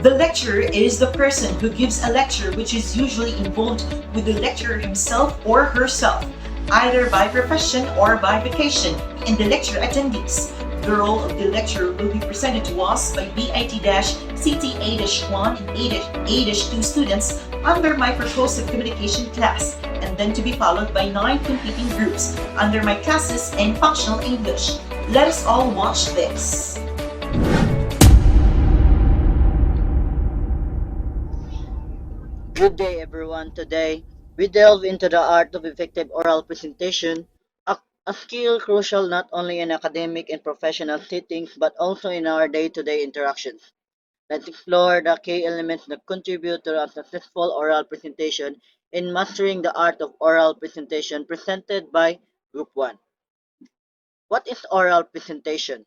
The lecturer is the person who gives a lecture which is usually involved with the lecturer himself or herself, either by profession or by vocation, and the lecture attendees. The role of the lecturer will be presented to us by BIT-CTA-1 and A-2 students under my propulsive communication class, and then to be followed by 9 competing groups under my classes in functional English. Let us all watch this. Good day, everyone. Today, we delve into the art of effective oral presentation, a skill crucial not only in academic and professional settings but also in our day-to-day interactions. Let's explore the key elements that contribute to a successful oral presentation in mastering the art of oral presentation presented by Group 1. What is oral presentation?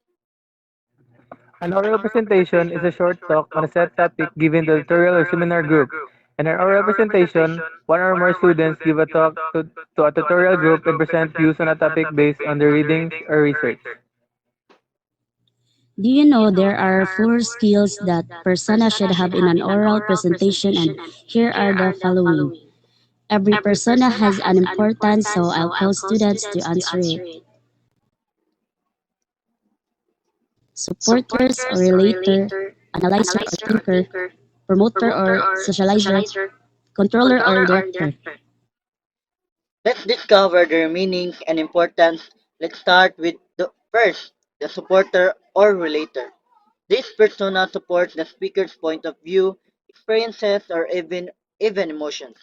An oral presentation is a short talk on a set topic given to the tutorial or seminar group. In an oral presentation, one or more students give a talk to a tutorial group and present views on a topic based on their readings or research. Do you know there are 4 skills that persona should have in an oral presentation, and here are the following. Every persona has an importance, so I'll call students to answer it. Supporters or relator, analyzer or thinker, promoter or socializer, controller or director. Let's discover their meanings and importance. Let's start with the first, the supporter or relator. This persona supports the speaker's point of view, experiences, or even emotions.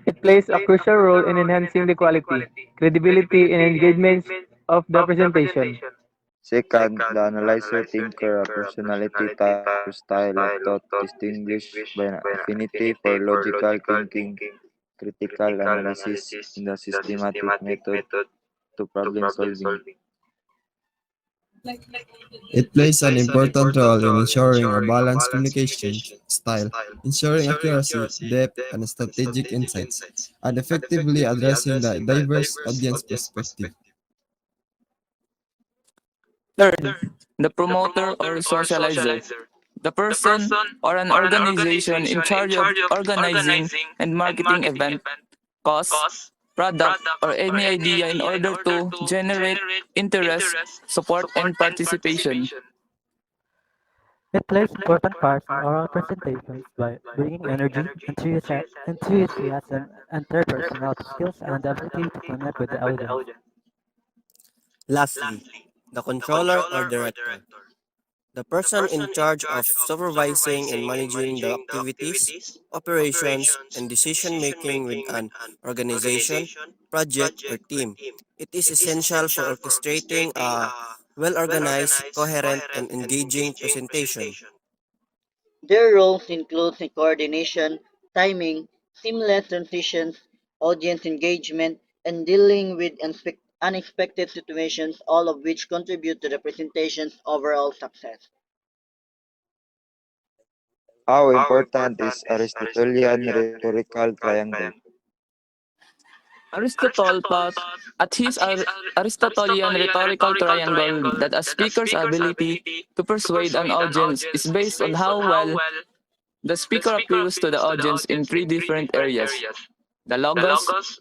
It plays a crucial role in enhancing the quality, credibility, and engagement of the presentation. Second, the analyzer thinker, a personality type or style of thought distinguished by an affinity for logical thinking, critical analysis, and a systematic method to problem solving. It plays an important role in ensuring a balanced communication style, ensuring accuracy, depth, and strategic insights, and effectively addressing the diverse audience perspective. Third, the promoter or socializer. The person or an organization in charge of organizing and marketing event, cause, product, or any idea in order to generate interest, support, and participation. It plays important parts in oral presentations by bringing energy, enthusiasm, interpersonal skills, and the ability to connect with the audience. Lastly, the controller or director. The person in charge of supervising and managing the activities, operations, and decision making with an organization, project, or team. It is essential for orchestrating a well organized, coherent, and engaging presentation. Their roles include coordination, timing, seamless transitions, audience engagement, and dealing with unexpected situations, all of which contribute to the presentation's overall success. How important is Aristotelian rhetorical triangle? Aristotle taught at his Aristotelian rhetorical triangle that a speaker's ability to persuade an audience is based on how well the speaker appeals to the audience in 3 different areas: the logos,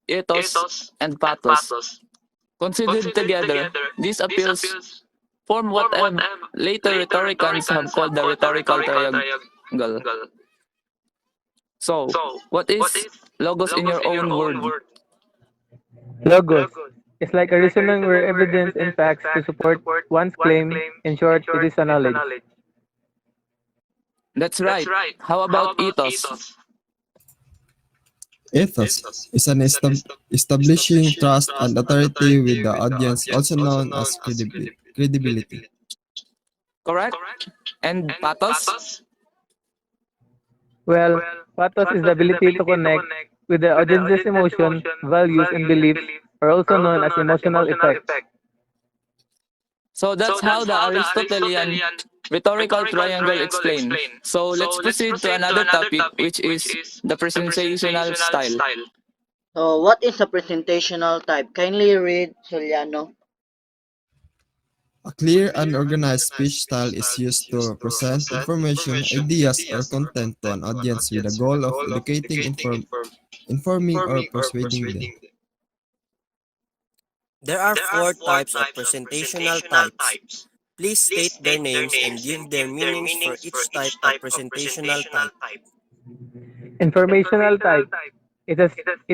ethos, and pathos. Considered together, these appeals form what later rhetoricians have called the rhetorical triangle. So, what is logos in your own word? Logos is like a reasoning where evidence and facts to support one's claim. In short, it is a knowledge. That's right. How about ethos? Ethos is an establishing trust and authority with the audience, also known as credibility. Correct? And pathos? Well, pathos is the ability to connect with the audience's emotion, values, and beliefs, or also known as emotional effects. So that's how the Aristotelian rhetorical triangle explained. So let's proceed to another topic, which is the presentational style. So, what is a presentational type? Kindly read, Soliano. A clear and organized speech style is used to present information, ideas, or content to an audience with the goal of educating, informing, or persuading them. There are four types of presentational types. Please state their names and give their meanings for each type of presentational type. Informational type. It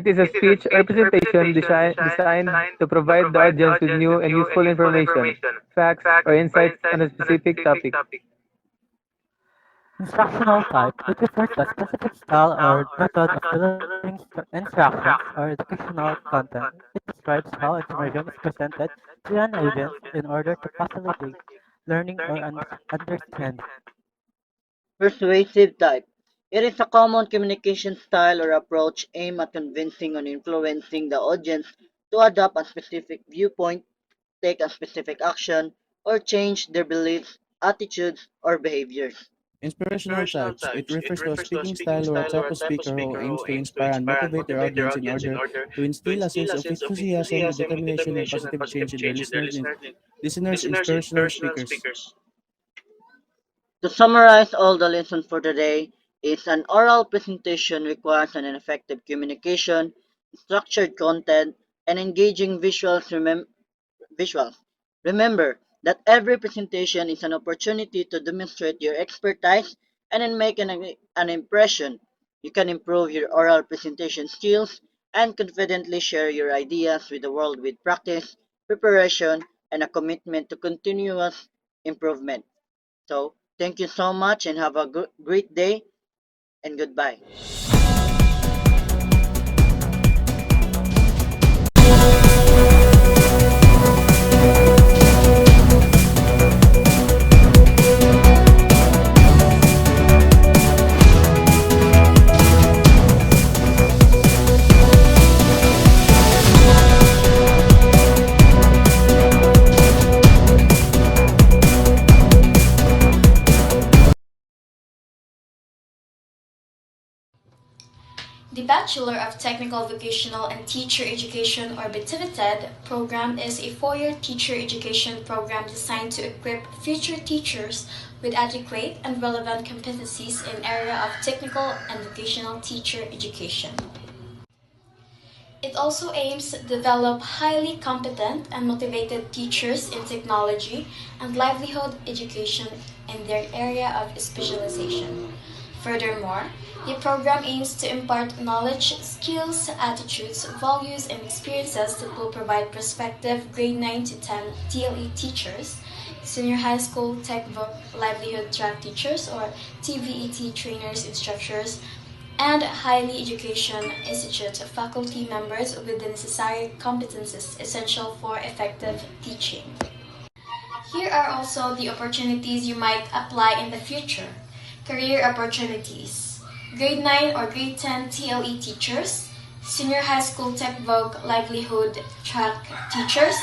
is a speech or presentation designed to provide the audience with new and useful information, facts, or insights on a specific topic. Instructional type, which refers to a specific style or method of delivering instructions or educational content. It describes how information is presented to an audience in order to facilitate learning or understanding. Persuasive type. It is a common communication style or approach aimed at convincing or influencing the audience to adopt a specific viewpoint, take a specific action, or change their beliefs, attitudes, or behaviors. Inspirational types. It refers to a speaking style or a type of speaker who aims to inspire and motivate their audience in order to instill a sense of enthusiasm, determination, and positive change in their listeners, inspirational speakers. To summarize all the lessons for today, is an oral presentation requires an effective communication, structured content, and engaging visuals. Remember that every presentation is an opportunity to demonstrate your expertise and then make an impression. You can improve your oral presentation skills and confidently share your ideas with the world with practice, preparation, and a commitment to continuous improvement. So, thank you so much and have a great day and goodbye. The Bachelor of Technical Vocational and Teacher Education or BTVTED program is a four-year teacher education program designed to equip future teachers with adequate and relevant competencies in area of technical and vocational teacher education. It also aims to develop highly competent and motivated teachers in technology and livelihood education in their area of specialization. Furthermore, the program aims to impart knowledge, skills, attitudes, values, and experiences that will provide prospective grade 9 to 10 TLE teachers, senior high school tech livelihood track teachers or TVET trainers, instructors, and highly education institute faculty members with the necessary competencies essential for effective teaching. Here are also the opportunities you might apply in the future. Career opportunities. Grade 9 or grade 10 TLE teachers, senior high school tech voc livelihood track teachers,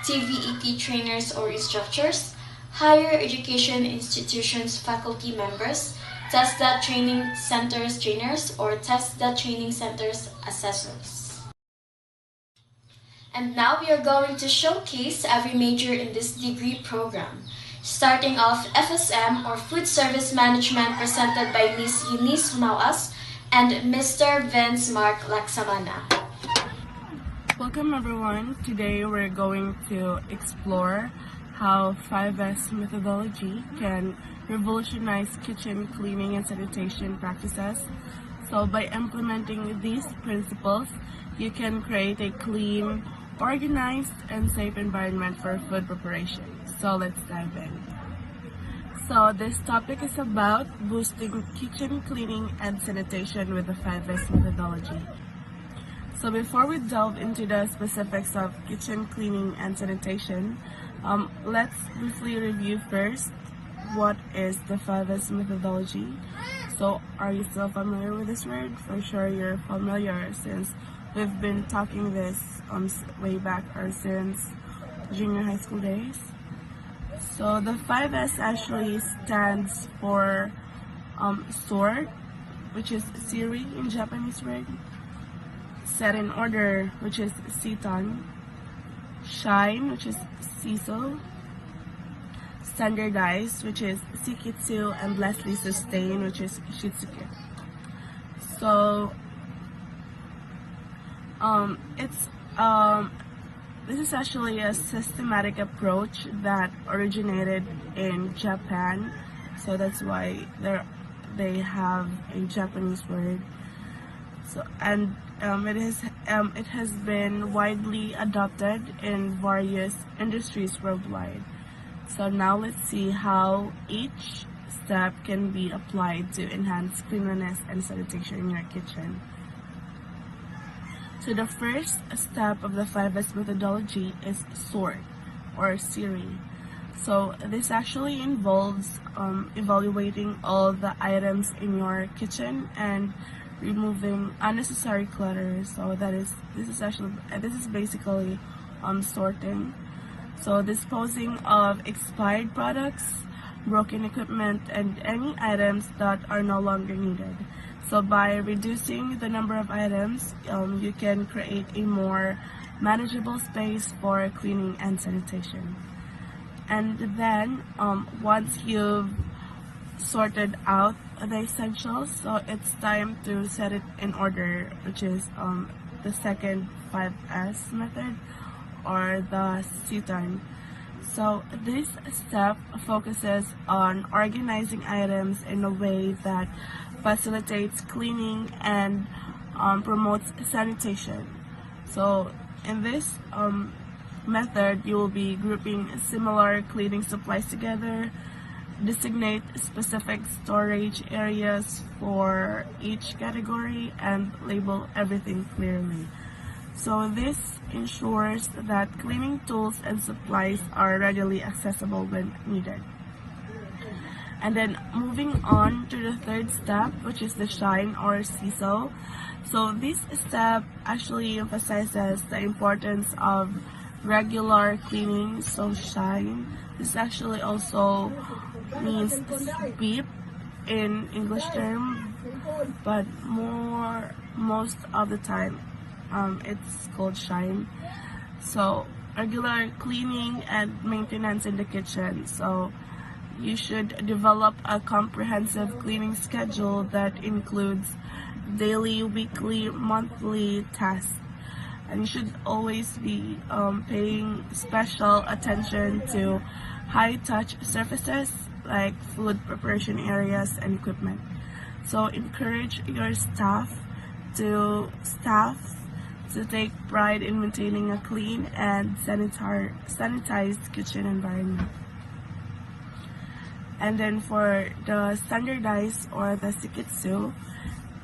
TVET trainers or instructors, higher education institutions faculty members, TESDA training centers trainers or TESDA training centers assessors. And now we are going to showcase every major in this degree program. Starting off FSM or Food Service Management presented by Ms. Eunice Mauas and Mr. Vince Mark Laksamana. Welcome everyone. Today we're going to explore how 5S methodology can revolutionize kitchen cleaning and sanitation practices. So by implementing these principles, you can create a clean, organized, and safe environment for food preparation. So let's dive in. So this topic is about boosting kitchen cleaning and sanitation with the 5S methodology. So before we delve into the specifics of kitchen cleaning and sanitation, let's briefly review first what is the 5S methodology. So are you still familiar with this word? For sure you're familiar since we've been talking this way back or since junior high school days. So the 5S actually stands for sort, which is siri in Japanese word, set in order, which is sitan, shine, which is siso, standardize, which is Sikitsu, and lastly sustain, which is Shitsuke. So this is actually a systematic approach that originated in Japan, so that's why they have a Japanese word. So it has been widely adopted in various industries worldwide. So now let's see how each step can be applied to enhance cleanliness and sanitation in your kitchen. So the first step of the 5S methodology is sort or Siri. So this actually involves evaluating all the items in your kitchen and removing unnecessary clutter. So this is basically sorting. So disposing of expired products, broken equipment, and any items that are no longer needed. So by reducing the number of items, you can create a more manageable space for cleaning and sanitation. And then once you've sorted out the essentials, so it's time to set it in order, which is the second 5S method, or the C-time. So this step focuses on organizing items in a way that facilitates cleaning and promotes sanitation. So in this method, you will be grouping similar cleaning supplies together, designate specific storage areas for each category, and label everything clearly. So this ensures that cleaning tools and supplies are readily accessible when needed. And then moving on to the third step, which is the shine or CISO. So this step actually emphasizes the importance of regular cleaning. So shine, this actually also means sweep in English term, but most of the time it's called shine. So regular cleaning and maintenance in the kitchen. So you should develop a comprehensive cleaning schedule that includes daily, weekly, monthly tasks. And you should always be paying special attention to high-touch surfaces like food preparation areas and equipment. So encourage your staff to take pride in maintaining a clean and sanitized kitchen environment. And then for the standardize or the Sikitsu,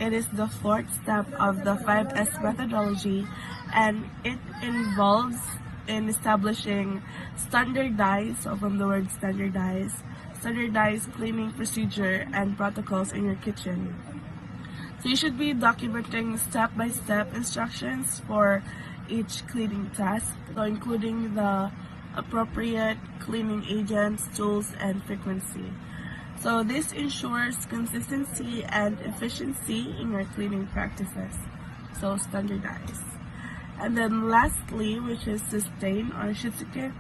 it is the fourth step of the 5S methodology, and it involves in establishing standardized, so from the word standardized cleaning procedure and protocols in your kitchen. So you should be documenting step-by-step instructions for each cleaning task, so including the appropriate cleaning agents, tools, and frequency. So this ensures consistency and efficiency in your cleaning practices. So standardize. And then lastly, which is sustain or Shitsuke.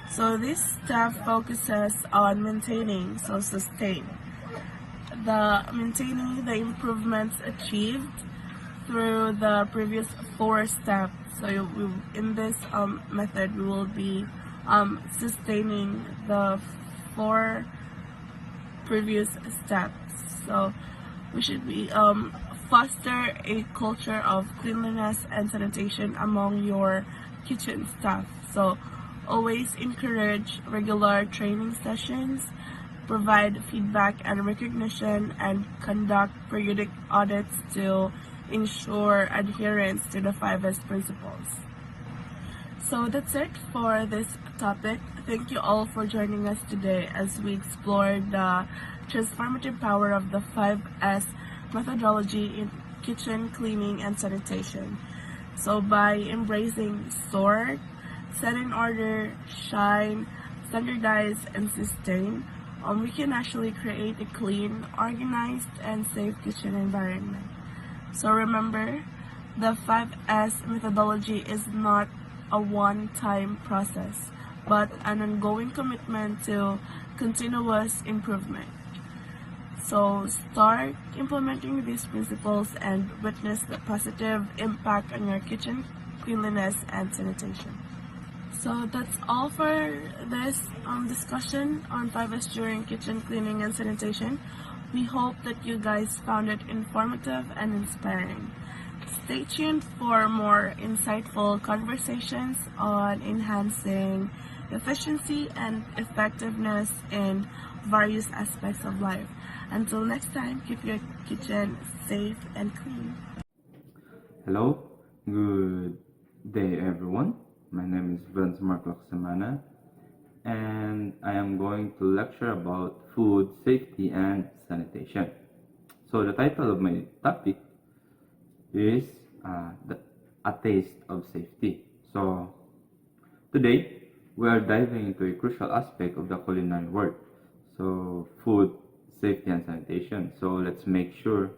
So this step focuses on maintaining, so sustain. Maintaining the improvements achieved through the previous 4 steps. So in this method, we will be sustaining the 4 previous steps. So we should be foster a culture of cleanliness and sanitation among your kitchen staff. So always encourage regular training sessions, provide feedback and recognition, and conduct periodic audits to ensure adherence to the 5S principles. So that's it for this topic. Thank you all for joining us today as we explored the transformative power of the 5S methodology in kitchen cleaning and sanitation. So by embracing sort, set in order, shine, standardize, and sustain, we can actually create a clean, organized, and safe kitchen environment. So remember, the 5S methodology is not a one-time process, but an ongoing commitment to continuous improvement. So start implementing these principles and witness the positive impact on your kitchen cleanliness and sanitation. So that's all for this discussion on 5S during kitchen cleaning and sanitation. We hope that you guys found it informative and inspiring. Stay tuned for more insightful conversations on enhancing efficiency and effectiveness in various aspects of life. Until next time, keep your kitchen safe and clean. Hello, good day everyone. My name is Vince Mark Laksamana and I am going to lecture about food safety and sanitation. So the title of my topic is A Taste of Safety. So today we are diving into a crucial aspect of the culinary world. So food safety and sanitation. So let's make sure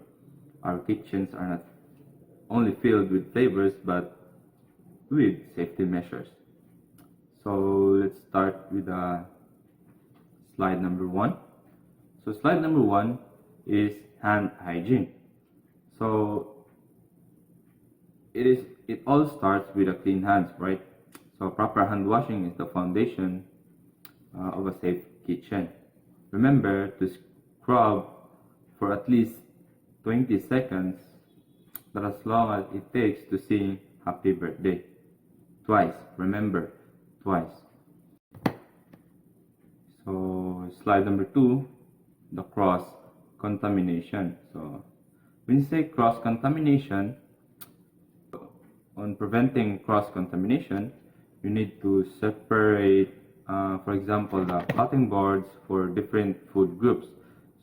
our kitchens are not only filled with flavors but with safety measures. So let's start with slide number 1. So slide number 1 is hand hygiene. So it all starts with a clean hands, right? So proper hand washing is the foundation of a safe kitchen. Remember to scrub for at least 20 seconds, but as long as it takes to sing happy birthday. Twice, remember, twice. So slide number 2, the cross contamination. So when you say cross contamination, on preventing cross contamination, you need to separate, for example, the cutting boards for different food groups.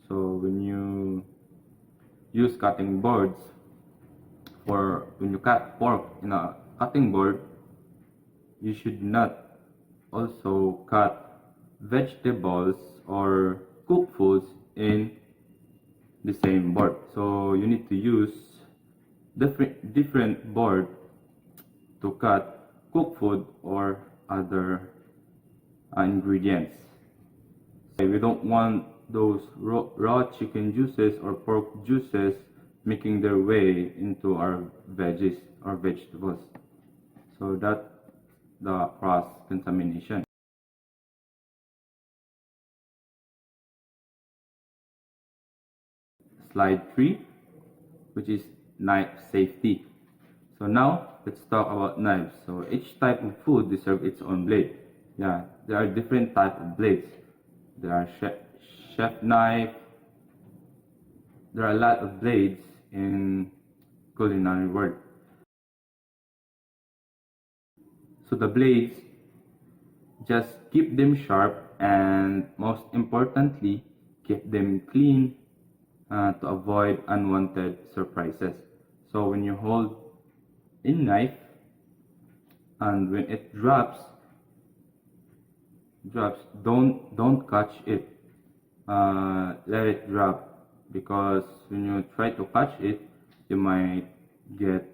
So when you use cutting boards when you cut pork in a cutting board, you should not also cut vegetables or cooked foods in the same board. So you need to use different board to cut cooked food or other ingredients. So we don't want those raw chicken juices or pork juices making their way into our veggies or vegetables. So that's the cross contamination. Slide 3, which is knife safety. So now let's talk about knives. So each type of food deserves its own blade. Yeah, there are different types of blades. There are chef knife. There are a lot of blades in culinary world. So the blades, just keep them sharp and most importantly, keep them clean to avoid unwanted surprises. So when you hold a knife and when it drops, don't catch it. Let it drop, because when you try to catch it, you might get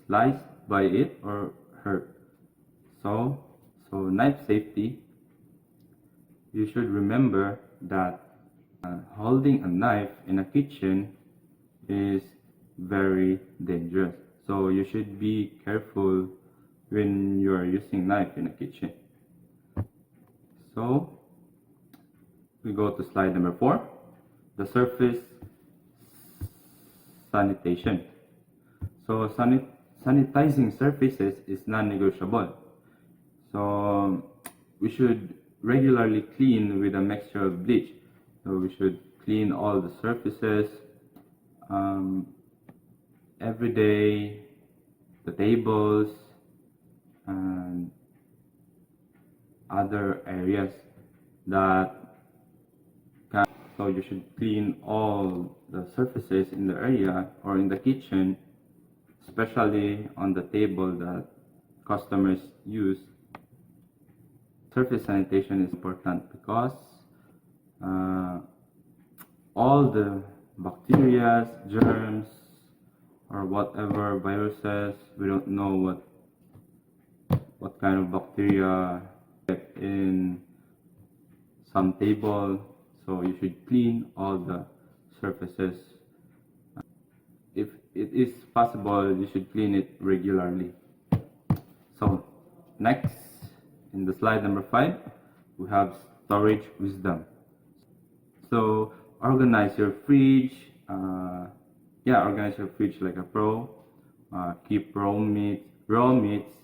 sliced by it or hurt. So knife safety, you should remember that holding a knife in a kitchen is very dangerous. So you should be careful when you are using knife in a kitchen. So we go to slide number 4, the surface sanitation. So sanitizing surfaces is non-negotiable. So we should regularly clean with a mixture of bleach. So we should clean all the surfaces every day, the tables and other areas that can. So you should clean all the surfaces in the area or in the kitchen, especially on the table that customers use. Surface sanitation is important because all the bacteria, germs, or whatever viruses, we don't know what what kind of bacteria in some table. So you should clean all the surfaces. If it is possible, you should clean it regularly. So next, in the slide number 5, we have storage wisdom. So organize your fridge. Organize your fridge like a pro. Keep raw meats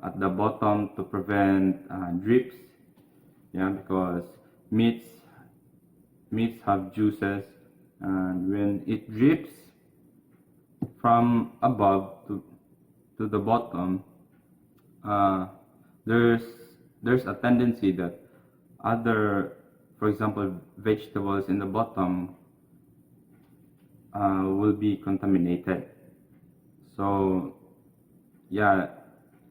at the bottom to prevent drips. Yeah, because meats have juices, and when it drips from above to the bottom, there's a tendency that other, for example, vegetables in the bottom will be contaminated. So yeah,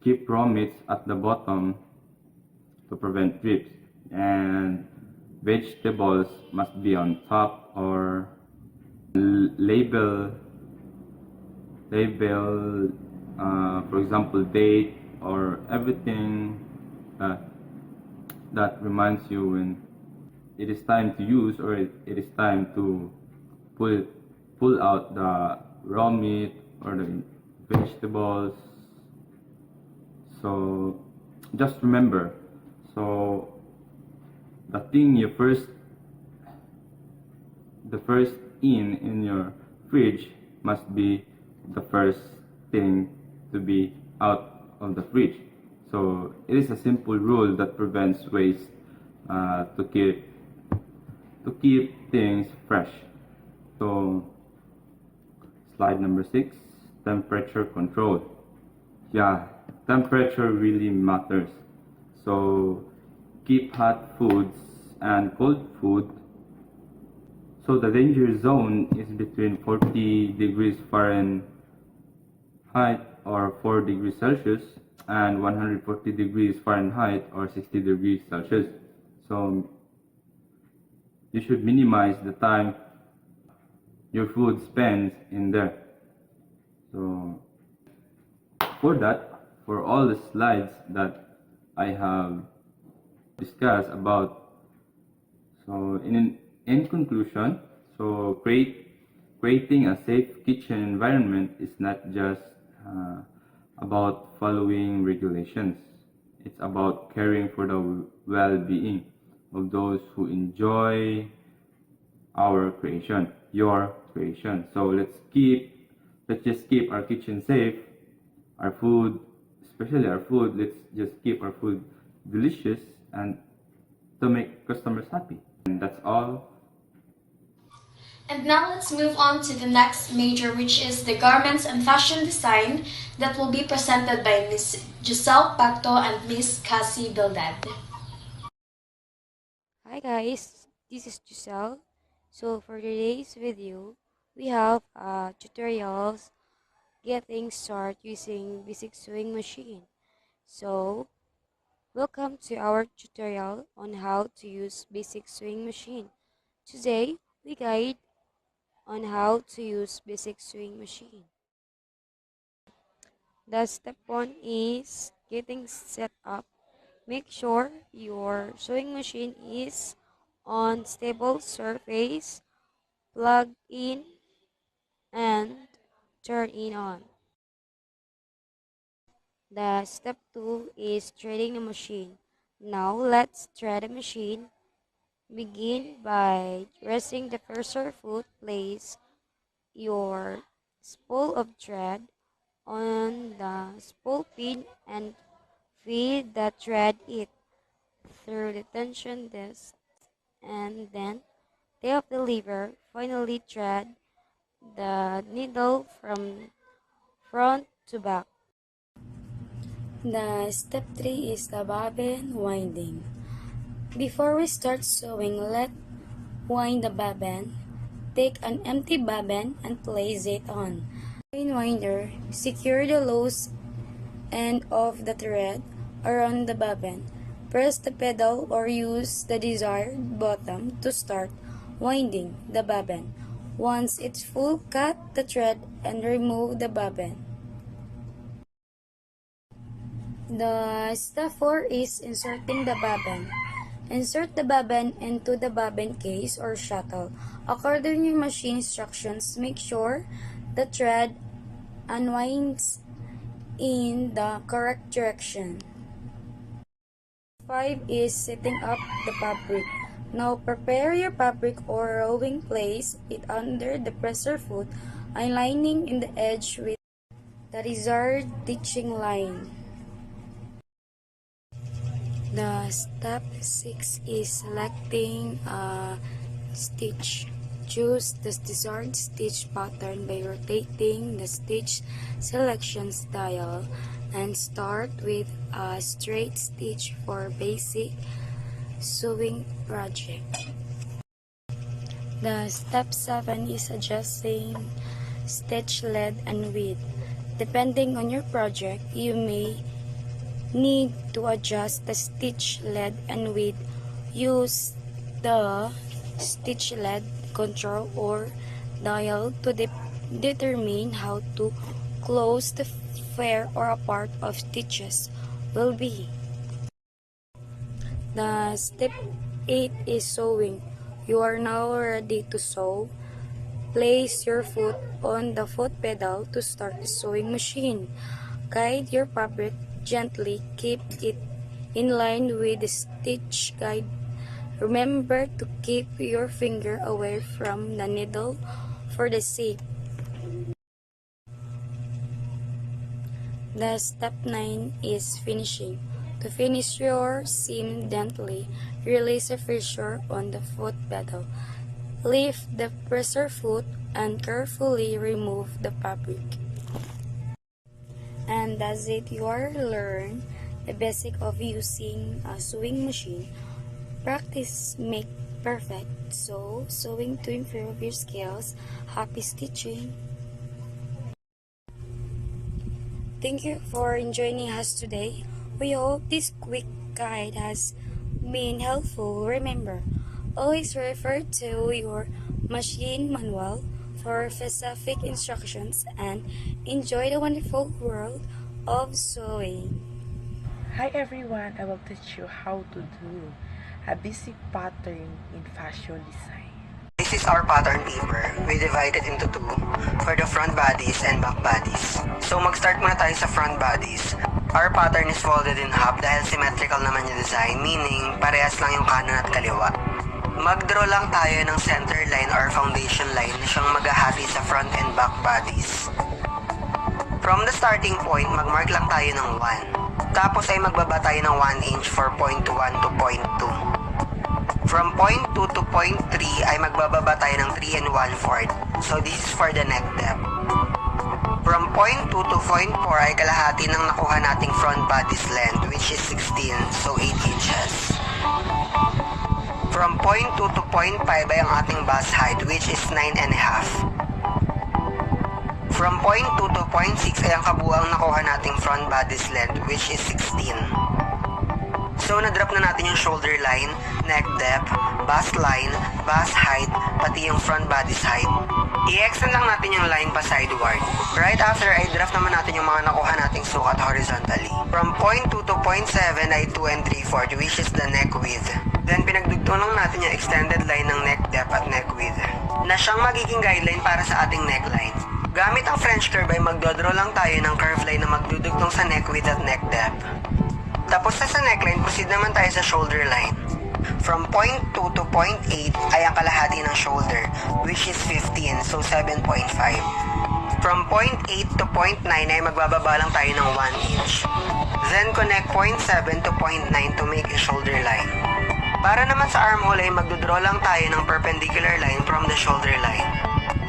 keep raw meats at the bottom to prevent drips, and vegetables must be on top, or label, for example, date or everything that reminds you when it is time to use, or it is time to pull out the raw meat or the vegetables. So just remember, so the thing the first in your fridge must be the first thing to be out of the fridge. So it is a simple rule that prevents waste, to keep things fresh. So slide number 6, temperature control. Yeah, temperature really matters. So keep hot foods and cold food. So the danger zone is between 40 degrees Fahrenheit or 4 degrees Celsius and 140 degrees Fahrenheit or 60 degrees Celsius. So you should minimize the time your food spends in there. So for all the slides that I have discussed about, so in conclusion, so creating a safe kitchen environment is not just about following regulations. It's about caring for the well-being of those who enjoy our creation, your creation. So let's just keep our kitchen safe, our food, especially our food. Let's just keep our food delicious and to make customers happy. And that's all. And now let's move on to the next major, which is the garments and fashion design that will be presented by Miss Giselle Pacto and Miss Cassie Bildad. Hi guys, this is Giselle. So for today's video, we have tutorials getting started using basic sewing machine. So welcome to our tutorial on how to use basic sewing machine. Today we guide on how to use basic sewing machine. The step 1 is getting set up. Make sure your sewing machine is on stable surface, plug in and turn it on. The step 2 is threading the machine. Now let's thread the machine. Begin by resting the cursor foot. Place your spool of thread on the spool pin and feed the thread it through the tension disc, and then take off the lever. Finally thread the needle from front to back. The step 3 is the bobbin winding. Before we start sewing, let's wind the bobbin. Take an empty bobbin and place it on. In winder, secure the loose end of the thread around the bobbin. Press the pedal or use the desired bottom to start winding the bobbin. Once it's full, cut the thread and remove the bobbin. The step 4 is inserting the bobbin. Insert the bobbin into the bobbin case or shuttle. According to your machine instructions, make sure the thread unwinds in the correct direction. 5 is setting up the fabric. Now prepare your fabric or rowing. Place it under the presser foot, aligning in the edge with the desired stitching line. The step 6 is selecting a stitch. Choose the desired stitch pattern by rotating the stitch selection dial and start with a straight stitch for basic sewing project. The step 7 is adjusting stitch length and width. Depending on your project, you may need to adjust the stitch length and width. Use the stitch length control or dial to determine how to close the fair or a part of stitches will be. The step 8 is sewing. You are now ready to sew. Place your foot on the foot pedal to start the sewing machine. Guide your fabric gently. Keep it in line with the stitch guide. Remember to keep your finger away from the needle for the shape. The step 9 is finishing. To finish your seam gently, release the pressure on the foot pedal. Lift the presser foot and carefully remove the fabric. And that's it. You are learn the basic of using a sewing machine. Practice make perfect. So, sewing to improve your skills. Happy stitching! Thank you for joining us today. We hope this quick guide has been helpful. Remember, always refer to your machine manual for specific instructions and enjoy the wonderful world of sewing. Hi everyone, I will teach you how to do a basic pattern in fashion design. This is our pattern paper. We divide it into two for the front bodies and back bodies. So mag-start muna tayo sa front bodies. Our pattern is folded in half dahil symmetrical naman yung design, meaning parehas lang yung kanan at kaliwa. Mag-draw lang tayo ng center line or foundation line na siyang maghahati sa front and back bodies. From the starting point, mag-mark lang tayo ng 1. Tapos ay magbaba tayo ng 1 inch for point 1 to point 2. From point 2 to point 3 ay magbababa tayo ng 3 and 1/4. So this is for the neck depth. From point 2 to point 4 ay kalahati ng nakuha nating front body's length, which is 16, so 8 inches. From point 2 to point 5 ay ang ating bust height, which is 9.5. From point 2 to point 6 ay ang kabuuang nakuha nating front body's length, which is 16. So, na-drop na natin yung shoulder line, neck depth, bust line, bust height, pati yung front body's height. I-extend lang natin yung line pa sideward. Right after, ay drop naman natin yung mga nakuha nating sukat horizontally. From point 2 to point 7 ay 2 and 3/4, which is the neck width. Then, pinagdugtong lang natin yung extended line ng neck depth at neck width, na siyang magiging guideline para sa ating neckline. Gamit ang French curve ay magdodraw lang tayo ng curve line na magdudugtong sa neck width at neck depth. Tapos sa neckline, proceed naman tayo sa shoulder line. From point 2 to point 8 ay ang kalahati ng shoulder, which is 15, so 7.5. From point 8 to point 9 ay magbababa lang tayo ng 1 inch. Then connect point 7 to point 9 to make a shoulder line. Para naman sa armhole ay magdodraw lang tayo ng perpendicular line from the shoulder line.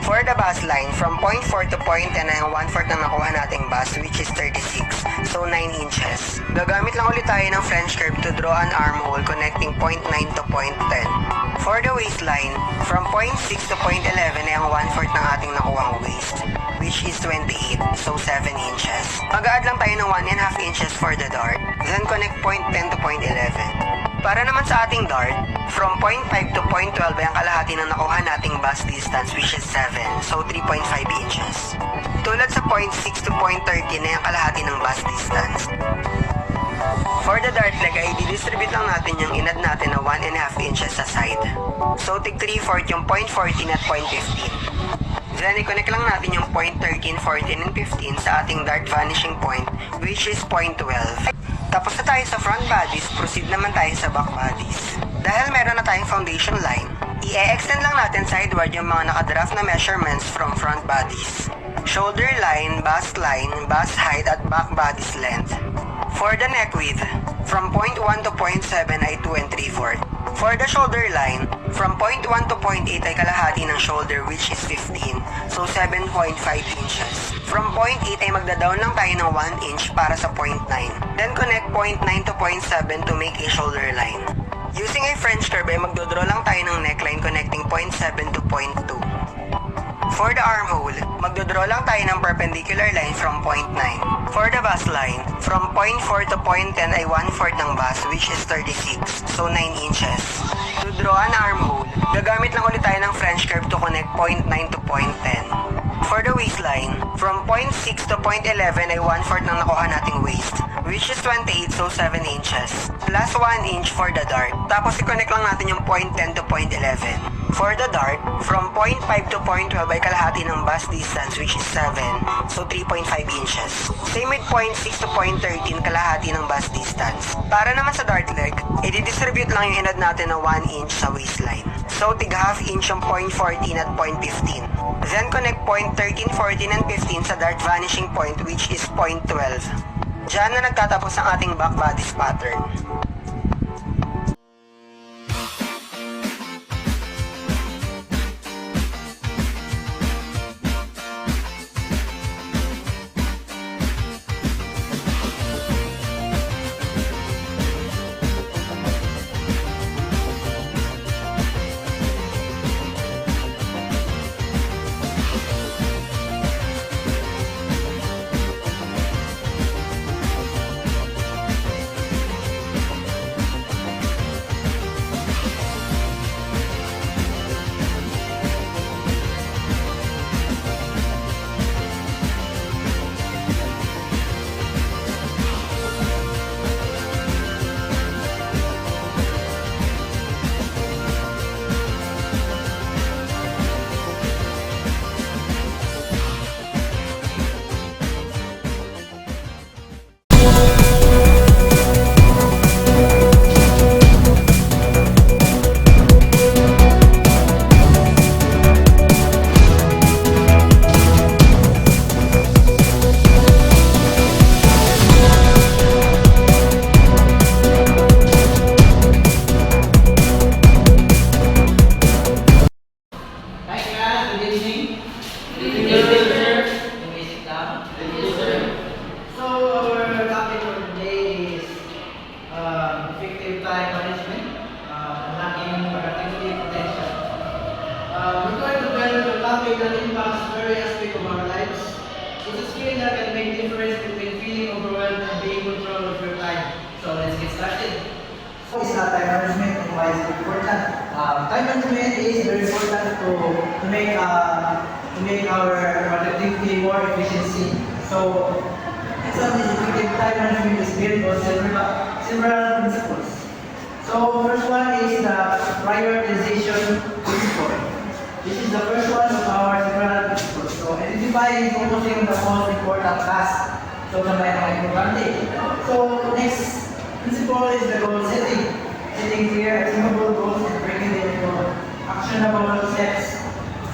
For the bust line, from point 4 to point 10 ay ang 1/4 na nakuha nating bust, which is 36, so 9 inches. Gagamit lang ulit tayo ng French curve to draw an armhole connecting point 9 to point 10. For the waistline, from point 6 to point 11 ay ang 1/4 ng ating nakuhang waist, which is 28, so 7 inches. Mag-add lang tayo ng 1.5 inches for the dart, then connect point 10 to point 11. Para naman sa ating dart, from point 5 to point 12 ay ang kalahati ng nakuha nating bust distance, which is 7, so 3.5 inches. Tulad sa point 6 to point 13 ay ang kalahati ng bust distance. For the dart leg ay didistribute lang natin yung inad natin na 1.5 inches sa side. So tig 3/4 yung 0.14 at 0.15. Then i-connect lang natin yung 0.13, 14, and 15 sa ating dart vanishing point which is 0.12. Tapos na tayo sa front bodies, proceed naman tayo sa back bodies. Dahil meron na tayong foundation line, i-extend lang natin sideward yung mga nakadraft na measurements from front bodies. Shoulder line, bust height, at back body's length. For the neck width, from 0.1 to 0.7 ay 2 and 3/4. For the shoulder line, from 0.1 to 0.8 ay kalahati ng shoulder which is 15, so 7.5 inches. From 0.8 ay magda-down lang tayo ng 1 inch para sa 0.9. Then connect 0.9 to 0.7 to make a shoulder line. Using a French curve ay magdodraw lang tayo ng neckline connecting 0.7 to 0.2. For the armhole, magdodraw lang tayo ng perpendicular line from 0.9. For the bust line, from 0.4 to 0.10 ay 1/4 ng bust which is 36, so 9 inches. To draw an armhole, gagamit lang ulit tayo ng French curve to connect 0.9 to 0.10. For the waistline, from 0.6 to 0.11 ay 1/4 ng nakuha nating waist, which is 28, so 7 inches. Plus 1 inch for the dart. Tapos i-connect lang natin yung 0.10 to 0.11. For the dart, from 0.5 to 0.12 ay kalahati ng bust distance which is 7, so 3.5 inches. Same with 0.6 to 0.13, kalahati ng bust distance. Para naman sa dart leg, i-distribute lang yung inad natin na 1 inch sa waistline. So tig half inch yung 0.14 at 0.15. Then connect 0.13, 14, and 15 sa dart vanishing point which is 0.12. Diyan na nagtatapos ang ating back bodies pattern. Time management is very important to make our productivity more efficiency. So, some effective time management is built on several principles. So, first one is the prioritization principle. This is the first one of our several principles. So, identifying and focusing the most important tasks. So, So, next principle is the goal setting. Setting clear, achievable goals and breaking them into actionable steps.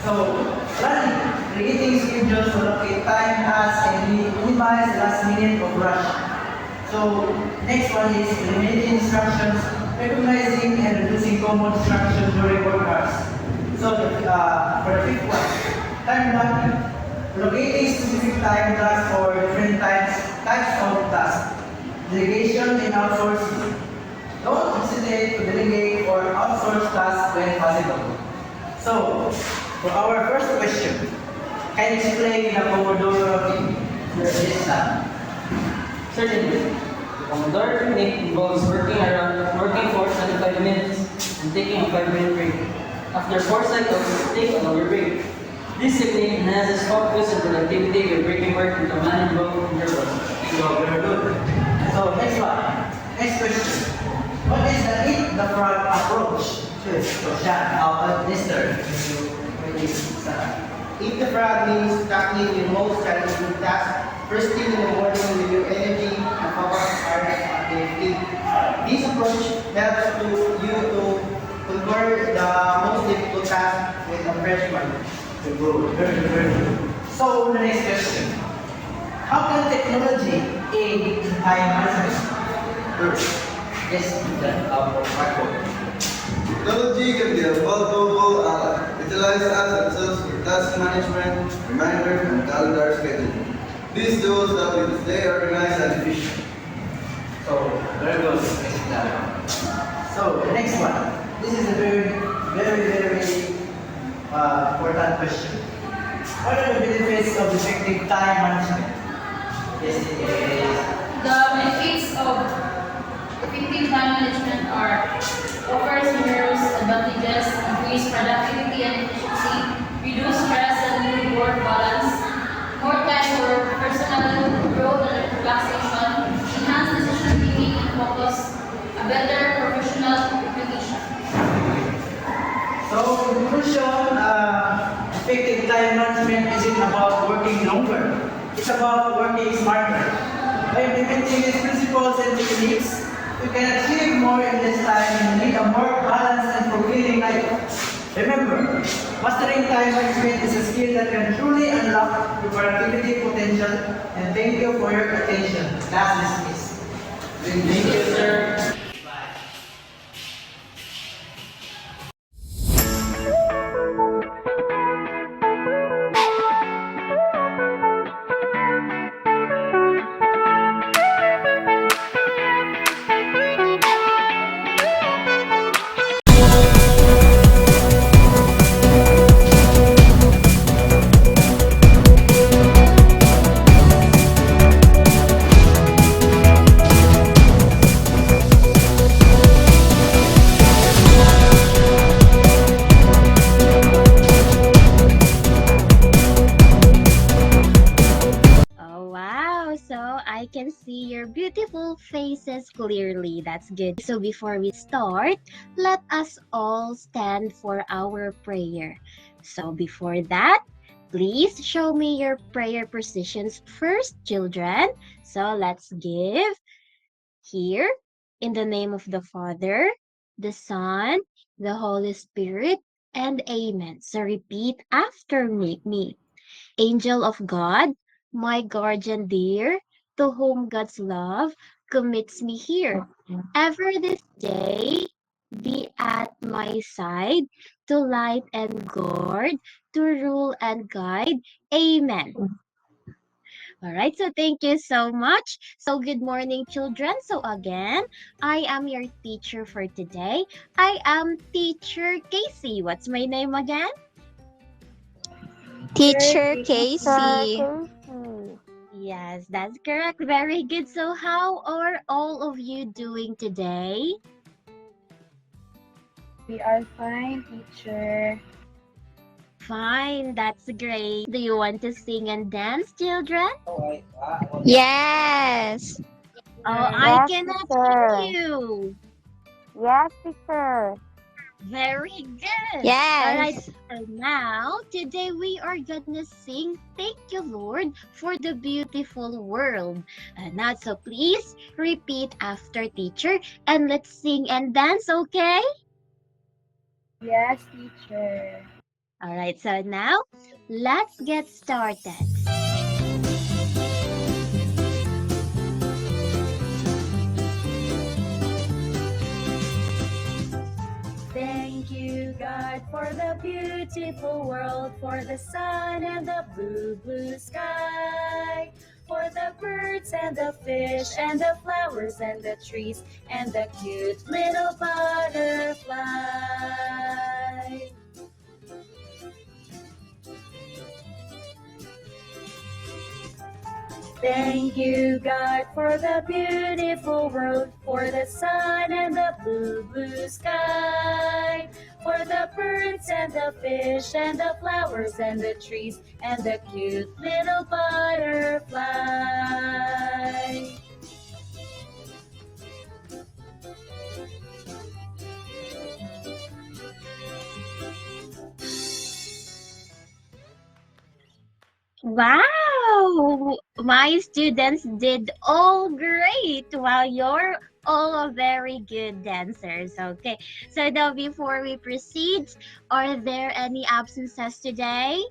So, planning, creating schedules to allocate time, tasks, and minimize the last minute of rush. So, next one is eliminating distractions, recognizing and reducing common distractions during work hours. So, for the fifth one, time blocking, locating specific time tasks for different types of tasks. Delegation and outsourcing. Don't hesitate to delegate or outsource tasks when possible. So, for our first question, can you explain the Pomodoro technique? Certainly. The Pomodoro technique involves working for 25 minutes and taking a 5-minute break. After 4 cycles, take a longer break. This technique enhances focus and productivity by breaking work into manageable intervals. So, very good. So, next one. Next question. What is the eat the frog approach to it? So, Sean, Mr. When you Eat the frog means tackling your most challenging task first thing in the morning with your energy and focus hard activity. This approach helps you to conquer the most difficult task with a fresh mind. Very good. So, the next question. How can technology aid in time management? First, yes, Michael. Technology can be a valuable ally. It allows us access for task management, reminders, and calendar scheduling. These tools help you stay organized and efficient. So, very good. So, the next one. This is a very important question. What are the benefits of effective time management? Yes, The benefits of effective time management are offers numerous advantages, increase productivity and efficiency, reduce stress and work balance, more time for personal growth and relaxation, enhance decision making and focus, a better professional reputation. So, in conclusion, effective time management isn't about working longer. It's about working smarter. By implementing these principles and techniques, you can achieve more in less time and lead a more balanced and fulfilling life. Remember, mastering time management is a skill that can truly unlock your productivity potential. And thank you for your attention. Class dismissed. Thank you, sir. Oh, wow. So I can see your beautiful faces clearly. That's good. So before we start, let us all stand for our prayer. So before that, please show me your prayer positions first, children. So let's give here in the name of the Father, the Son, the Holy Spirit, and Amen. So repeat after me. Angel of God, my guardian dear, to whom God's love commits me here. Ever this day be at my side, to light and guard, to rule and guide. Amen. All right, so thank you so much. So good morning, children. So again, I am your teacher for today. I am Teacher Casey. What's my name again? Teacher Casey. Yes, that's correct. Very good. So how are all of you doing today? We are fine, teacher. Fine, that's great. Do you want to sing and dance, children? Yes. Oh, I Yes, cannot teacher. hear you. Yes, teacher. Very good. All right. Yes. So now, today we are gonna sing Thank You, Lord, for the beautiful world. Now, so please repeat after teacher and let's sing and dance, okay? Yes, teacher. All right. So now, let's get started. Thank you, God, for the beautiful world, for the sun and the blue sky, for the birds and the fish and the flowers and the trees and the cute little butterfly. Thank you, God, for the beautiful world, for the sun and the blue sky, for the birds and the fish and the flowers and the trees and the cute little butterfly. Wow! My students did all great. Wow, you're all very good dancers. Okay. So now before we proceed, are there any absences today?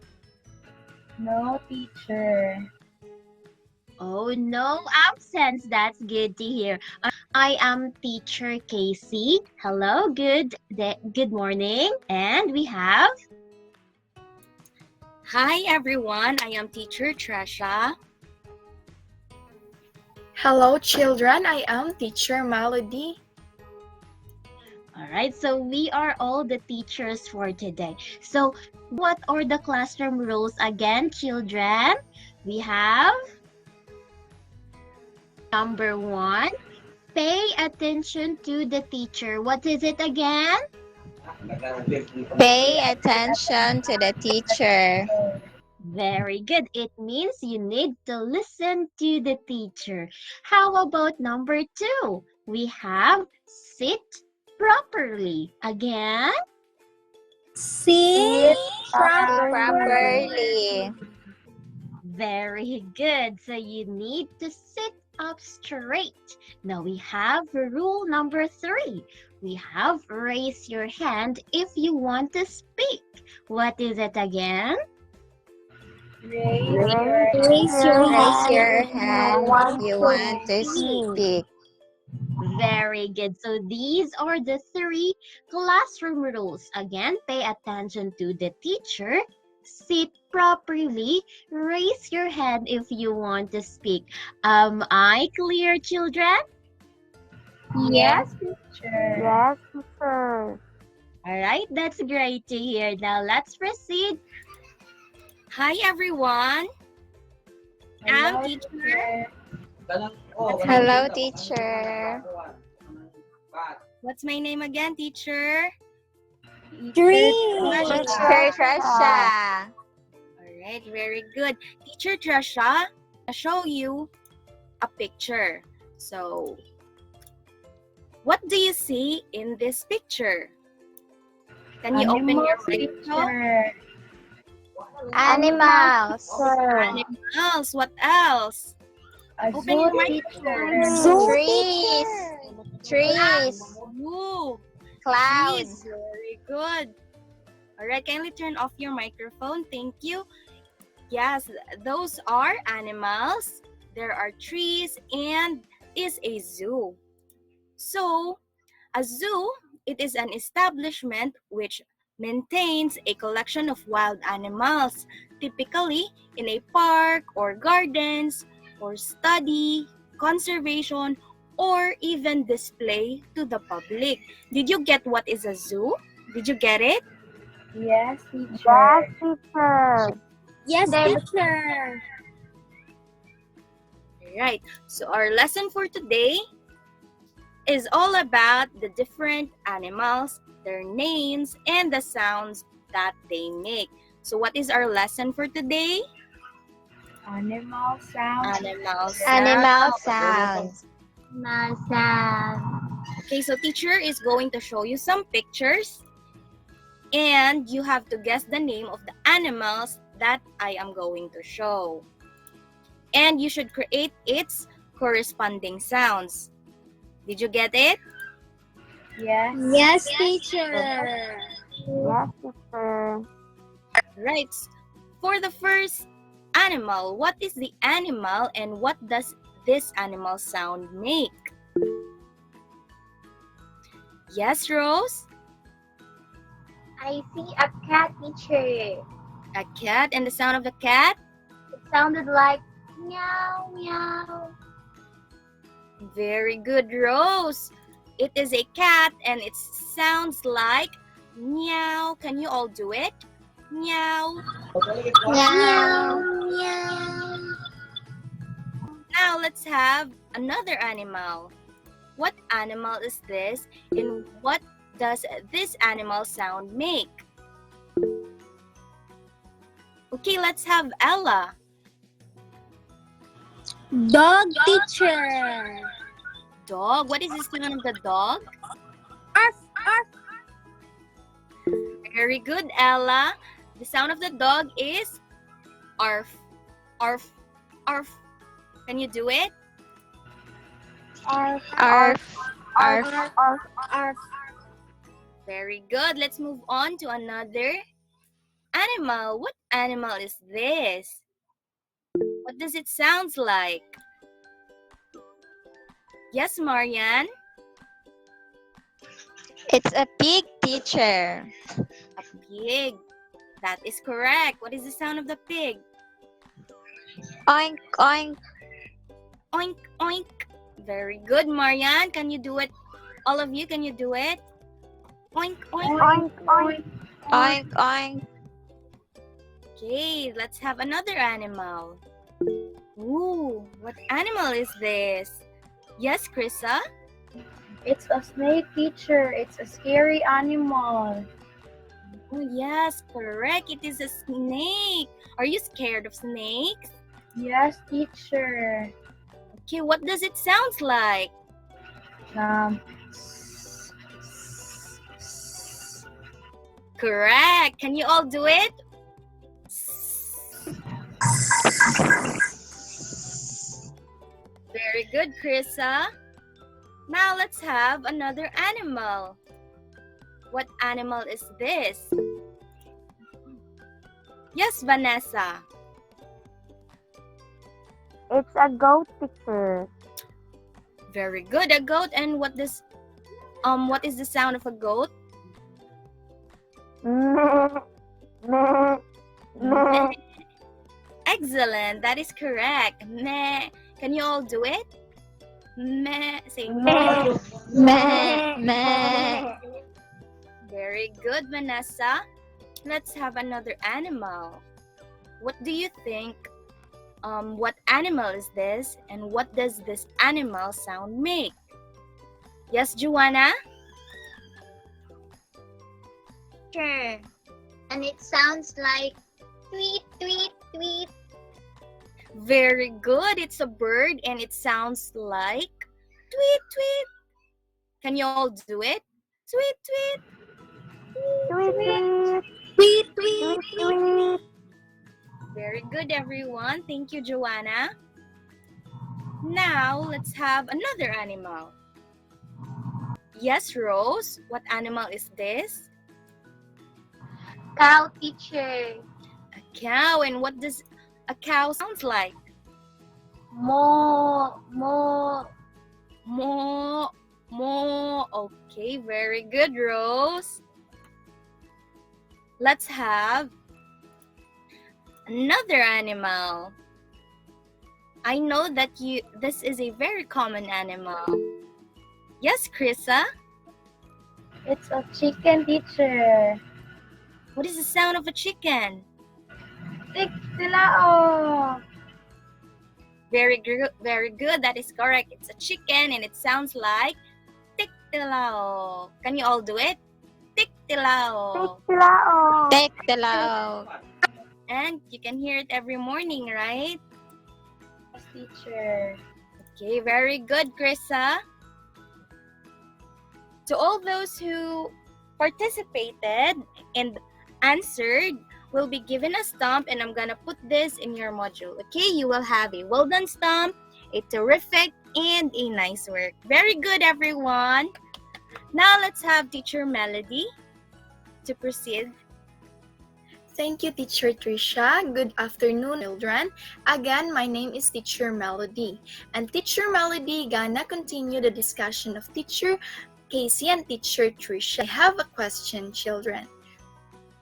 No, teacher. Oh, no absence. That's good to hear. I am teacher Casey. Hello, good morning. And we have Hi everyone, I am teacher Tresha. Hello children, I am teacher Melody. all right, so we are all the teachers for today. So, what are the classroom rules again, children? We have number 1, pay attention to the teacher. What is it again? Pay attention to the teacher. Very good. It means you need to listen to the teacher. How about number 2? We have sit properly. Again? Sit Properly. properly. Very good. So you need to sit up straight. Now we have rule number 3. We have raise your hand if you want to speak. What is it again? Raise Raise your your hand if you hand if want you to want to speak. speak. Very good. So these are the 3 classroom rules. Again, pay attention to the teacher, sit properly, raise your hand if you want to speak. Am I clear, children? Yes, teacher. Yes, teacher. All right, that's great to hear. Now let's proceed. Hi everyone, I'm teacher. Hello, teacher. What's my name again, teacher? Teacher Tresha. Tresha. Alright, very good. Teacher Tresha, I'll show you a picture. So, what do you see in this picture? Can you open your microphone? Animals. Animals. What else? Open your microphone. Trees. Trees. Ooh, Clouds. trees. Very good. Alright, kindly turn off your microphone. Thank you. Yes, those are animals. There are trees and is a zoo. So, a zoo, it is an establishment which maintains a collection of wild animals, typically in a park or gardens, for study, conservation, or even display to the public. Did you get what is a zoo? Did you get it? Yes, teacher. Yes, teacher. Yes, teacher. Right. So our lesson for today is all about the different animals, their names, and the sounds that they make. So what is our lesson for today? Animal sounds. Animal sounds. Animal sounds. Animal sounds. Okay, so teacher is going to show you some pictures and you have to guess the name of the animals that I am going to show. And you should create its corresponding sounds. Did you get it? Yes. Yes, teacher. Yes, teacher. Right. For the first animal, what is the animal and what does this animal sound make? Yes, Rose? I see a cat, teacher. A cat, and the sound of the cat? It sounded like meow, meow. Very good, Rose. It is a cat and it sounds like meow. Can you all do it? Meow. Meow. Meow. Now let's have another animal. What animal is this and what does this animal sound make? Okay, let's have Ella. Dog, teacher. Dog. What is the sound of the dog? Arf, arf. Very good, Ella. The sound of the dog is arf. Arf, arf. Can you do it? Arf, Arf. arf, Arf. arf, arf. Very good. Let's move on to another animal. What animal is this? What does it sound like? Yes, Marianne? It's a pig, teacher. A pig. That is correct. What is the sound of the pig? Oink, oink. Oink, oink. Very good, Marianne. Can you do it? All of you, can you do it? Oink, oink. Oink, oink. Oink, oink. Okay, let's have another animal. Ooh, what animal is this? Yes, Krissa? It's a snake, teacher. It's a scary animal. Oh, yes, correct. It is a snake. Are you scared of snakes? Yes, teacher. Okay, what does it sound like? Correct. Can you all do it? Very good, Krissa. Now let's have another animal. What animal is this? Yes, Vanessa. It's a goat, teacher. Very good, a goat. And what is the sound of a goat? Excellent, that is correct. Meh. Can you all do it? Meh. Say meh. Meh, meh. Very good, Vanessa. Let's have another animal. What do you think? What animal is this? And what does this animal sound make? Yes, Joanna? Sure. And it sounds like tweet, tweet, tweet. Very good. It's a bird and it sounds like tweet, tweet. Can you all do it? Tweet, tweet. Tweet, tweet. Tweet, tweet, tweet. Very good, everyone. Thank you, Joanna. Now, let's have another animal. Yes, Rose. What animal is this? Cow, teacher. A cow. And what does a cow sound like? Moo, moo. Moo, moo. Okay, very good, Rose. Let's have another animal. I know that this is a very common animal. Yes, Krissa? It's a chicken, teacher. What is the sound of a chicken? Tik-tilao. Very good. That is correct. It's a chicken and it sounds like tik-tilao. Can you all do it? Tik-tilao. Tik-tilao. Tik-tilao. And you can hear it every morning, right? Yes, teacher. Okay, very good, Krissa. To all those who participated and answered, will be given a stamp, and I'm gonna put this in your module. Okay, you will have a well done stamp, a terrific, and a nice work. Very good, everyone. Now let's have Teacher Melody to proceed. Thank you, Teacher Trisha. Good afternoon, children. Again, my name is Teacher Melody. And Teacher Melody gonna continue the discussion of Teacher Casey and Teacher Trisha. I have a question, children.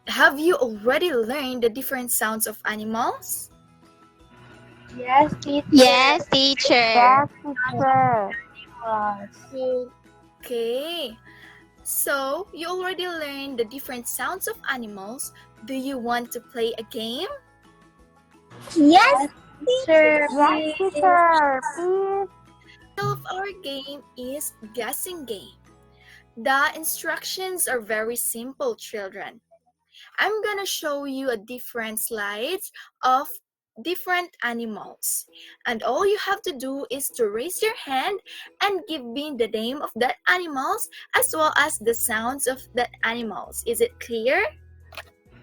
Have you already learned the different sounds of animals? Yes, teacher. Yes, teacher. Yes, teacher. Yes. Okay. So, you already learned the different sounds of animals. Do you want to play a game? Yes, teacher. Yes, teacher. Please. The title of our game is Guessing Game. The instructions are very simple, children. I'm gonna show you a different slides of different animals. And all you have to do is to raise your hand and give me the name of that animals as well as the sounds of that animals. Is it clear?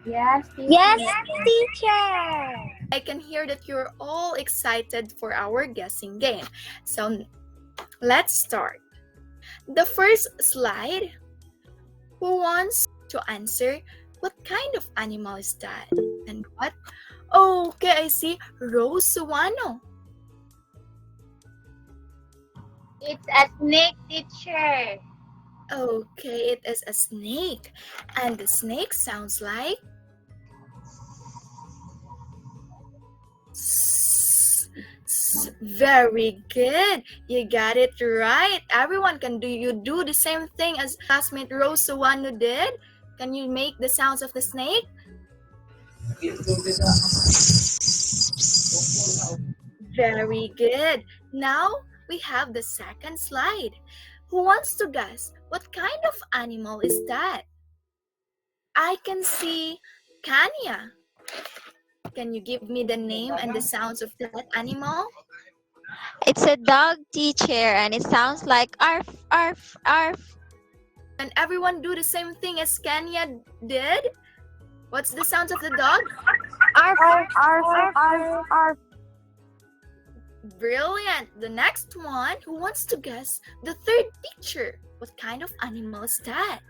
Yes, teacher. Yes, teacher. I can hear that you're all excited for our guessing game. So let's start. The first slide. Who wants to answer what kind of animal is that? And what? Oh, okay, I see. Rose Suwano. It's a snake, teacher. Okay, it is a snake. And the snake sounds like very good. You got it right. Everyone, can you do the same thing as classmate Rose Suwano did? Can you make the sounds of the snake? Very good. Now we have the second slide. Who wants to guess what kind of animal is that? I can see Kanya. Can you give me the name and the sounds of that animal? It's a dog, teacher, and it sounds like arf, arf, arf. And everyone do the same thing as Kanya did? What's the sounds of the dog? Arf, arf, arf, arf. Brilliant. The next one, who wants to guess the third picture? What kind of animal is that?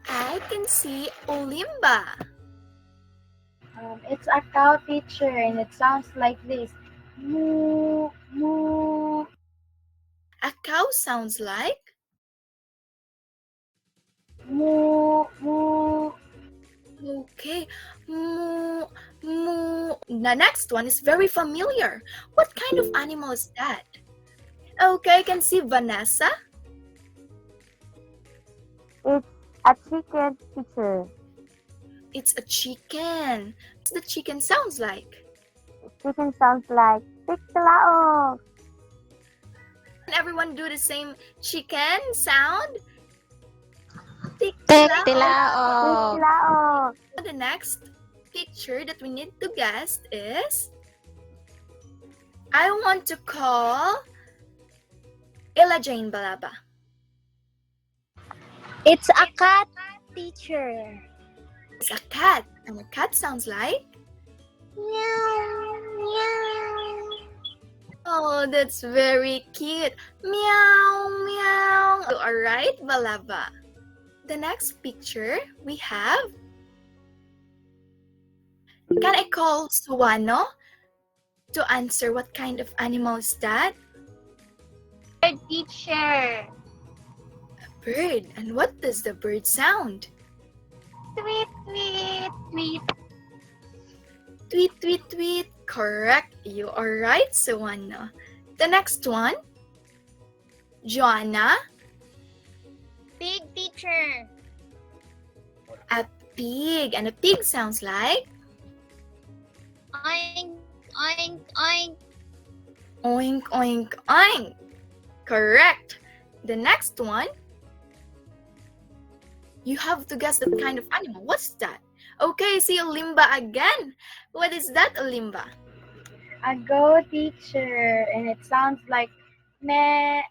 I can see Olimba. It's a cow, teacher, and it sounds like this. Moo, moo. A cow sounds like moo, moo. Okay, moo, moo. The next one is very familiar. What kind of animal is that? Okay, I can see Vanessa. It's a chicken, teacher. It's a chicken. What's the chicken sounds like? Chicken sounds like tiklao. Can everyone do the same chicken sound? Tiklao. Tiklao. The next picture that we need to guess is, I want to call Ella Jane Balaba. It's a cat, teacher. It's a cat, and a cat sounds like Meow, meow. oh, that's very cute. Meow, meow. You are right, Balaba. The next picture we have, can I call Suwano to answer what kind of animal is that? Teacher. A bird. And what does the bird sound? Tweet, tweet, tweet. Tweet, tweet, tweet. Correct. You are right, Suwano. The next one, Joanna. Pig, teacher. A pig. And a pig sounds like Oink, oink, oink. oink, oink, oink. Correct. The next one, you have to guess that kind of animal. What's that? Okay, see Olimba again. What is that, Olimba? A goat, teacher, and it sounds like meh,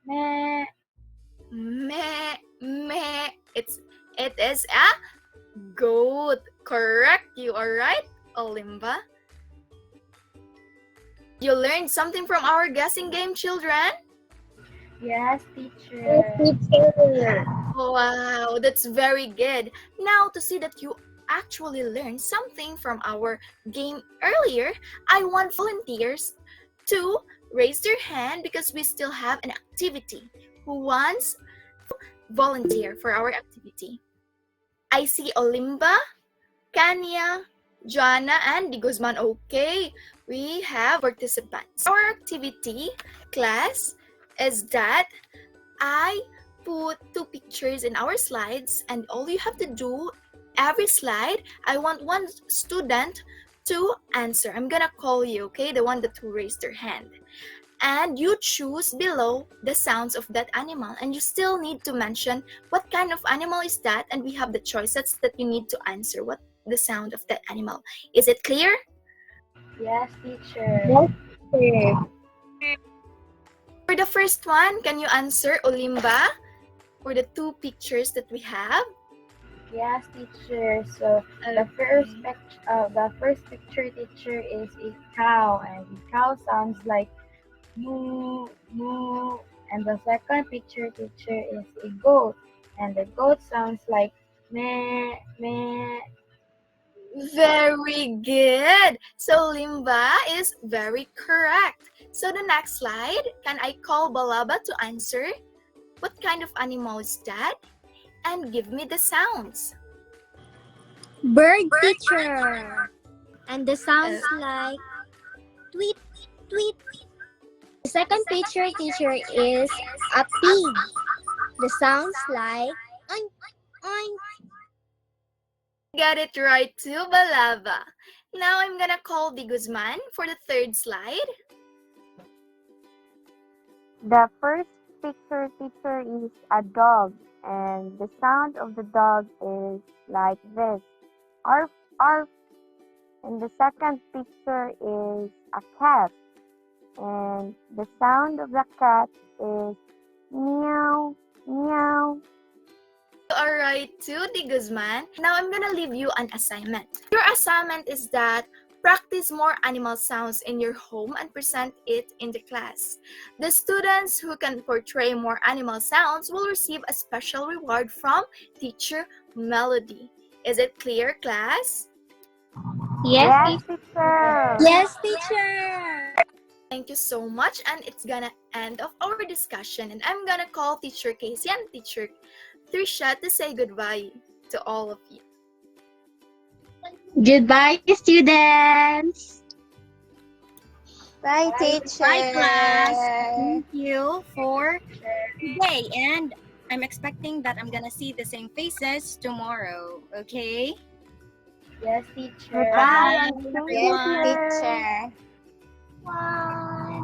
meh. Meh, meh. It is a goat. Correct. You are right, Olimba. You learned something from our guessing game, children? Yes, teacher. Yes, teacher. Wow, that's very good. Now, to see that you actually learned something from our game earlier, I want volunteers to raise their hand because we still have an activity. Who wants to volunteer for our activity? I see Olimba, Kanya, Joanna, and Di Guzman. Okay, we have participants. Our activity, class, is that I put 2 pictures in our slides, and all you have to do, every slide, I want one student to answer. I'm gonna call you, okay? The one that raised their hand. And you choose below the sounds of that animal, and you still need to mention what kind of animal is that, and we have the choices that you need to answer what the sound of that animal. Is it clear? Yes, teacher. Yes, teacher. For the first one, can you answer, Olimba? For the 2 pictures that we have? Yes, teacher. So the first picture, teacher, is a cow, and the cow sounds like moo moo. And the second picture, teacher, is a goat, and the goat sounds like meh meh. Very good. So Limba is very correct. So the next slide, can I call Balaba to answer? What kind of animal is that? And give me the sounds. Bird, teacher. And the sounds Uh, like tweet, tweet. The second picture, teacher, is a pig. The sounds like oink, oink. Got it right too, Balaba. Now I'm gonna call the Guzman for the third slide. The first picture, teacher, is a dog, and the sound of the dog is like this, arf, arf. And the second picture is a cat, and the sound of the cat is meow, meow. You are right too, Di Guzman. Now I'm gonna leave you an assignment. Your assignment is that practice more animal sounds in your home and present it in the class. The students who can portray more animal sounds will receive a special reward from Teacher Melody. Is it clear, class? Yes, teacher. Yes, teacher. Thank you so much, and it's gonna end of our discussion, and I'm gonna call Teacher Casey and Teacher Trisha to say goodbye to all of you. Goodbye, students. Bye, Bye, class. teacher. Thank you for today. And I'm expecting that I'm going to see the same faces tomorrow. Okay? Yes, teacher. Goodbye. And thank Yes, you, teacher. Bye.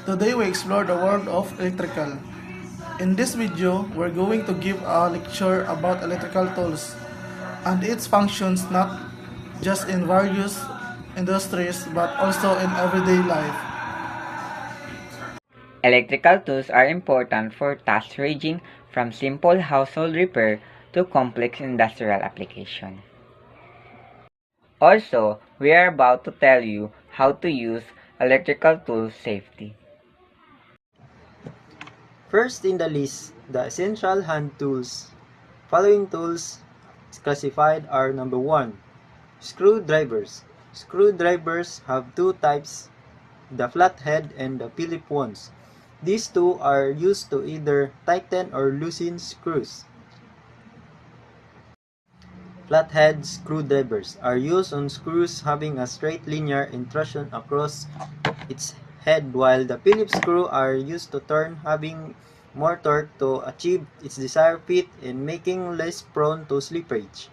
Today we explore the world of electrical. In this video, we're going to give a lecture about electrical tools and its functions not just in various industries but also in everyday life. Electrical tools are important for tasks ranging from simple household repair to complex industrial application. Also, we are about to tell you how to use electrical tools safely. First in the list, the essential hand tools. Following tools classified are number 1, screwdrivers. Screwdrivers have two types, the flathead and the Philip ones. These two are used to either tighten or loosen screws. Flathead screwdrivers are used on screws having a straight linear intrusion across its head, while the Phillips screw are used to turn, having more torque to achieve its desired fit and making less prone to slippage.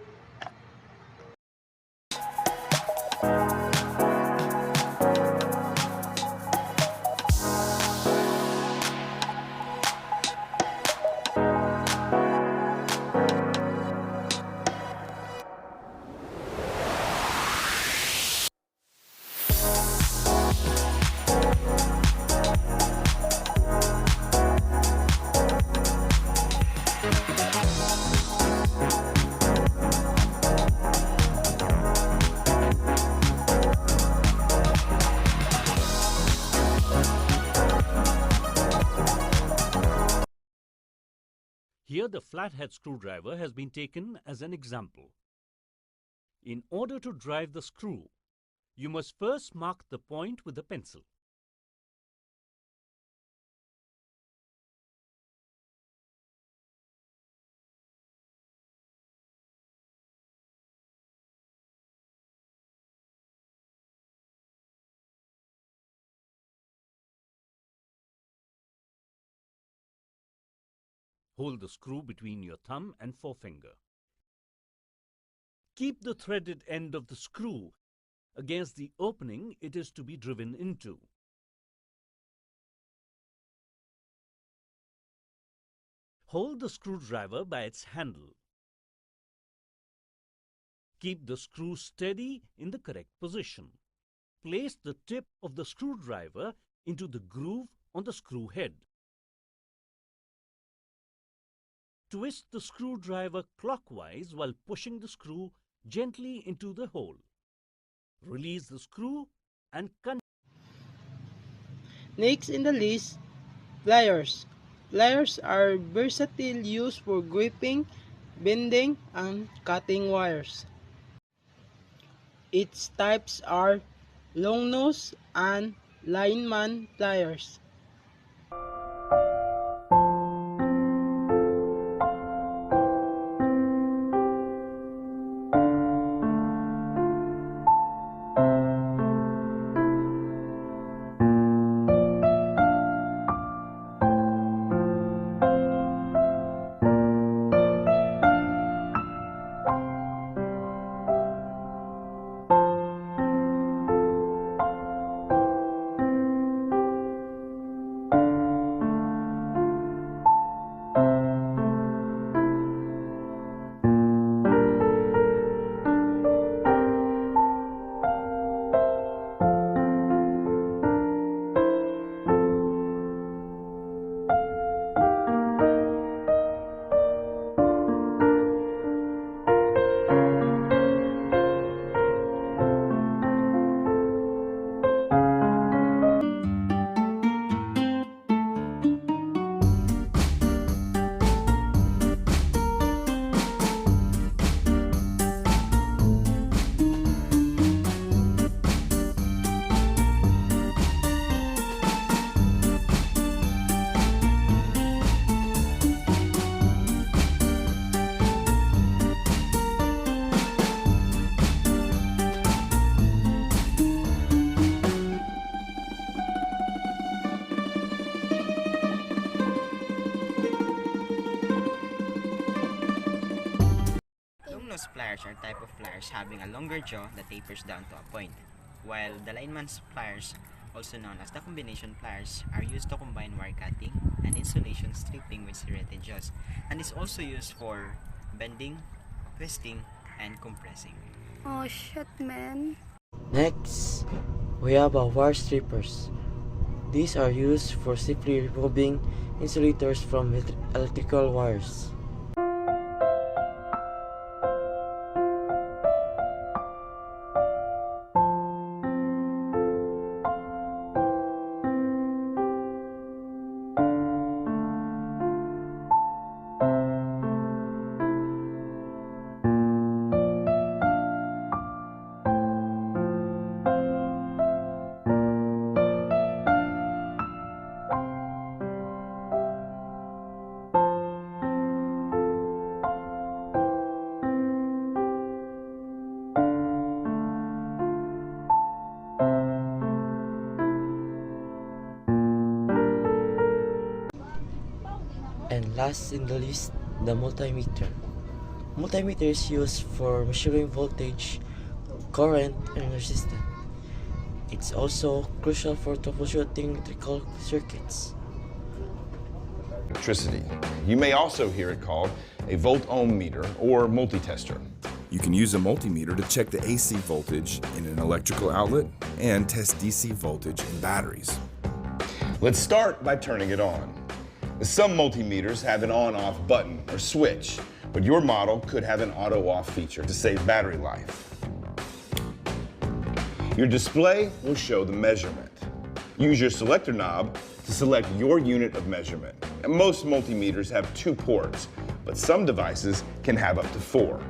Here the flathead screwdriver has been taken as an example. In order to drive the screw, you must first mark the point with a pencil. Hold the screw between your thumb and forefinger. Keep the threaded end of the screw against the opening it is to be driven into. Hold the screwdriver by its handle. Keep the screw steady in the correct position. Place the tip of the screwdriver into the groove on the screw head. Twist the screwdriver clockwise while pushing the screw gently into the hole. Release the screw and continue. Next in the list, pliers. Pliers are versatile used for gripping, bending, and cutting wires. Its types are long nose and lineman pliers. Long-nose pliers are type of pliers having a longer jaw that tapers down to a point, while the lineman's pliers, also known as the combination pliers, are used to combine wire cutting and insulation stripping with serrated jaws, and is also used for bending, twisting, and compressing. Oh shit, man. Next, we have our wire strippers. These are used for safely removing insulators from electrical wires. Last in the list, the multimeter. Multimeter is used for measuring voltage, current, and resistance. It's also crucial for troubleshooting electrical circuits. Electricity. You may also hear it called a volt-ohm meter or multitester. You can use a multimeter to check the AC voltage in an electrical outlet and test DC voltage in batteries. Let's start by turning it on. Some multimeters have an on-off button or switch, but your model could have an auto-off feature to save battery life. Your display will show the measurement. Use your selector knob to select your unit of measurement. And most multimeters have 2 ports, but some devices can have up to 4.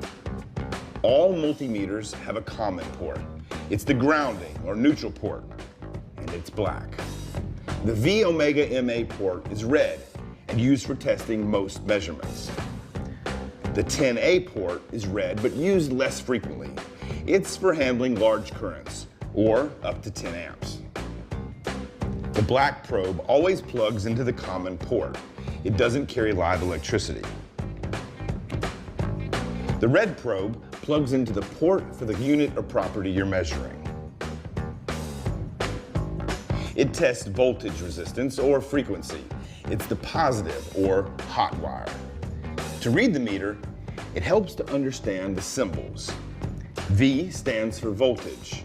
All multimeters have a common port. It's the grounding or neutral port, and it's black. The V omega MA port is red and used for testing most measurements. The 10A port is red but used less frequently. It's for handling large currents, or up to 10 amps. The black probe always plugs into the common port. It doesn't carry live electricity. The red probe plugs into the port for the unit or property you're measuring. It tests voltage resistance or frequency. It's the positive or hot wire. To read the meter, it helps to understand the symbols. V stands for voltage.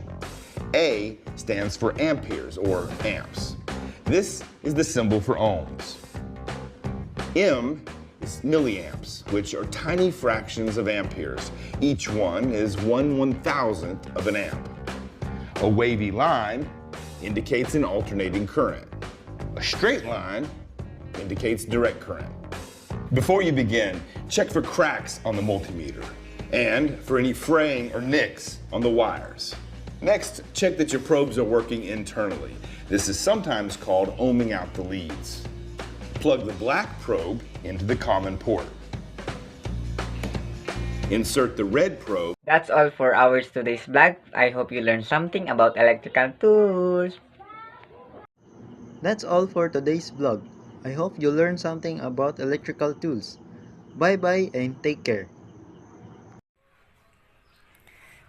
A stands for amperes or amps. This is the symbol for ohms. M is milliamps, which are tiny fractions of amperes. Each one is 1/1000th of an amp. A wavy line indicates an alternating current. A straight line indicates direct current. Before you begin, check for cracks on the multimeter and for any fraying or nicks on the wires. Next, check that your probes are working internally. This is sometimes called ohming out the leads. Plug the black probe into the common port. Insert the red probe. That's all for our today's vlog. I hope you learned something about electrical tools. That's all for today's vlog. I hope you learned something about electrical tools. Bye bye and take care.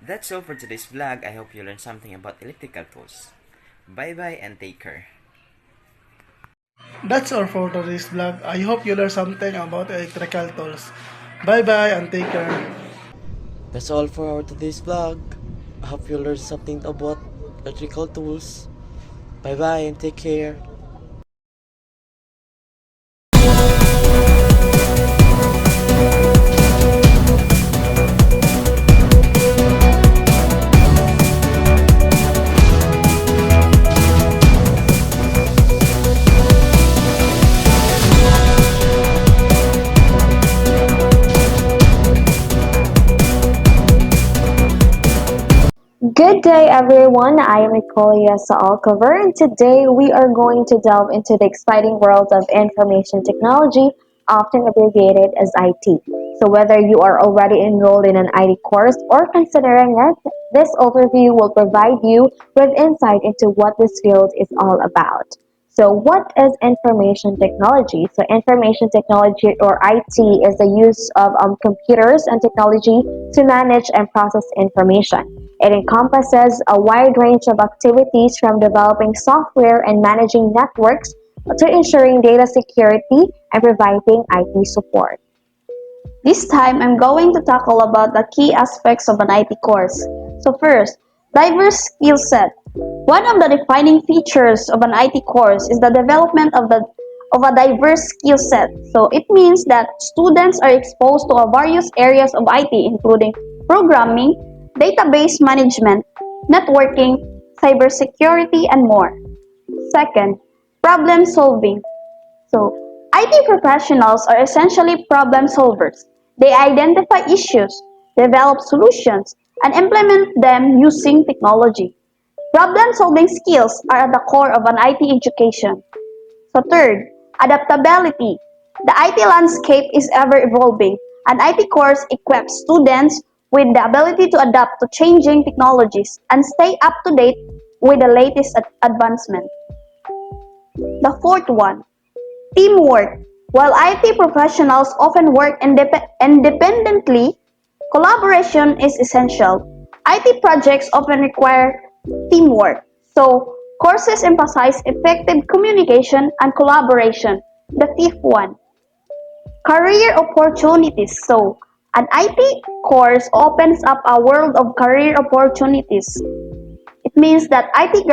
That's all for today's vlog. I hope you learned something about electrical tools. Bye bye and take care. That's all for today's vlog. I hope you learned something about electrical tools. Bye bye and take care. That's all for our today's vlog. I hope you learned something about electrical tools. Bye bye and take care. Good day everyone, I am Nicole Alcover and today we are going to delve into the exciting world of information technology, often abbreviated as IT. So whether you are already enrolled in an IT course or considering it, this overview will provide you with insight into what this field is all about. So what is information technology? So information technology or IT is the use of computers and technology to manage and process information. It encompasses a wide range of activities from developing software and managing networks to ensuring data security and providing IT support. This time, I'm going to tackle about the key aspects of an IT course. So first, diverse skill set. One of the defining features of an IT course is the development of a diverse skill set. So it means that students are exposed to a various areas of IT including programming, database management, networking, cybersecurity, and more. Second, problem solving. So, IT professionals are essentially problem solvers. They identify issues, develop solutions, and implement them using technology. Problem solving skills are at the core of an IT education. So third, adaptability. The IT landscape is ever evolving. An IT course equips students with the ability to adapt to changing technologies and stay up to date with the latest advancement. The fourth one, teamwork. While IT professionals often work independently, collaboration is essential. IT projects often require teamwork, so courses emphasize effective communication and collaboration. The fifth one, career opportunities. So, an IT course opens up a world of career opportunities. It means that IT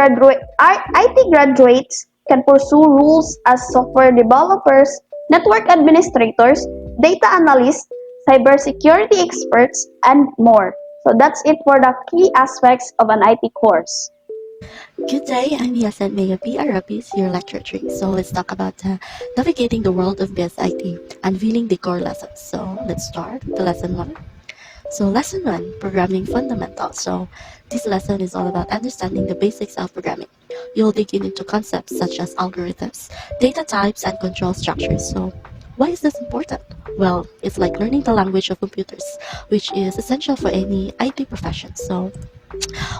graduates can pursue roles as software developers, network administrators, data analysts, cybersecurity experts, and more. So that's it for the key aspects of an IT course. Good day, I'm Yasen Mayapi Arabis, your lecture 3. So let's talk about navigating the world of BSIT, unveiling the core lessons. So let's start the lesson 1. So lesson 1, programming fundamentals. So this lesson is all about understanding the basics of programming. You'll dig into concepts such as algorithms, data types, and control structures. So why is this important? Well, it's like learning the language of computers, which is essential for any IT profession. So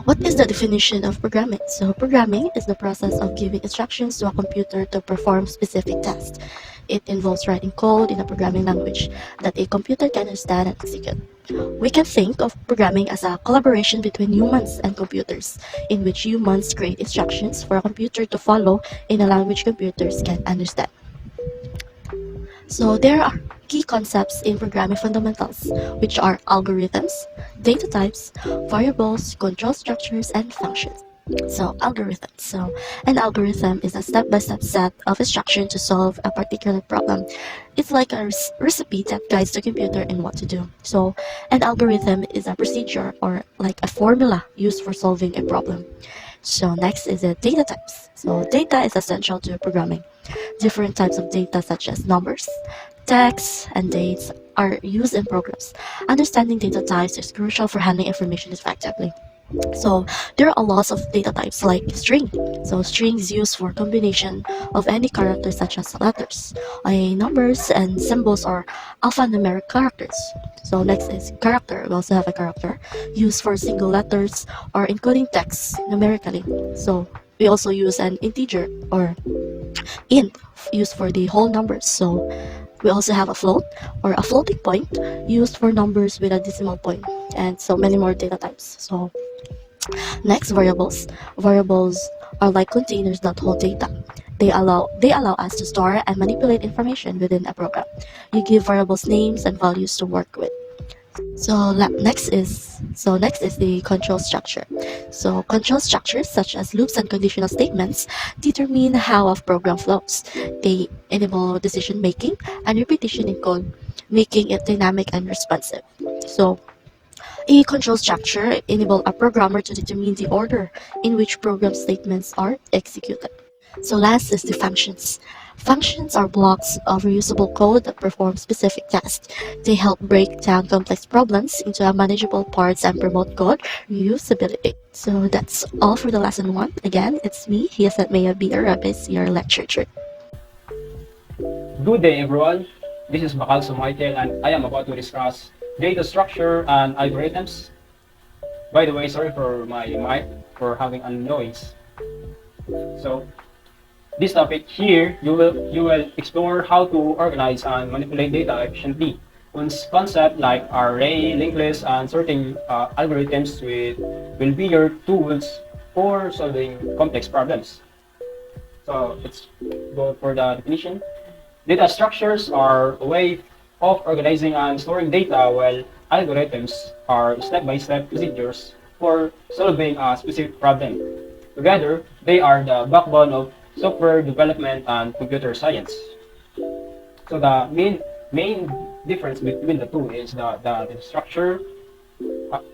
what is the definition of programming? So programming is the process of giving instructions to a computer to perform specific tasks. It involves writing code in a programming language that a computer can understand and execute. We can think of programming as a collaboration between humans and computers, in which humans create instructions for a computer to follow in a language computers can understand. So there are key concepts in programming fundamentals, which are algorithms, data types, variables, control structures, and functions. So algorithms. So an algorithm is a step-by-step set of instructions to solve a particular problem. It's like a recipe that guides the computer in what to do. So an algorithm is a procedure or like a formula used for solving a problem. So next is the data types. So data is essential to programming. Different types of data such as numbers, text, and dates are used in programs. Understanding data types is crucial for handling information effectively. So there are a lot of data types like string. So strings used for combination of any character such as letters, numbers, and symbols or alphanumeric characters. So next is character. We also have a character used for single letters or encoding text numerically. So we also use an integer or int used for the whole numbers. So we also have a float or a floating point used for numbers with a decimal point, and so many more data types. So next, variables. Variables are like containers that hold data. They allow us to store and manipulate information within a program. You give variables names and values to work with. Next is the control structure. So control structures such as loops and conditional statements determine how a program flows. They enable decision making and repetition in code, making it dynamic and responsive. So a control structure enables a programmer to determine the order in which program statements are executed. So last is the functions. Functions are blocks of reusable code that perform specific tasks. They help break down complex problems into manageable parts and promote code reusability. So that's all for the lesson 1. Again, it's me, Hiasat Maya B. Arabis, your lecturer. Good day, everyone. This is Bakal Sumaite, and I am about to discuss data structure and algorithms. By the way, sorry for my mic for having a noise. So, this topic here, you will explore how to organize and manipulate data efficiently. Concepts like array, linked list, and sorting algorithms will be your tools for solving complex problems. So let's go for the definition. Data structures are a way of organizing and storing data, while algorithms are step-by-step procedures for solving a specific problem. Together, they are the backbone of software development and computer science. So the main difference between the two is the structure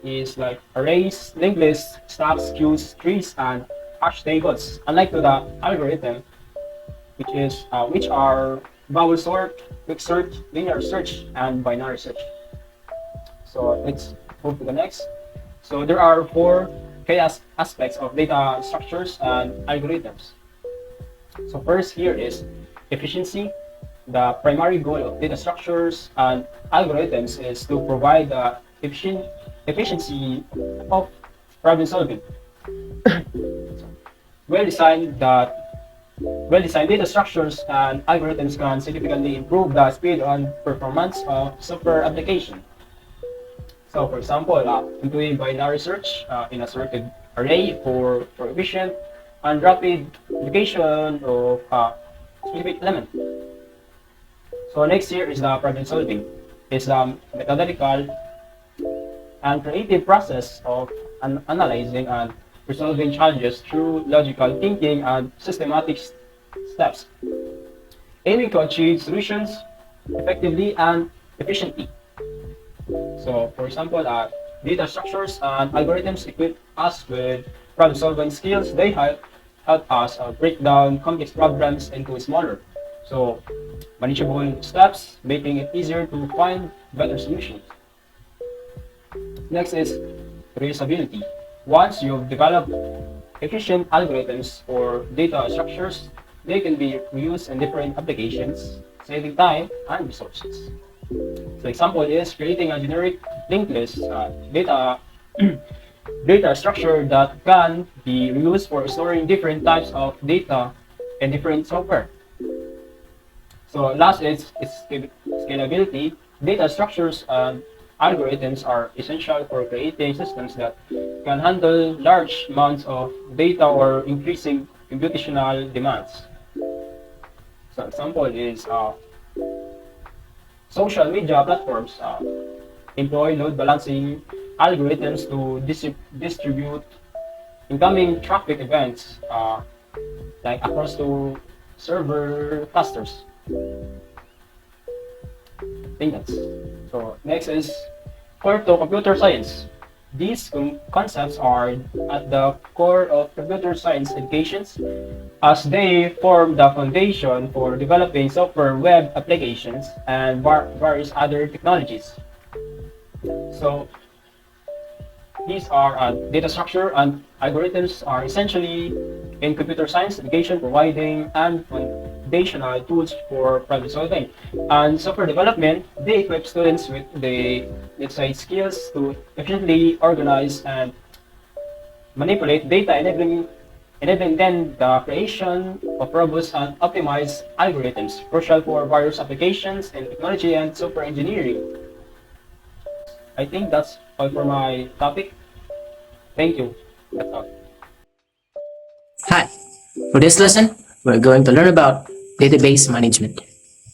is like arrays, linked lists, stacks, queues, trees, and hash tables. Unlike to the algorithm, which are vowel sort, quick search, linear search, and binary search. So let's move to the next. So there are 4 key aspects of data structures and algorithms. So first here is efficiency. The primary goal of data structures and algorithms is to provide the efficiency of problem solving. Well designed that Well-designed data structures and algorithms can significantly improve the speed and performance of software application. So, for example, employing binary search in a sorted array for efficient and rapid application of specific element. So next here is the problem solving. It's the methodological and creative process of analyzing and resolving challenges through logical thinking and systematic steps, aiming to achieve solutions effectively and efficiently. So, for example, data structures and algorithms equip us with problem-solving skills. They help us break down complex problems into smaller, so manageable steps, making it easier to find better solutions. Next is reusability. Once you've developed efficient algorithms or data structures, they can be reused in different applications, saving time and resources. So example is creating a generic linked list data structure that can be reused for storing different types of data in different software. So last is scalability. Data structures and algorithms are essential for creating systems that can handle large amounts of data or increasing computational demands. So example is social media platforms employ load balancing algorithms to distribute incoming traffic events like across to server clusters. Instance. So next is core to computer science. These concepts are at the core of computer science educations as they form the foundation for developing software web applications and various other technologies. So these are data structure and algorithms are essentially in computer science education providing and foundational tools for problem solving. And software development, they equip students with the, let's say, skills to efficiently organize and manipulate data, enabling then the creation of robust and optimized algorithms, crucial for various applications in technology and software engineering. I think that's all for my topic. Thank you. That's all. Hi, for this lesson, we're going to learn about database management.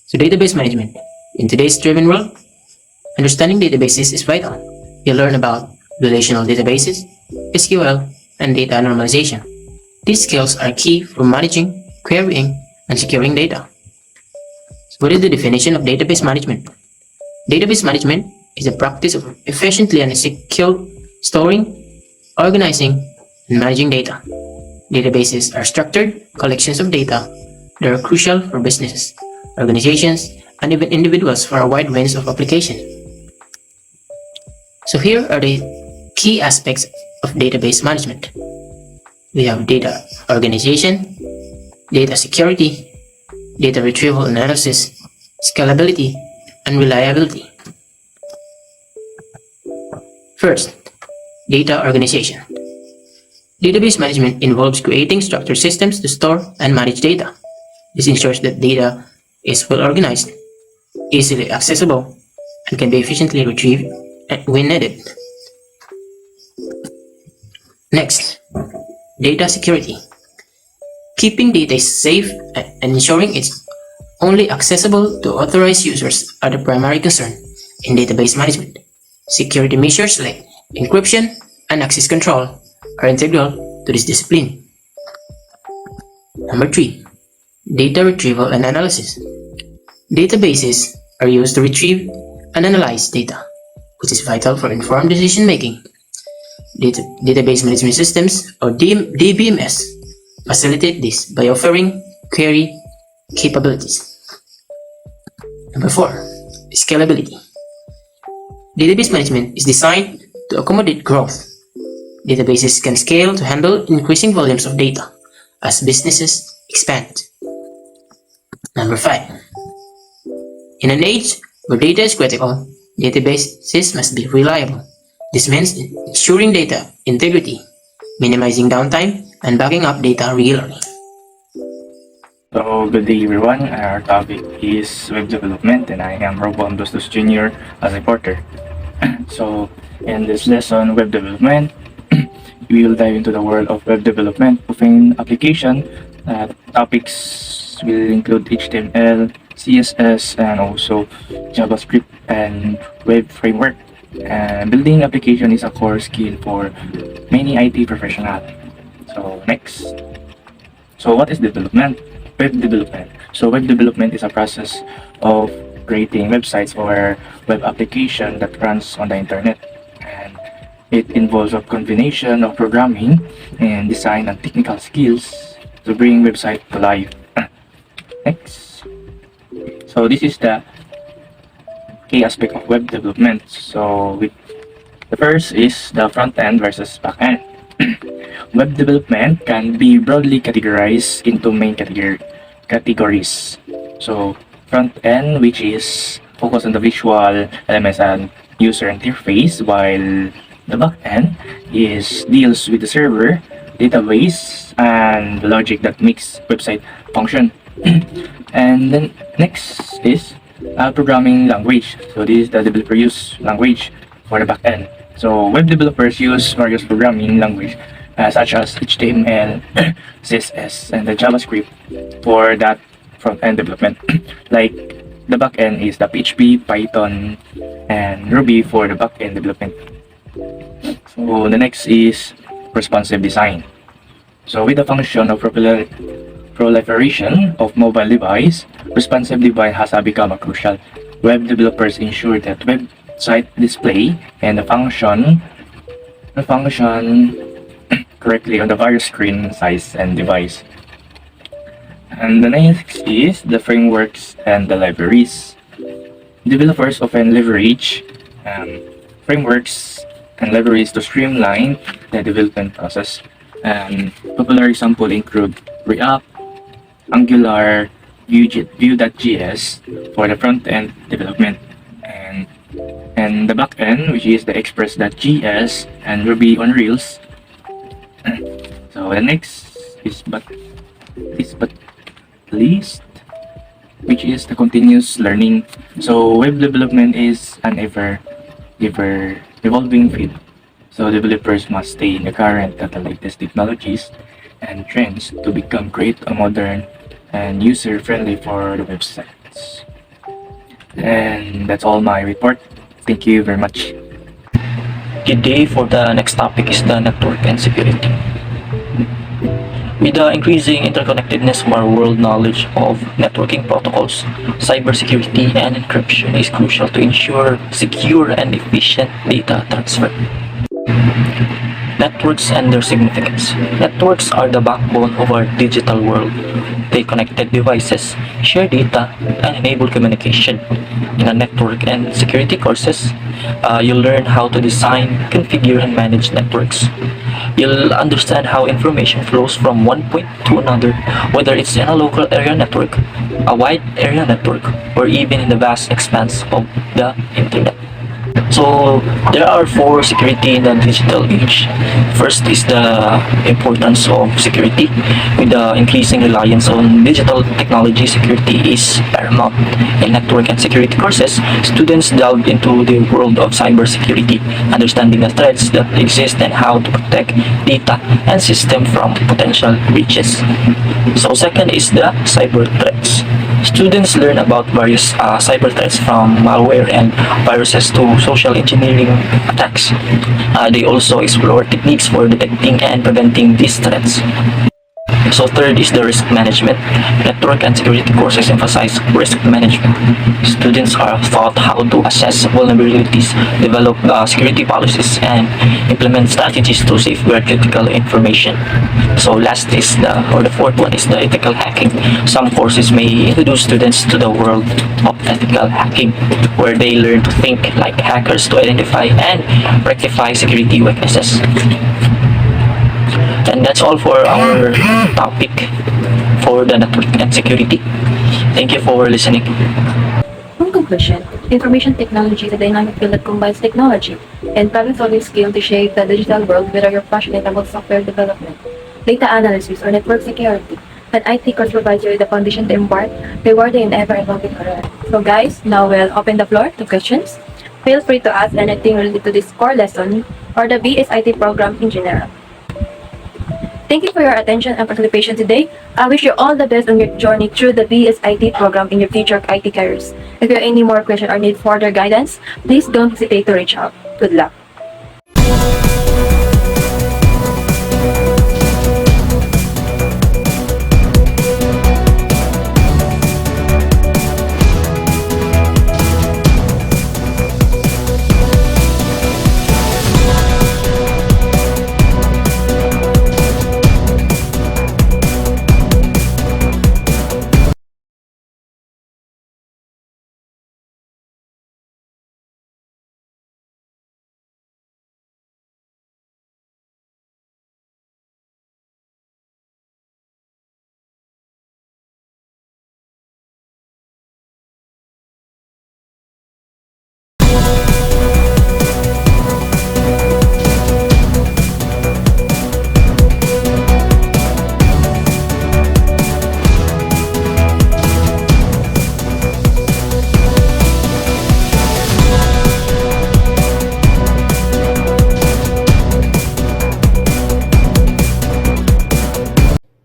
So database management. In today's driven world, understanding databases is vital. You'll learn about relational databases, SQL, and data normalization. These skills are key for managing, querying, and securing data. So what is the definition of database management? Database management is the practice of efficiently and securely storing, organizing, and managing data. Databases are structured collections of data that are crucial for businesses, organizations, and even individuals for a wide range of applications. So here are the key aspects of database management. We have data organization, data security, data retrieval analysis, scalability, and reliability. First, data organization. Database management involves creating structured systems to store and manage data. This ensures that data is well organized, easily accessible, and can be efficiently retrieved when needed. Next, data security. Keeping data safe and ensuring it's only accessible to authorized users are the primary concern in database management. Security measures like encryption and access control are integral to this discipline. Number 3. Data retrieval and analysis. Databases are used to retrieve and analyze data, which is vital for informed decision making. Database management systems, or DBMS, facilitate this by offering query capabilities. Number 4. Scalability. Database management is designed to accommodate growth. Databases can scale to handle increasing volumes of data as businesses expand. Number 5. In an age where data is critical, databases must be reliable. This means ensuring data integrity, minimizing downtime, and backing up data regularly. So, good day everyone. Our topic is web development and I am Robon Bustos Jr. as a reporter. So, in this lesson, web development, we will dive into the world of web development of an application. Topics will include HTML, CSS, and also JavaScript and web framework. Building application is a core skill for many IT professionals. So, next. So, what is development? Web development. So, web development is a process of creating websites or web application that runs on the internet. And it involves a combination of programming and design and technical skills to bring website to life. Next. So, this is the key aspect of web development. So, the first is the front end versus back end. Web development can be broadly categorized into main categories. So, front end, which is focused on the visual elements and user interface, while the back end deals with the server, database, and the logic that makes website function. And then next is programming language. So this is the developer use language for the back end. So web developers use various programming language such as HTML, CSS, and the JavaScript for that front end development. Like the back end is the PHP, Python, and Ruby for the back end development. So the next is responsive design. So with the function of proliferation of mobile device, responsive design has become a crucial. Web developers ensure that website display and the function correctly on the various screen size and device. And the next is the frameworks and the libraries. Developers often leverage frameworks and libraries to streamline the development process. Popular examples include React, Angular, Vue.js for the front-end development, and the back-end, which is the Express.js and Ruby on Rails. So the next is but least, which is the continuous learning. So web development is an ever evolving field. So developers must stay in the current at the latest technologies and trends to become great, modern, and user-friendly for the websites. And that's all my report. Thank you very much. Today for the next topic is the network and security. With the increasing interconnectedness of our world, knowledge of networking protocols, cybersecurity, and encryption is crucial to ensure secure and efficient data transfer. Networks and their significance. Networks are the backbone of our digital world. They connected devices, share data, and enable communication. In a network and security courses, you'll learn how to design, configure, and manage networks. You'll understand how information flows from one point to another, whether it's in a local area network, a wide area network, or even in the vast expanse of the internet. So there are 4 security in the digital age. First is the importance of security. With the increasing reliance on digital technology, security is paramount. In network and security courses, students delve into the world of cybersecurity, understanding the threats that exist and how to protect data and system from potential breaches. So second is the cyber threats. Students learn about various cyber threats from malware and viruses to social engineering attacks. They also explore techniques for detecting and preventing these threats. So third is the risk management. Network and security courses emphasize risk management. Students are taught how to assess vulnerabilities, develop security policies, and implement strategies to safeguard critical information. So last is the fourth one is the ethical hacking. Some courses may introduce students to the world of ethical hacking, where they learn to think like hackers to identify and rectify security weaknesses. And that's all for our topic for the network and security. Thank you for listening. In conclusion, information technology is a dynamic field that combines technology and problem-solving skill to shape the digital world, whether you're passionate about software development, data analysis, or network security. an IT course provides you with the foundation to embark rewarding and ever-evolving career. So guys, now we'll open the floor to questions. Feel free to ask anything related to this core lesson or the BSIT program in general. Thank you for your attention and participation today. I wish you all the best on your journey through the BSIT program in your future IT careers. If you have any more questions or need further guidance, please don't hesitate to reach out. Good luck.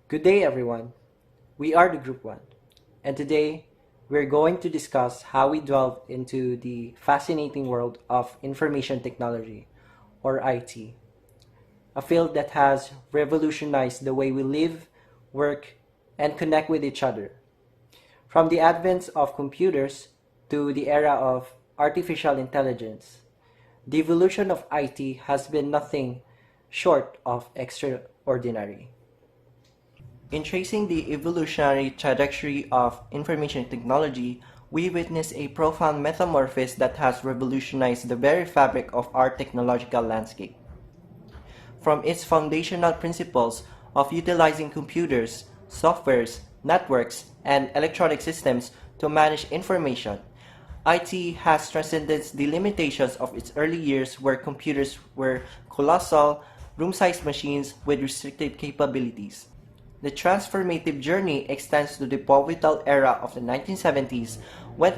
Good day, everyone. We are the Group 1, and today we're going to discuss how we delve into the fascinating world of information technology, or IT, a field that has revolutionized the way we live, work, and connect with each other. From the advent of computers to the era of artificial intelligence, the evolution of IT has been nothing short of extraordinary. In tracing the evolutionary trajectory of information technology, we witness a profound metamorphosis that has revolutionized the very fabric of our technological landscape. From its foundational principles of utilizing computers, softwares, networks, and electronic systems to manage information, IT has transcended the limitations of its early years where computers were colossal, room-sized machines with restricted capabilities. The transformative journey extends to the pivotal era of the 1970s when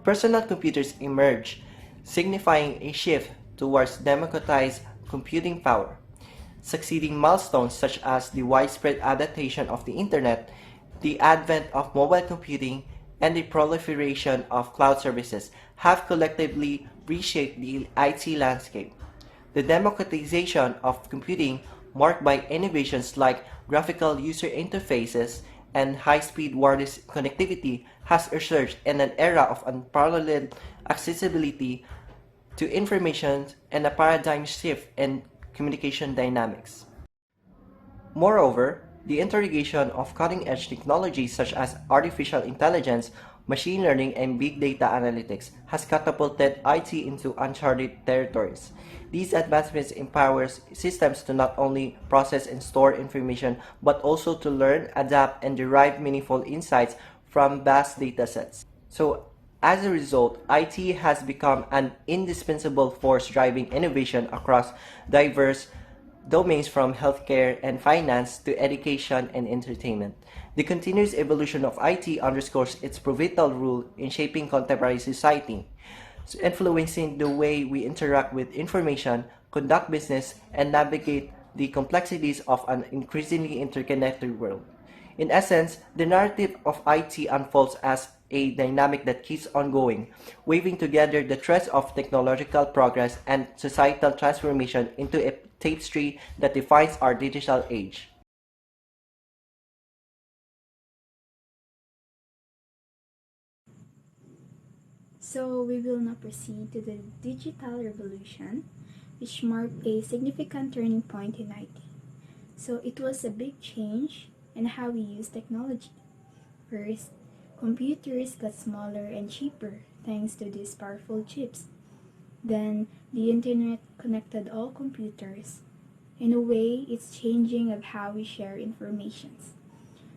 personal computers emerged, signifying a shift towards democratized computing power. Succeeding milestones such as the widespread adaptation of the Internet, the advent of mobile computing, and the proliferation of cloud services have collectively reshaped the IT landscape. The democratization of computing, marked by innovations like graphical user interfaces and high-speed wireless connectivity, has ushered in an era of unparalleled accessibility to information and a paradigm shift in communication dynamics. Moreover, the integration of cutting-edge technologies such as artificial intelligence, machine learning, and big data analytics has catapulted IT into uncharted territories. These advancements empower systems to not only process and store information, but also to learn, adapt, and derive meaningful insights from vast datasets. So, as a result, IT has become an indispensable force driving innovation across diverse domains from healthcare and finance to education and entertainment. The continuous evolution of IT underscores its pivotal role in shaping contemporary society, influencing the way we interact with information, conduct business, and navigate the complexities of an increasingly interconnected world. In essence, the narrative of IT unfolds as a dynamic that keeps on going, weaving together the threads of technological progress and societal transformation into a tapestry that defines our digital age. So we will now proceed to the digital revolution, which marked a significant turning point in IT. So it was a big change in how we use technology. First, computers got smaller and cheaper thanks to these powerful chips. Then the internet connected all computers. In a way, it's changing of how we share information.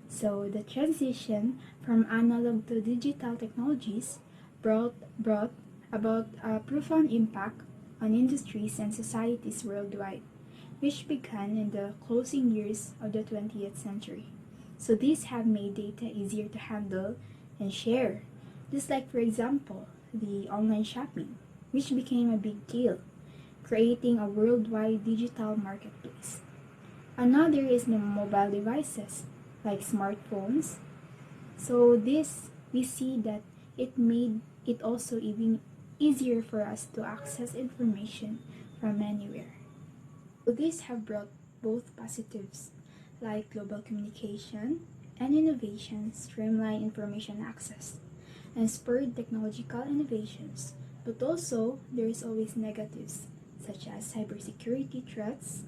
So the transition from analog to digital technologies brought about a profound impact on industries and societies worldwide, which began in the closing years of the 20th century. So these have made data easier to handle and share. Just like, for example, the online shopping, which became a big deal, creating a worldwide digital marketplace. Another is the mobile devices, like smartphones. So this, we see that it made it also even easier for us to access information from anywhere. So these have brought both positives, like global communication and innovation, streamline information access, and spurred technological innovations. But also, there is always negatives, such as cybersecurity threats,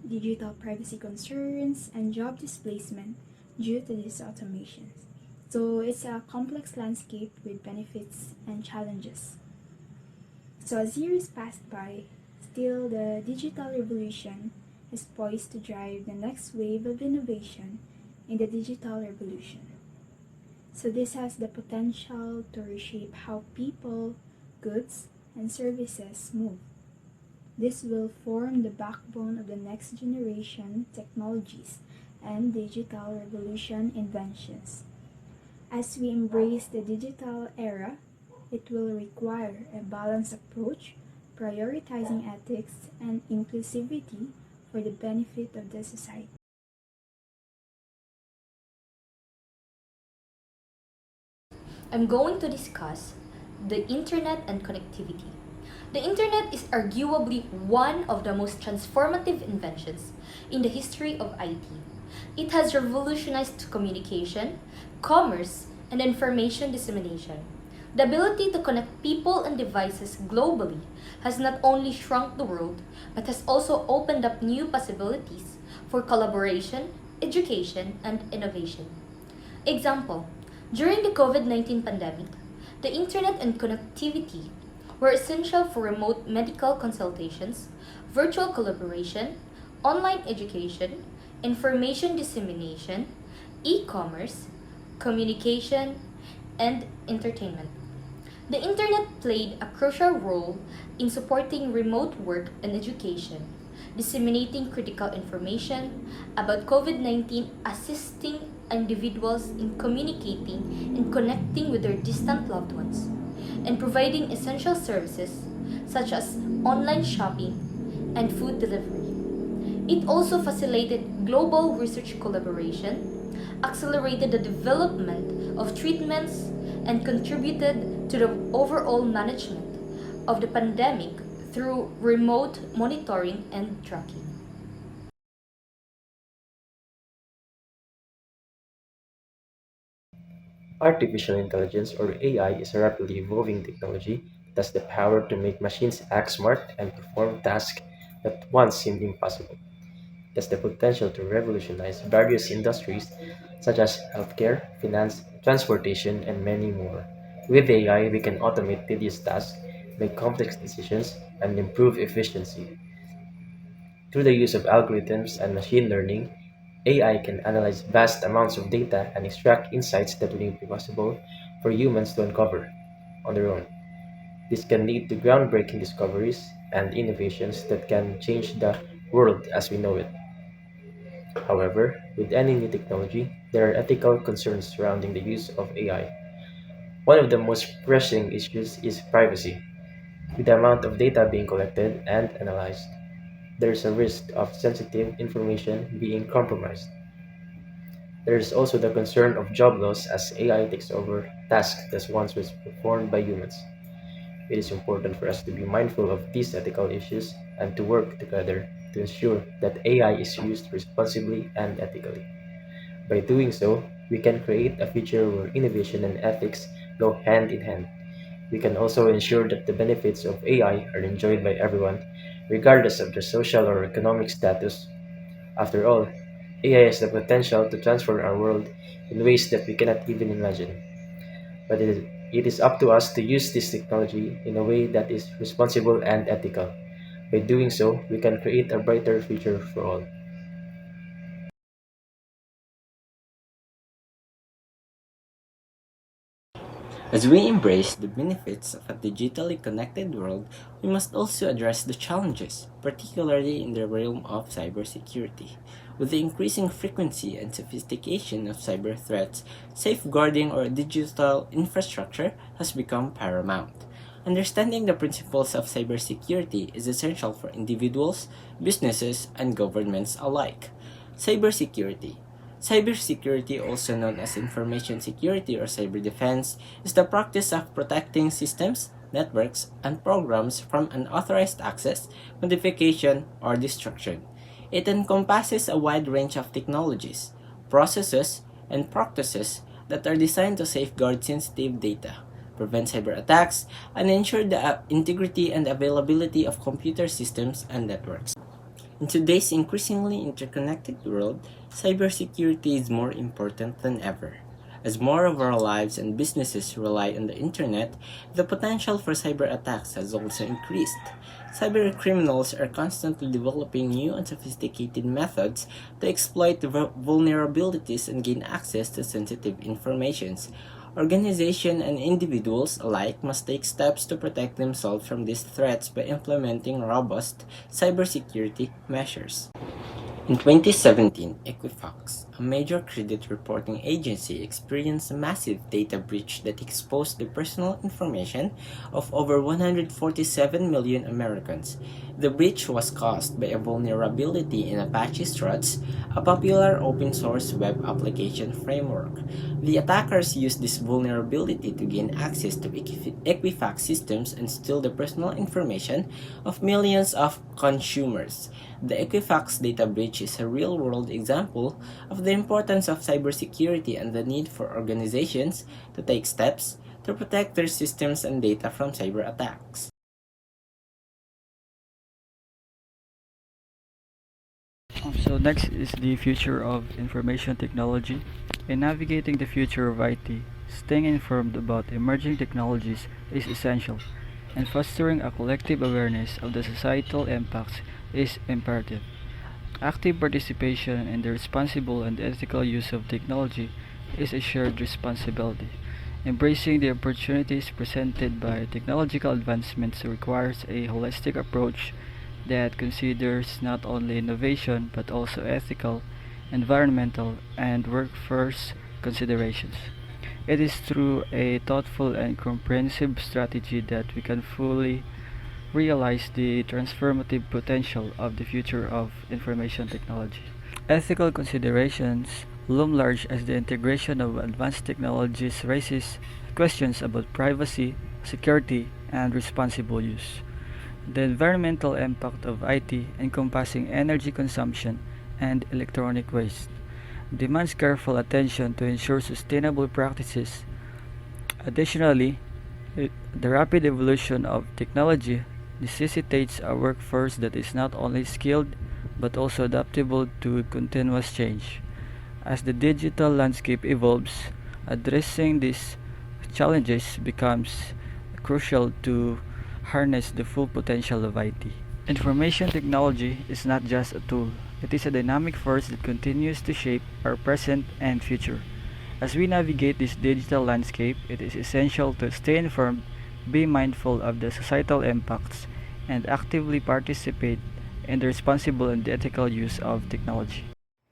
digital privacy concerns, and job displacement due to these automations. So it's a complex landscape with benefits and challenges. So as years passed by, still the digital revolution is poised to drive the next wave of innovation in the digital revolution. So this has the potential to reshape how people, goods, and services move. This will form the backbone of the next generation technologies and digital revolution inventions. As we embrace the digital era, it will require a balanced approach, prioritizing ethics and inclusivity for the benefit of the society. I'm going to discuss the internet and connectivity. The internet is arguably one of the most transformative inventions in the history of IT. It has revolutionized communication, commerce, and information dissemination. The ability to connect people and devices globally has not only shrunk the world, but has also opened up new possibilities for collaboration, education, and innovation. Example, during the COVID-19 pandemic, the internet and connectivity were essential for remote medical consultations, virtual collaboration, online education, information dissemination, e-commerce, communication, and entertainment. The internet played a crucial role in supporting remote work and education, disseminating critical information about COVID-19, assisting individuals in communicating and connecting with their distant loved ones, and providing essential services such as online shopping and food delivery. It also facilitated global research collaboration, accelerated the development of treatments, and contributed to the overall management of the pandemic through remote monitoring and tracking. Artificial intelligence, or AI, is a rapidly evolving technology that has the power to make machines act smart and perform tasks that once seemed impossible. It has the potential to revolutionize various industries such as healthcare, finance, transportation, and many more. With AI, we can automate tedious tasks, make complex decisions, and improve efficiency. Through the use of algorithms and machine learning, AI can analyze vast amounts of data and extract insights that wouldn't be possible for humans to uncover on their own. This can lead to groundbreaking discoveries and innovations that can change the world as we know it. However, with any new technology, there are ethical concerns surrounding the use of AI. One of the most pressing issues is privacy. With the amount of data being collected and analyzed, there is a risk of sensitive information being compromised. There is also the concern of job loss as AI takes over tasks that once was performed by humans. It is important for us to be mindful of these ethical issues and to work together to ensure that AI is used responsibly and ethically. By doing so, we can create a future where innovation and ethics go hand in hand. We can also ensure that the benefits of AI are enjoyed by everyone, regardless of their social or economic status. After all, AI has the potential to transform our world in ways that we cannot even imagine. But it is up to us to use this technology in a way that is responsible and ethical. By doing so, we can create a brighter future for all. As we embrace the benefits of a digitally connected world, we must also address the challenges, particularly in the realm of cybersecurity. With the increasing frequency and sophistication of cyber threats, safeguarding our digital infrastructure has become paramount. Understanding the principles of cybersecurity is essential for individuals, businesses, and governments alike. Cybersecurity. Cybersecurity, also known as information security or cyber defense, is the practice of protecting systems, networks, and programs from unauthorized access, modification, or destruction. It encompasses a wide range of technologies, processes, and practices that are designed to safeguard sensitive data, prevent cyber attacks, and ensure the integrity and availability of computer systems and networks. In today's increasingly interconnected world, cybersecurity is more important than ever. As more of our lives and businesses rely on the internet, the potential for cyber attacks has also increased. Cyber criminals are constantly developing new and sophisticated methods to exploit vulnerabilities and gain access to sensitive information. Organizations and individuals alike must take steps to protect themselves from these threats by implementing robust cybersecurity measures. In 2017, Equifax, a major credit reporting agency, experienced a massive data breach that exposed the personal information of over 147 million Americans. The breach was caused by a vulnerability in Apache Struts, a popular open-source web application framework. The attackers used this vulnerability to gain access to Equifax systems and steal the personal information of millions of consumers. The Equifax data breach is a real-world example of the importance of cybersecurity and the need for organizations to take steps to protect their systems and data from cyber attacks. So next is the future of information technology. In navigating the future of IT, staying informed about emerging technologies is essential, and fostering a collective awareness of the societal impacts is imperative. Active participation in the responsible and ethical use of technology is a shared responsibility. Embracing the opportunities presented by technological advancements requires a holistic approach that considers not only innovation but also ethical, environmental, and workforce considerations. It is through a thoughtful and comprehensive strategy that we can fully realize the transformative potential of the future of information technology. Ethical considerations loom large as the integration of advanced technologies raises questions about privacy, security, and responsible use. The environmental impact of IT, encompassing energy consumption and electronic waste, demands careful attention to ensure sustainable practices. Additionally, the rapid evolution of technology necessitates a workforce that is not only skilled but also adaptable to continuous change. As the digital landscape evolves, addressing these challenges becomes crucial to harness the full potential of IT. Information technology is not just a tool, it is a dynamic force that continues to shape our present and future. As we navigate this digital landscape, it is essential to stay informed, be mindful of the societal impacts, and actively participate in the responsible and ethical use of technology.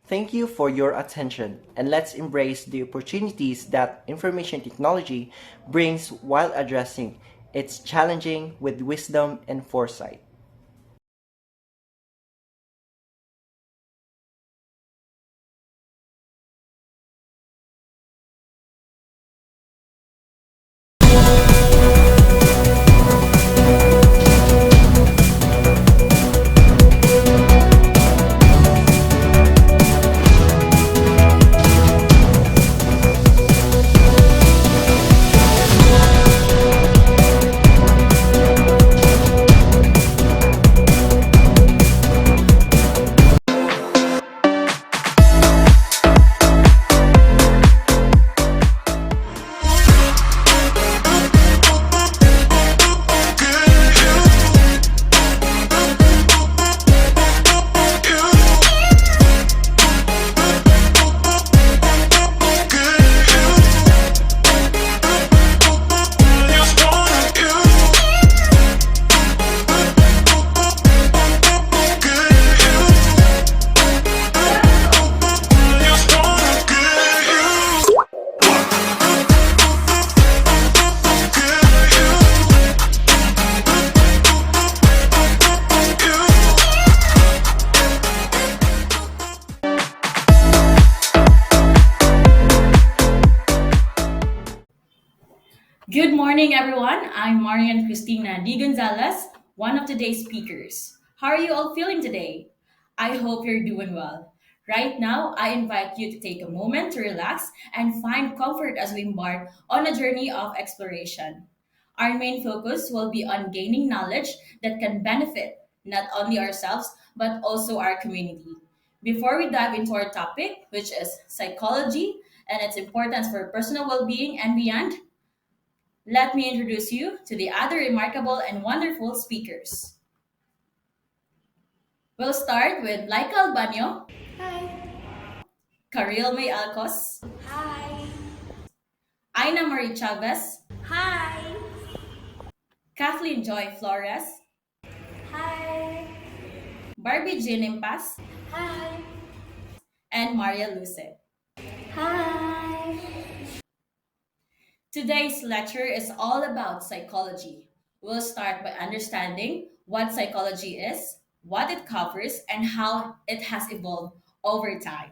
Thank you for your attention, and let's embrace the opportunities that information technology brings while addressing its challenging with wisdom and foresight. morning, everyone. I'm Marian Cristina D. Gonzalez, one of today's speakers. How are you all feeling today? I hope you're doing well. Right now, I invite you to take a moment to relax and find comfort as we embark on a journey of exploration. Our main focus will be on gaining knowledge that can benefit not only ourselves but also our community. Before we dive into our topic, which is psychology and its importance for personal well being and beyond, let me introduce you to the other remarkable and wonderful speakers. We'll start with Laika Albanyo, Karil May Alcos, Aina Marie Chavez, Kathleen Joy Flores, Barbie Jean Impas, and Maria Luce. Today's lecture is all about psychology. We'll start by understanding what psychology is, what it covers, and how it has evolved over time.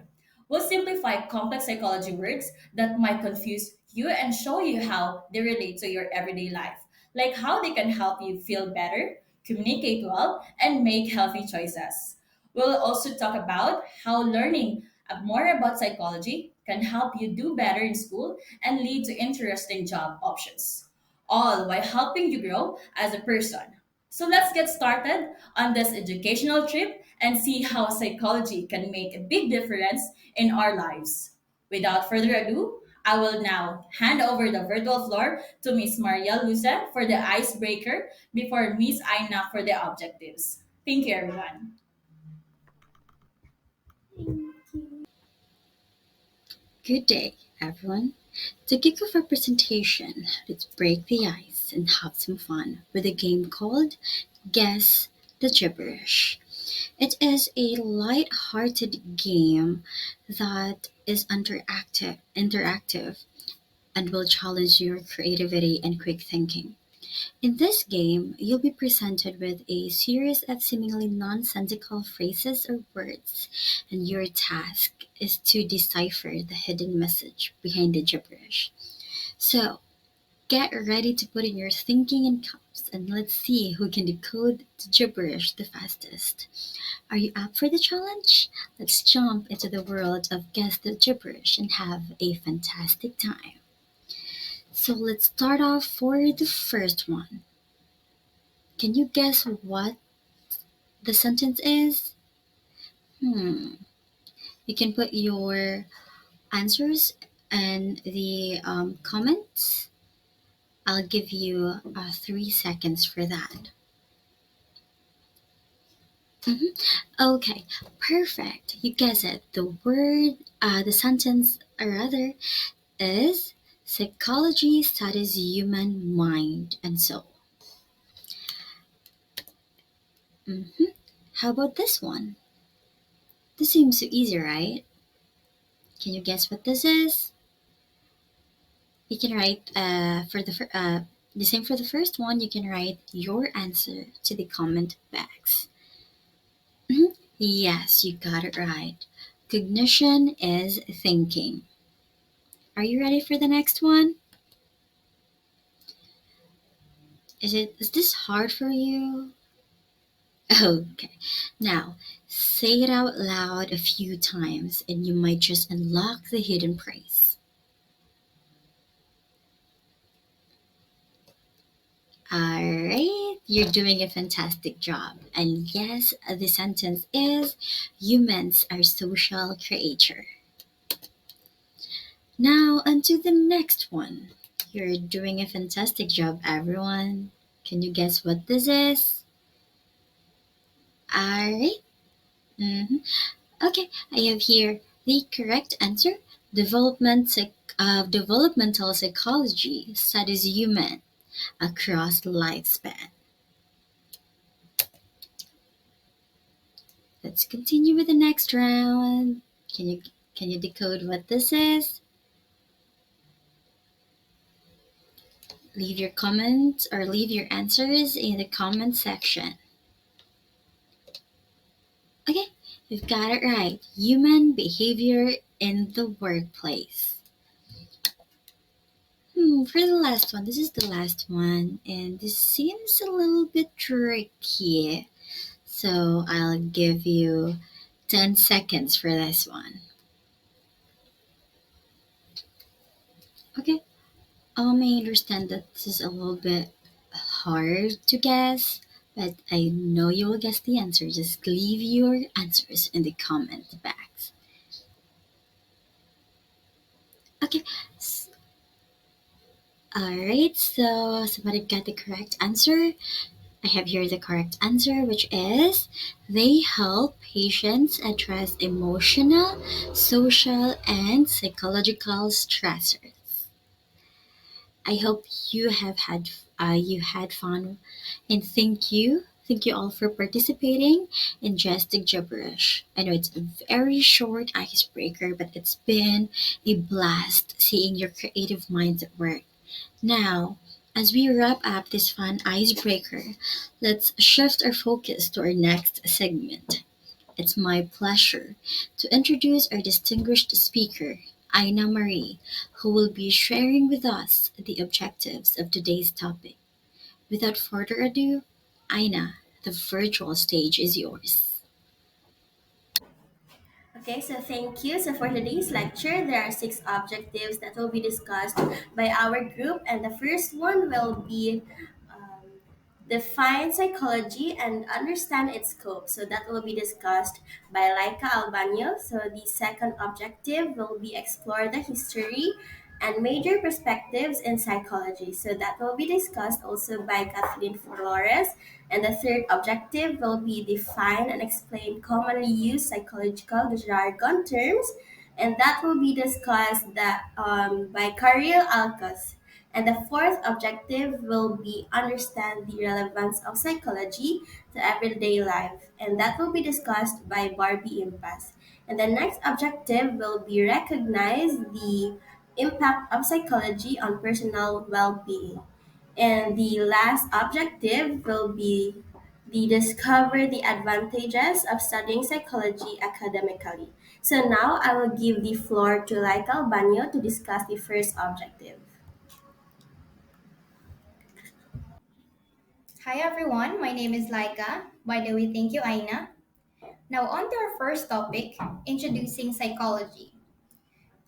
We'll simplify complex psychology words that might confuse you and show you how they relate to your everyday life, like how they can help you feel better, communicate well, and make healthy choices. We'll also talk about how learning more about psychology can help you do better in school and lead to interesting job options, all while helping you grow as a person. So let's get started on this educational trip and see how psychology can make a big difference in our lives. Without further ado, I will now hand over the virtual floor to Miss Maria Luce for the icebreaker before Miss Aina for the objectives. Thank you, everyone. Good day, everyone. To kick off our presentation, let's break the ice and have some fun with a game called Guess the Gibberish. It is a light-hearted game that is interactive and will challenge your creativity and quick thinking. In this game, you'll be presented with a series of seemingly nonsensical phrases or words, and your task is to decipher the hidden message behind the gibberish. So, get ready to put in your thinking in caps and let's see who can decode the gibberish the fastest. Are you up for the challenge? Let's jump into the world of Guess the Gibberish and have a fantastic time. So let's start off for the first one. Can you guess what the sentence is? You can put your answers in the comments. I'll give you 3 seconds for that. Okay, perfect. You guess it. The sentence, or rather, is psychology studies human mind and soul. How about this one? This seems so easy, right? Can you guess what this is? You can write the same for the first one. You can write your answer to the comment box. Yes, you got it right. Cognition is thinking. Are you ready for the next one? Is this hard for you? Okay. Now, say it out loud a few times and you might just unlock the hidden praise. Alright, you're doing a fantastic job. And yes, the sentence is humans are social creature. Now, on to the next one. You're doing a fantastic job, everyone. Can you guess what this is? Alright. Okay, I have here the correct answer. Developmental psychology studies human across lifespan. Let's continue with the next round. Can you decode what this is? Leave your comments or leave your answers in the comment section. Okay, you've got it right. Human behavior in the workplace. For the last one, this is the last one, and this seems a little bit tricky. So I'll give you 10 seconds for this one. Okay. I understand that this is a little bit hard to guess, but I know you will guess the answer. Just leave your answers in the comment box. Okay. Alright, so somebody got the correct answer. I have here the correct answer, which is they help patients address emotional, social, and psychological stressors. I hope you had fun, and thank you all for participating in Just the Gibberish. I know it's a very short icebreaker, but it's been a blast seeing your creative minds at work. Now, as we wrap up this fun icebreaker, let's shift our focus to our next segment. It's my pleasure to introduce our distinguished speaker, Aina Marie, who will be sharing with us the objectives of today's topic. Without further ado, Aina, the virtual stage is yours. Okay, so thank you. So for today's lecture, there are six objectives that will be discussed by our group, and the first one will be define psychology and understand its scope. So that will be discussed by Laika Albanyo. So the second objective will be explore the history and major perspectives in psychology. So that will be discussed also by Kathleen Flores. And the third objective will be define and explain commonly used psychological jargon terms. And that will be discussed by Karil Alcos. And the fourth objective will be understand the relevance of psychology to everyday life. And that will be discussed by Barbie Impas. And the next objective will be recognize the impact of psychology on personal well-being. And the last objective will be the discover the advantages of studying psychology academically. So now I will give the floor to Laika Albanyo to discuss the first objective. Hi everyone, my name is Laika. By the way, thank you, Aina. Now, on to our first topic introducing psychology.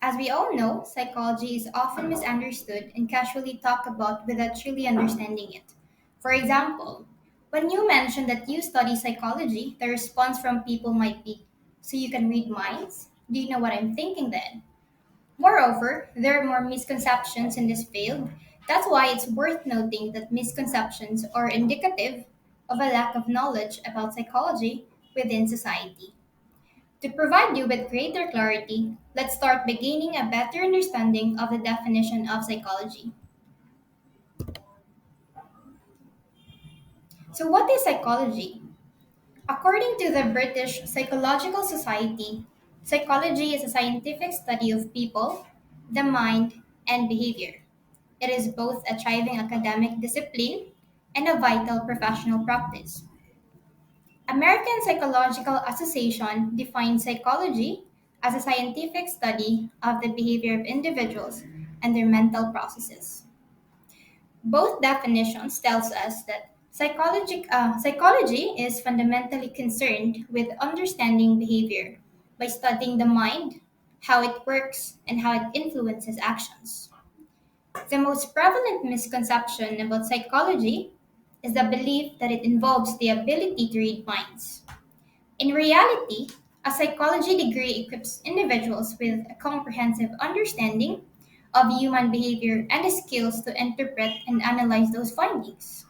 As we all know, psychology is often misunderstood and casually talked about without truly understanding it. For example, when you mention that you study psychology, the response from people might be, "So you can read minds? Do you know what I'm thinking then?" Moreover, there are more misconceptions in this field. That's why it's worth noting that misconceptions are indicative of a lack of knowledge about psychology within society. To provide you with greater clarity, let's start by gaining a better understanding of the definition of psychology. So, what is psychology? According to the British Psychological Society, psychology is a scientific study of people, the mind, and behavior. It is both a thriving academic discipline and a vital professional practice. American Psychological Association defines psychology as a scientific study of the behavior of individuals and their mental processes. Both definitions tells us that psychology is fundamentally concerned with understanding behavior by studying the mind, how it works, and how it influences actions. The most prevalent misconception about psychology is the belief that it involves the ability to read minds. In reality, a psychology degree equips individuals with a comprehensive understanding of human behavior and the skills to interpret and analyze those findings.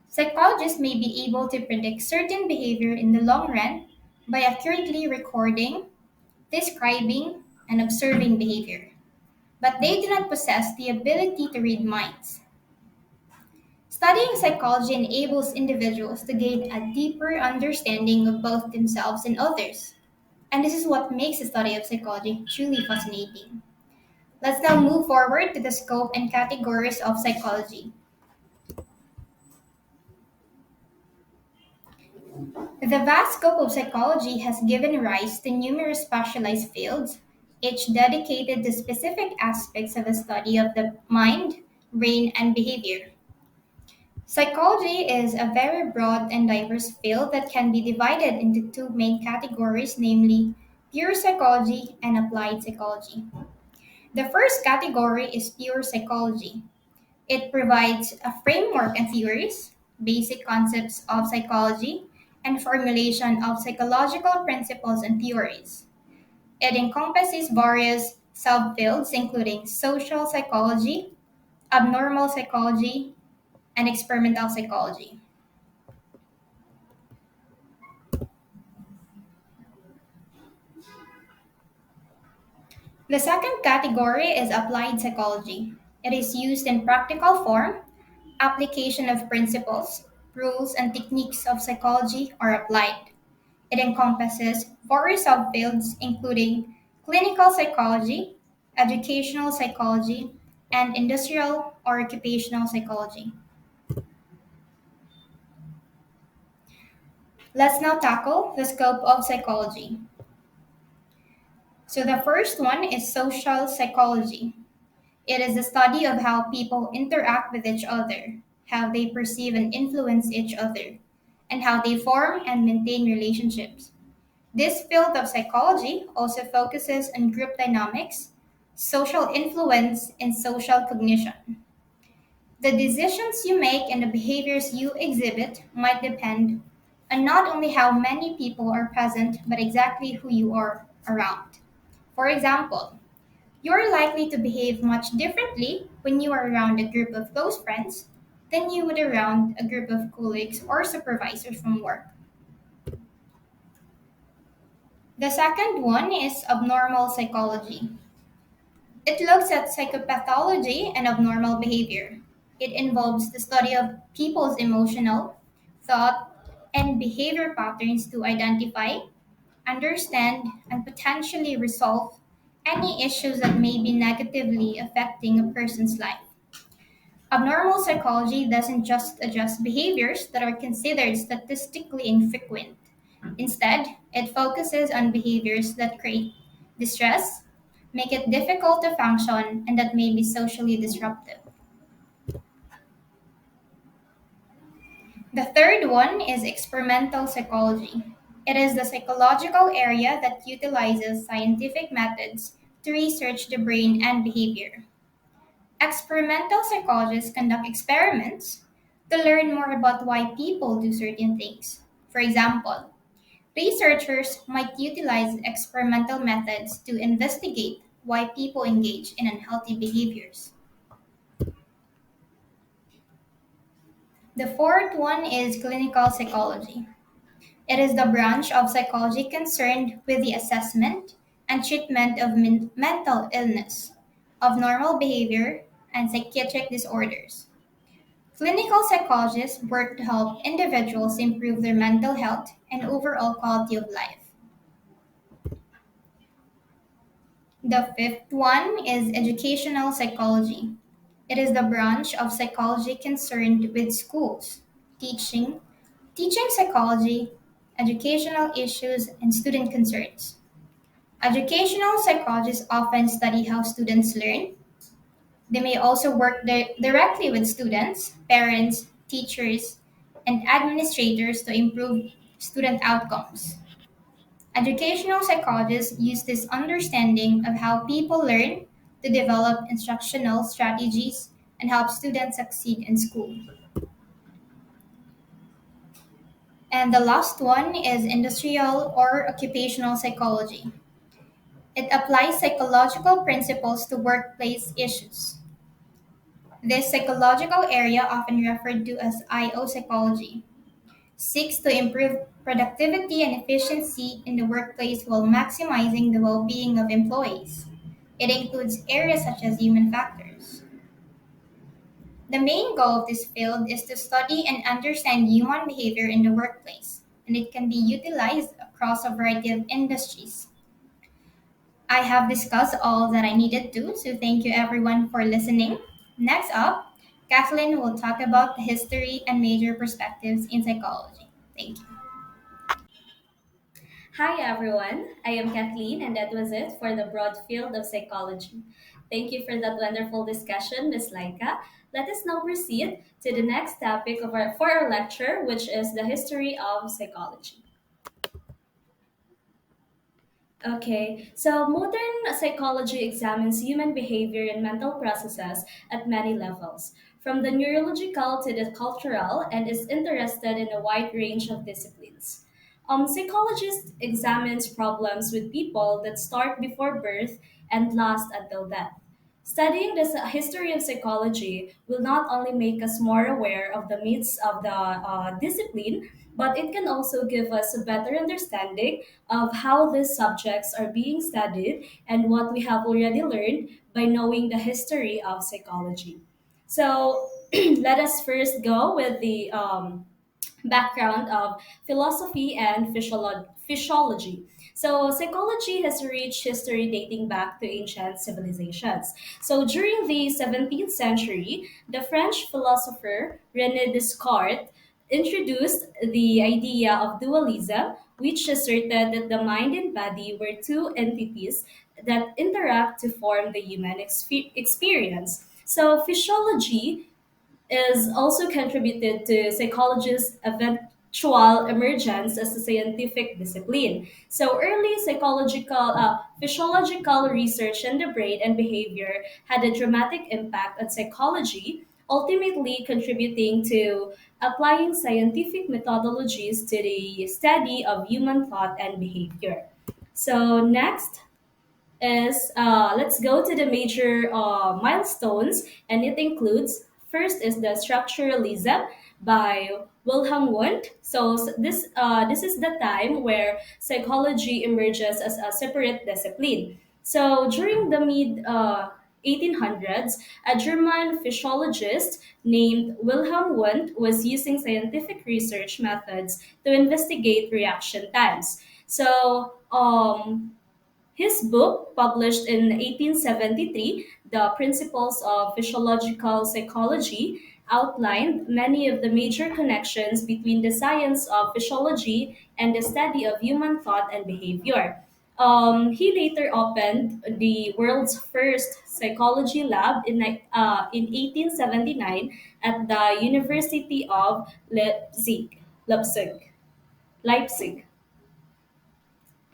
Psychologists may be able to predict certain behavior in the long run by accurately recording, describing, and observing behavior, but they do not possess the ability to read minds. Studying psychology enables individuals to gain a deeper understanding of both themselves and others. And this is what makes the study of psychology truly fascinating. Let's now move forward to the scope and categories of psychology. The vast scope of psychology has given rise to numerous specialized fields, each dedicated to specific aspects of the study of the mind, brain, and behavior. Psychology is a very broad and diverse field that can be divided into two main categories, namely pure psychology and applied psychology. The first category is pure psychology. It provides a framework and theories, basic concepts of psychology, and formulation of psychological principles and theories. It encompasses various subfields including social psychology, abnormal psychology, and experimental psychology. The second category is applied psychology. It is used in practical form. Application of principles, rules, and techniques of psychology are applied. It encompasses various subfields including clinical psychology, educational psychology, and industrial or occupational psychology. Let's now tackle the scope of psychology. So the first one is social psychology. It is the study of how people interact with each other, how they perceive and influence each other, and how they form and maintain relationships. This field of psychology also focuses on group dynamics, social influence, and social cognition. The decisions you make and the behaviors you exhibit might depend on not only how many people are present, but exactly who you are around. For example, you're likely to behave much differently when you are around a group of close friends than you would around a group of colleagues or supervisors from work. The second one is abnormal psychology. It looks at psychopathology and abnormal behavior. It involves the study of people's emotional, thought, and behavior patterns to identify, understand, and potentially resolve any issues that may be negatively affecting a person's life. Abnormal psychology doesn't just address behaviors that are considered statistically infrequent. Instead, it focuses on behaviors that create distress, make it difficult to function, and that may be socially disruptive. The third one is experimental psychology. It is the psychological area that utilizes scientific methods to research the brain and behavior. Experimental psychologists conduct experiments to learn more about why people do certain things. For example, researchers might utilize experimental methods to investigate why people engage in unhealthy behaviors. The fourth one is clinical psychology. It is the branch of psychology concerned with the assessment and treatment of mental illness, of normal behavior, and psychiatric disorders. Clinical psychologists work to help individuals improve their mental health and overall quality of life. The fifth one is educational psychology. It is the branch of psychology concerned with schools, teaching, teaching psychology, educational issues, and student concerns. Educational psychologists often study how students learn. They may also work directly with students, parents, teachers, and administrators to improve student outcomes. Educational psychologists use this understanding of how people learn to develop instructional strategies and help students succeed in school. And the last one is industrial or occupational psychology. It applies psychological principles to workplace issues. This psychological area, often referred to as IO psychology, seeks to improve productivity and efficiency in the workplace while maximizing the well being of employees. It includes areas such as human factors. The main goal of this field is to study and understand human behavior in the workplace, and it can be utilized across a variety of industries. I have discussed all that I needed to, so thank you everyone for listening. Next up, Kathleen will talk about the history and major perspectives in psychology. Thank you. Hi everyone, I am Kathleen, and that was it for the broad field of psychology. Thank you for that wonderful discussion, Ms. Laika. Let us now proceed to the next topic for our lecture, which is the history of psychology. Okay, so modern psychology examines human behavior and mental processes at many levels, from the neurological to the cultural, and is interested in a wide range of disciplines. Psychologists examines problems with people that start before birth and last until death. Studying the history of psychology will not only make us more aware of the myths of the discipline, but it can also give us a better understanding of how these subjects are being studied and what we have already learned by knowing the history of psychology. So let us first go with the background of philosophy and physiology. So, psychology has a rich history dating back to ancient civilizations. So, during the 17th century, the French philosopher René Descartes introduced the idea of dualism, which asserted that the mind and body were two entities that interact to form the human experience. So, physiology is also contributed to psychologists' eventual emergence as a scientific discipline. So early physiological research in the brain and behavior had a dramatic impact on psychology, ultimately contributing to applying scientific methodologies to the study of human thought and behavior. So next, is let's go to the major milestones, and it includes first is the structuralism by Wilhelm Wundt. So this is the time where psychology emerges as a separate discipline. So during the mid 1800s, a German physiologist named Wilhelm Wundt was using scientific research methods to investigate reaction times. So his book, published in 1873, The Principles of Physiological Psychology, outlined many of the major connections between the science of physiology and the study of human thought and behavior. He later opened the world's first psychology lab in 1879 at the University of Leipzig.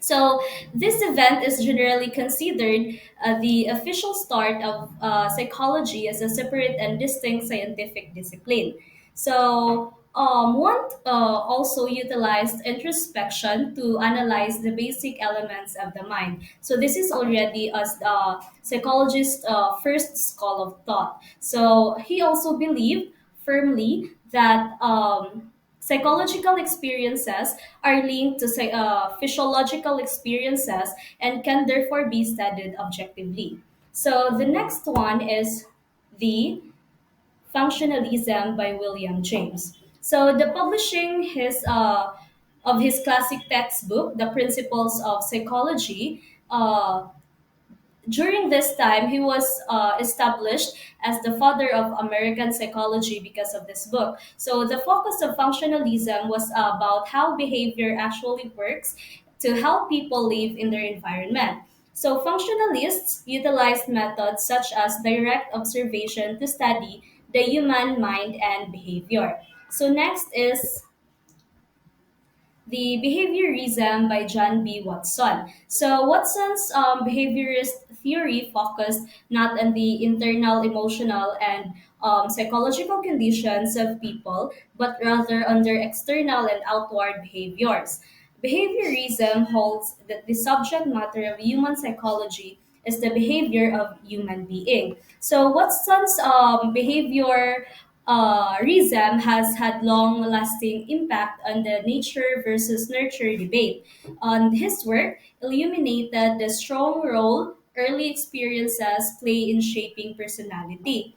So this event is generally considered the official start of psychology as a separate and distinct scientific discipline. So Wundt also utilized introspection to analyze the basic elements of the mind. So this is already as psychologist's first school of thought. So he also believed firmly that psychological experiences are linked to physiological experiences and can therefore be studied objectively. So the next one is the Functionalism by William James. So the publishing of his classic textbook, The Principles of Psychology, during this time, he was established as the father of American psychology because of this book. So, the focus of functionalism was about how behavior actually works to help people live in their environment. So, functionalists utilized methods such as direct observation to study the human mind and behavior. So, next is the Behaviorism by John B. Watson. So, Watson's behaviorist theory focused not on the internal emotional and psychological conditions of people, but rather on their external and outward behaviors. Behaviorism holds that the subject matter of human psychology is the behavior of human being. So Watson's behavior reason has had long-lasting impact on the nature versus nurture debate. On his work, illuminated the strong role early experiences play in shaping personality.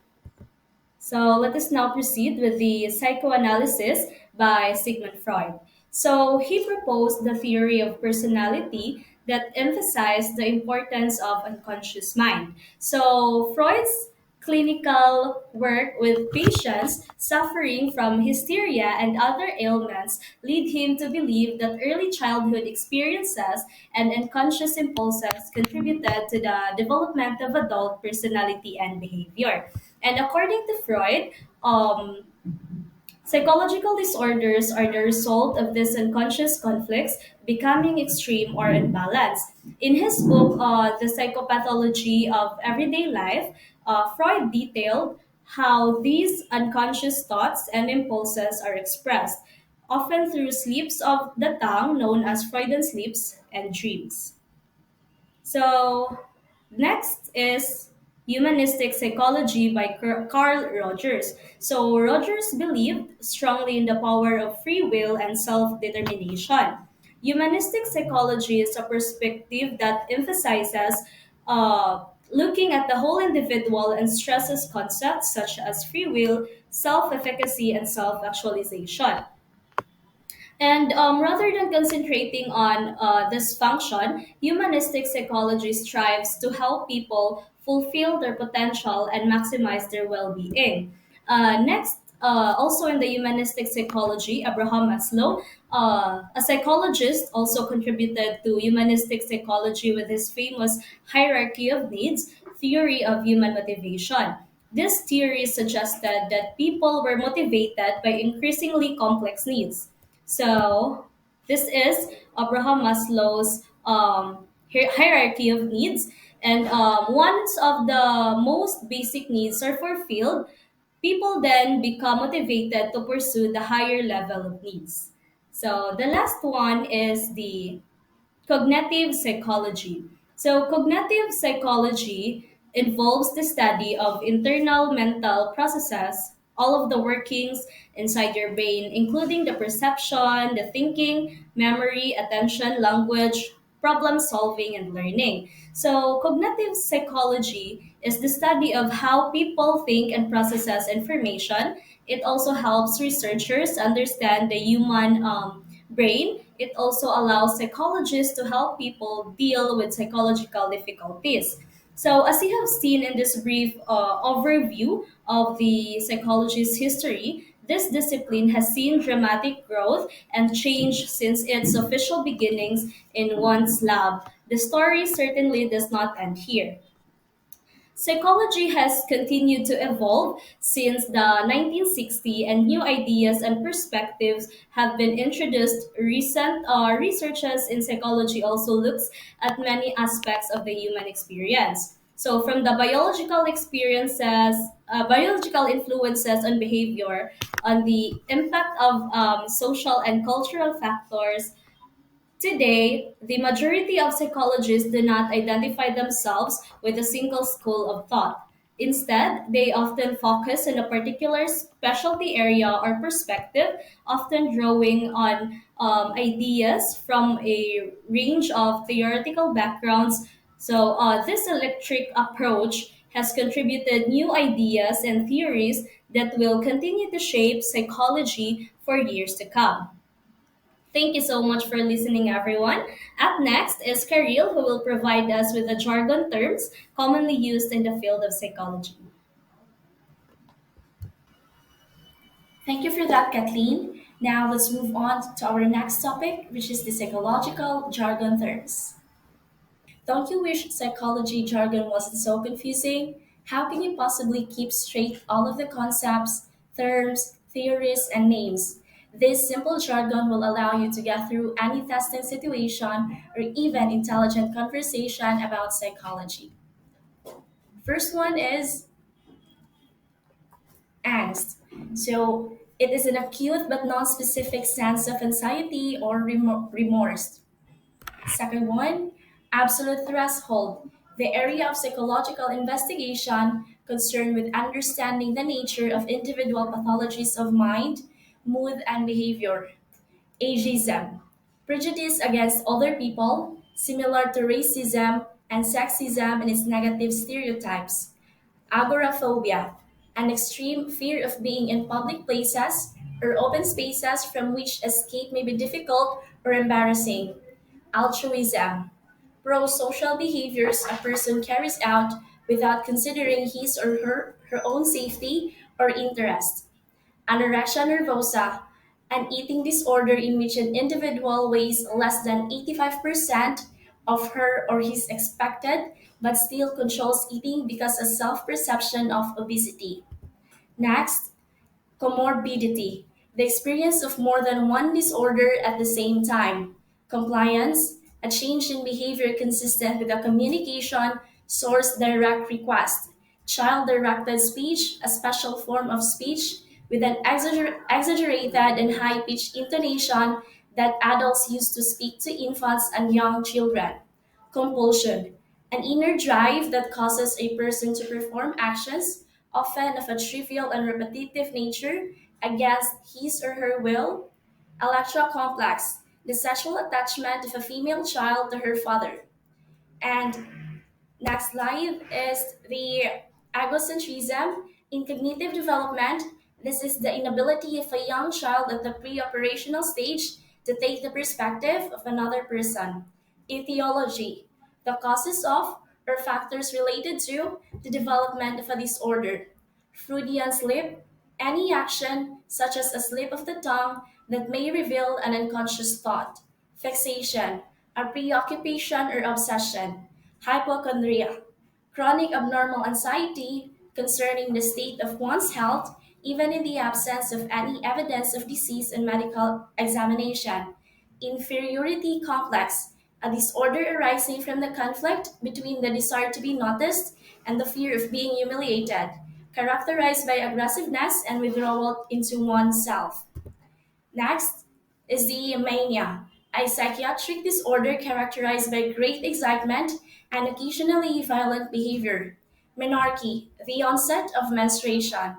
So let us now proceed with the psychoanalysis by Sigmund Freud. So he proposed the theory of personality that emphasized the importance of unconscious mind. So Freud's clinical work with patients suffering from hysteria and other ailments lead him to believe that early childhood experiences and unconscious impulses contributed to the development of adult personality and behavior. And according to Freud, psychological disorders are the result of these unconscious conflicts becoming extreme or unbalanced. In his book, The Psychopathology of Everyday Life, Freud detailed how these unconscious thoughts and impulses are expressed, often through slips of the tongue known as Freudian slips and dreams. So, next is Humanistic Psychology by Carl Rogers. So, Rogers believed strongly in the power of free will and self determination. Humanistic psychology is a perspective that emphasizes looking at the whole individual and stresses concepts such as free will, self efficacy, and self actualization. And rather than concentrating on this function, humanistic psychology strives to help people fulfill their potential and maximize their well being. Next, also in the humanistic psychology, Abraham Maslow, a psychologist, also contributed to humanistic psychology with his famous hierarchy of needs theory of human motivation. This theory suggested that people were motivated by increasingly complex needs. So this is Abraham Maslow's hierarchy of needs, and once of the most basic needs are fulfilled, people then become motivated to pursue the higher level of needs. So the last one is the cognitive psychology. So, cognitive psychology involves the study of internal mental processes, all of the workings inside your brain, including the perception, the thinking, memory, attention, language, problem solving, and learning. So, cognitive psychology is the study of how people think and processes information. It also helps researchers understand the human brain. It also allows psychologists to help people deal with psychological difficulties. So, as you have seen in this brief overview of the psychologist's history, this discipline has seen dramatic growth and change since its official beginnings in one's lab. The story certainly does not end here. Psychology has continued to evolve since the 1960s, and new ideas and perspectives have been introduced. Recent researches in psychology also looks at many aspects of the human experience. So, from the biological influences on behavior, on the impact of social and cultural factors. Today, the majority of psychologists do not identify themselves with a single school of thought. Instead, they often focus on a particular specialty area or perspective, often drawing on ideas from a range of theoretical backgrounds. So, this electric approach has contributed new ideas and theories that will continue to shape psychology for years to come. Thank you so much for listening, everyone. Up next is Karil, who will provide us with the jargon terms commonly used in the field of psychology. Thank you for that, Kathleen. Now let's move on to our next topic, which is the psychological jargon terms. Don't you wish psychology jargon wasn't so confusing? How can you possibly keep straight all of the concepts, terms, theories, and names? This simple jargon will allow you to get through any testing situation or even intelligent conversation about psychology. First one is angst. So, it is an acute but non-specific sense of anxiety or remorse. Second one, absolute threshold, the area of psychological investigation concerned with understanding the nature of individual pathologies of mind, mood, and behavior. Ageism, prejudice against older people, similar to racism and sexism in its negative stereotypes. Agoraphobia, an extreme fear of being in public places or open spaces from which escape may be difficult or embarrassing. Altruism, pro social behaviors a person carries out without considering his or her her own safety or interest. Anorexia nervosa, an eating disorder in which an individual weighs less than 85% of her or his expected but still controls eating because of self-perception of obesity. Next, comorbidity, the experience of more than one disorder at the same time. Compliance, a change in behavior consistent with a communication source direct request. Child directed speech, a special form of speech with an exaggerated and high pitched intonation that adults use to speak to infants and young children. Compulsion, an inner drive that causes a person to perform actions, often of a trivial and repetitive nature, against his or her will. Electrocomplex, the sexual attachment of a female child to her father. And next slide is the egocentrism in cognitive development. This is the inability of a young child at the pre-operational stage to take the perspective of another person. Etiology, the causes of or factors related to the development of a disorder. Freudian slip, any action such as a slip of the tongue that may reveal an unconscious thought. Fixation, a preoccupation or obsession. Hypochondria, chronic abnormal anxiety concerning the state of one's health, even in the absence of any evidence of disease and medical examination. Inferiority complex, a disorder arising from the conflict between the desire to be noticed and the fear of being humiliated, characterized by aggressiveness and withdrawal into oneself. Next is the mania, a psychiatric disorder characterized by great excitement and occasionally violent behavior. Menarche, the onset of menstruation.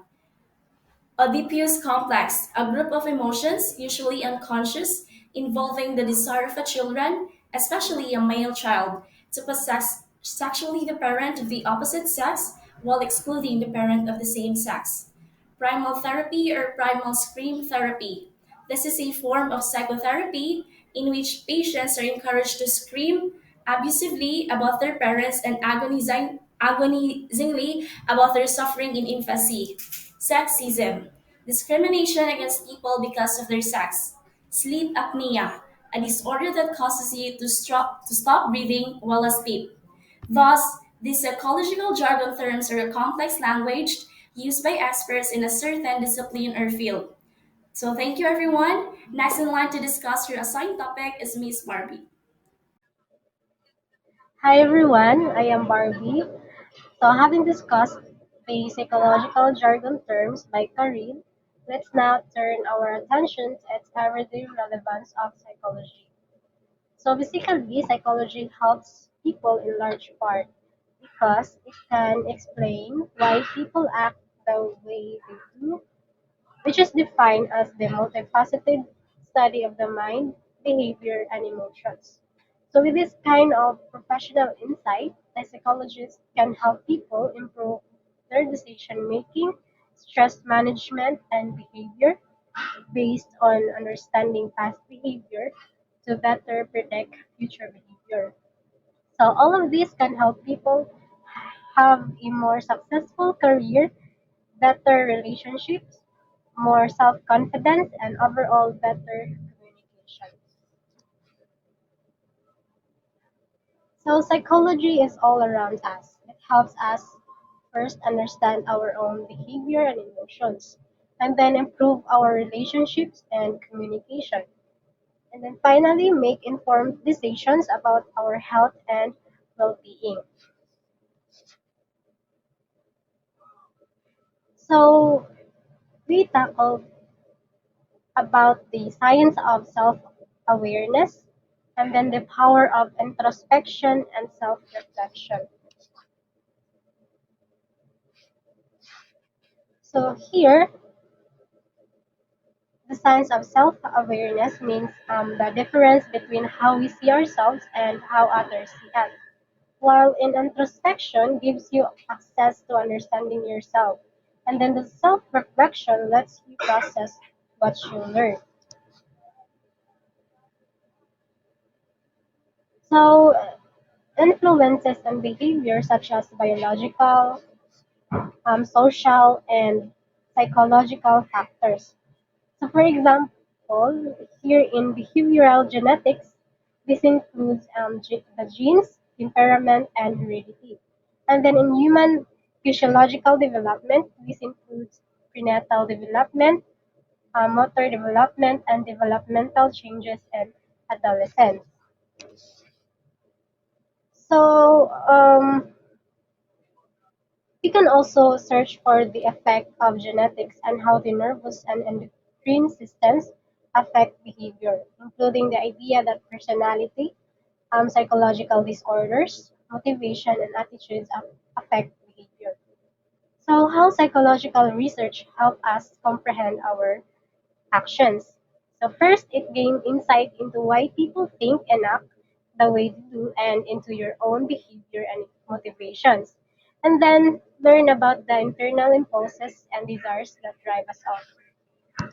Oedipus complex, a group of emotions, usually unconscious, involving the desire of a children, especially a male child, to possess sexually the parent of the opposite sex while excluding the parent of the same sex. Primal therapy or primal scream therapy. This is a form of psychotherapy in which patients are encouraged to scream abusively about their parents and agonizingly about their suffering in infancy. Sexism, discrimination against people because of their sex. Sleep apnea, a disorder that causes you to stop breathing while asleep. Thus, these psychological jargon terms are a complex language used by experts in a certain discipline or field. So thank you everyone. Next in line to discuss your assigned topic is Miss Barbie. Hi everyone, I am Barbie. So having discussed the psychological jargon terms by Karin, let's now turn our attention to its everyday relevance of psychology. So basically, psychology helps people in large part because it can explain why people act the way they do, which is defined as the multifaceted study of the mind, behavior, and emotions. So, with this kind of professional insight, a psychologist can help people improve their decision making, stress management, and behavior based on understanding past behavior to better predict future behavior. So, all of this can help people have a more successful career, better relationships, more self-confidence, and overall better communication. So psychology is all around us. It helps us first understand our own behavior and emotions, and then improve our relationships and communication. And then finally make informed decisions about our health and well-being. So we tackled about the science of self-awareness, and then the power of introspection and self-reflection. So here, the science of self-awareness means the difference between how we see ourselves and how others see us. While in introspection gives you access to understanding yourself, and then the self-reflection lets you process what you learn. So influences and behavior such as biological, social, and psychological factors. So, for example, here in behavioral genetics, this includes the genes, temperament, and heredity. And then in human physiological development, this includes prenatal development, motor development, and developmental changes in adolescence. So, we can also search for the effect of genetics and how the nervous and endocrine systems affect behavior, including the idea that personality, psychological disorders, motivation, and attitudes affect behavior. So, how psychological research help us comprehend our actions? So, first, it gains insight into why people think and act the way they do and into your own behavior and motivations. And then learn about the internal impulses and desires that drive us on.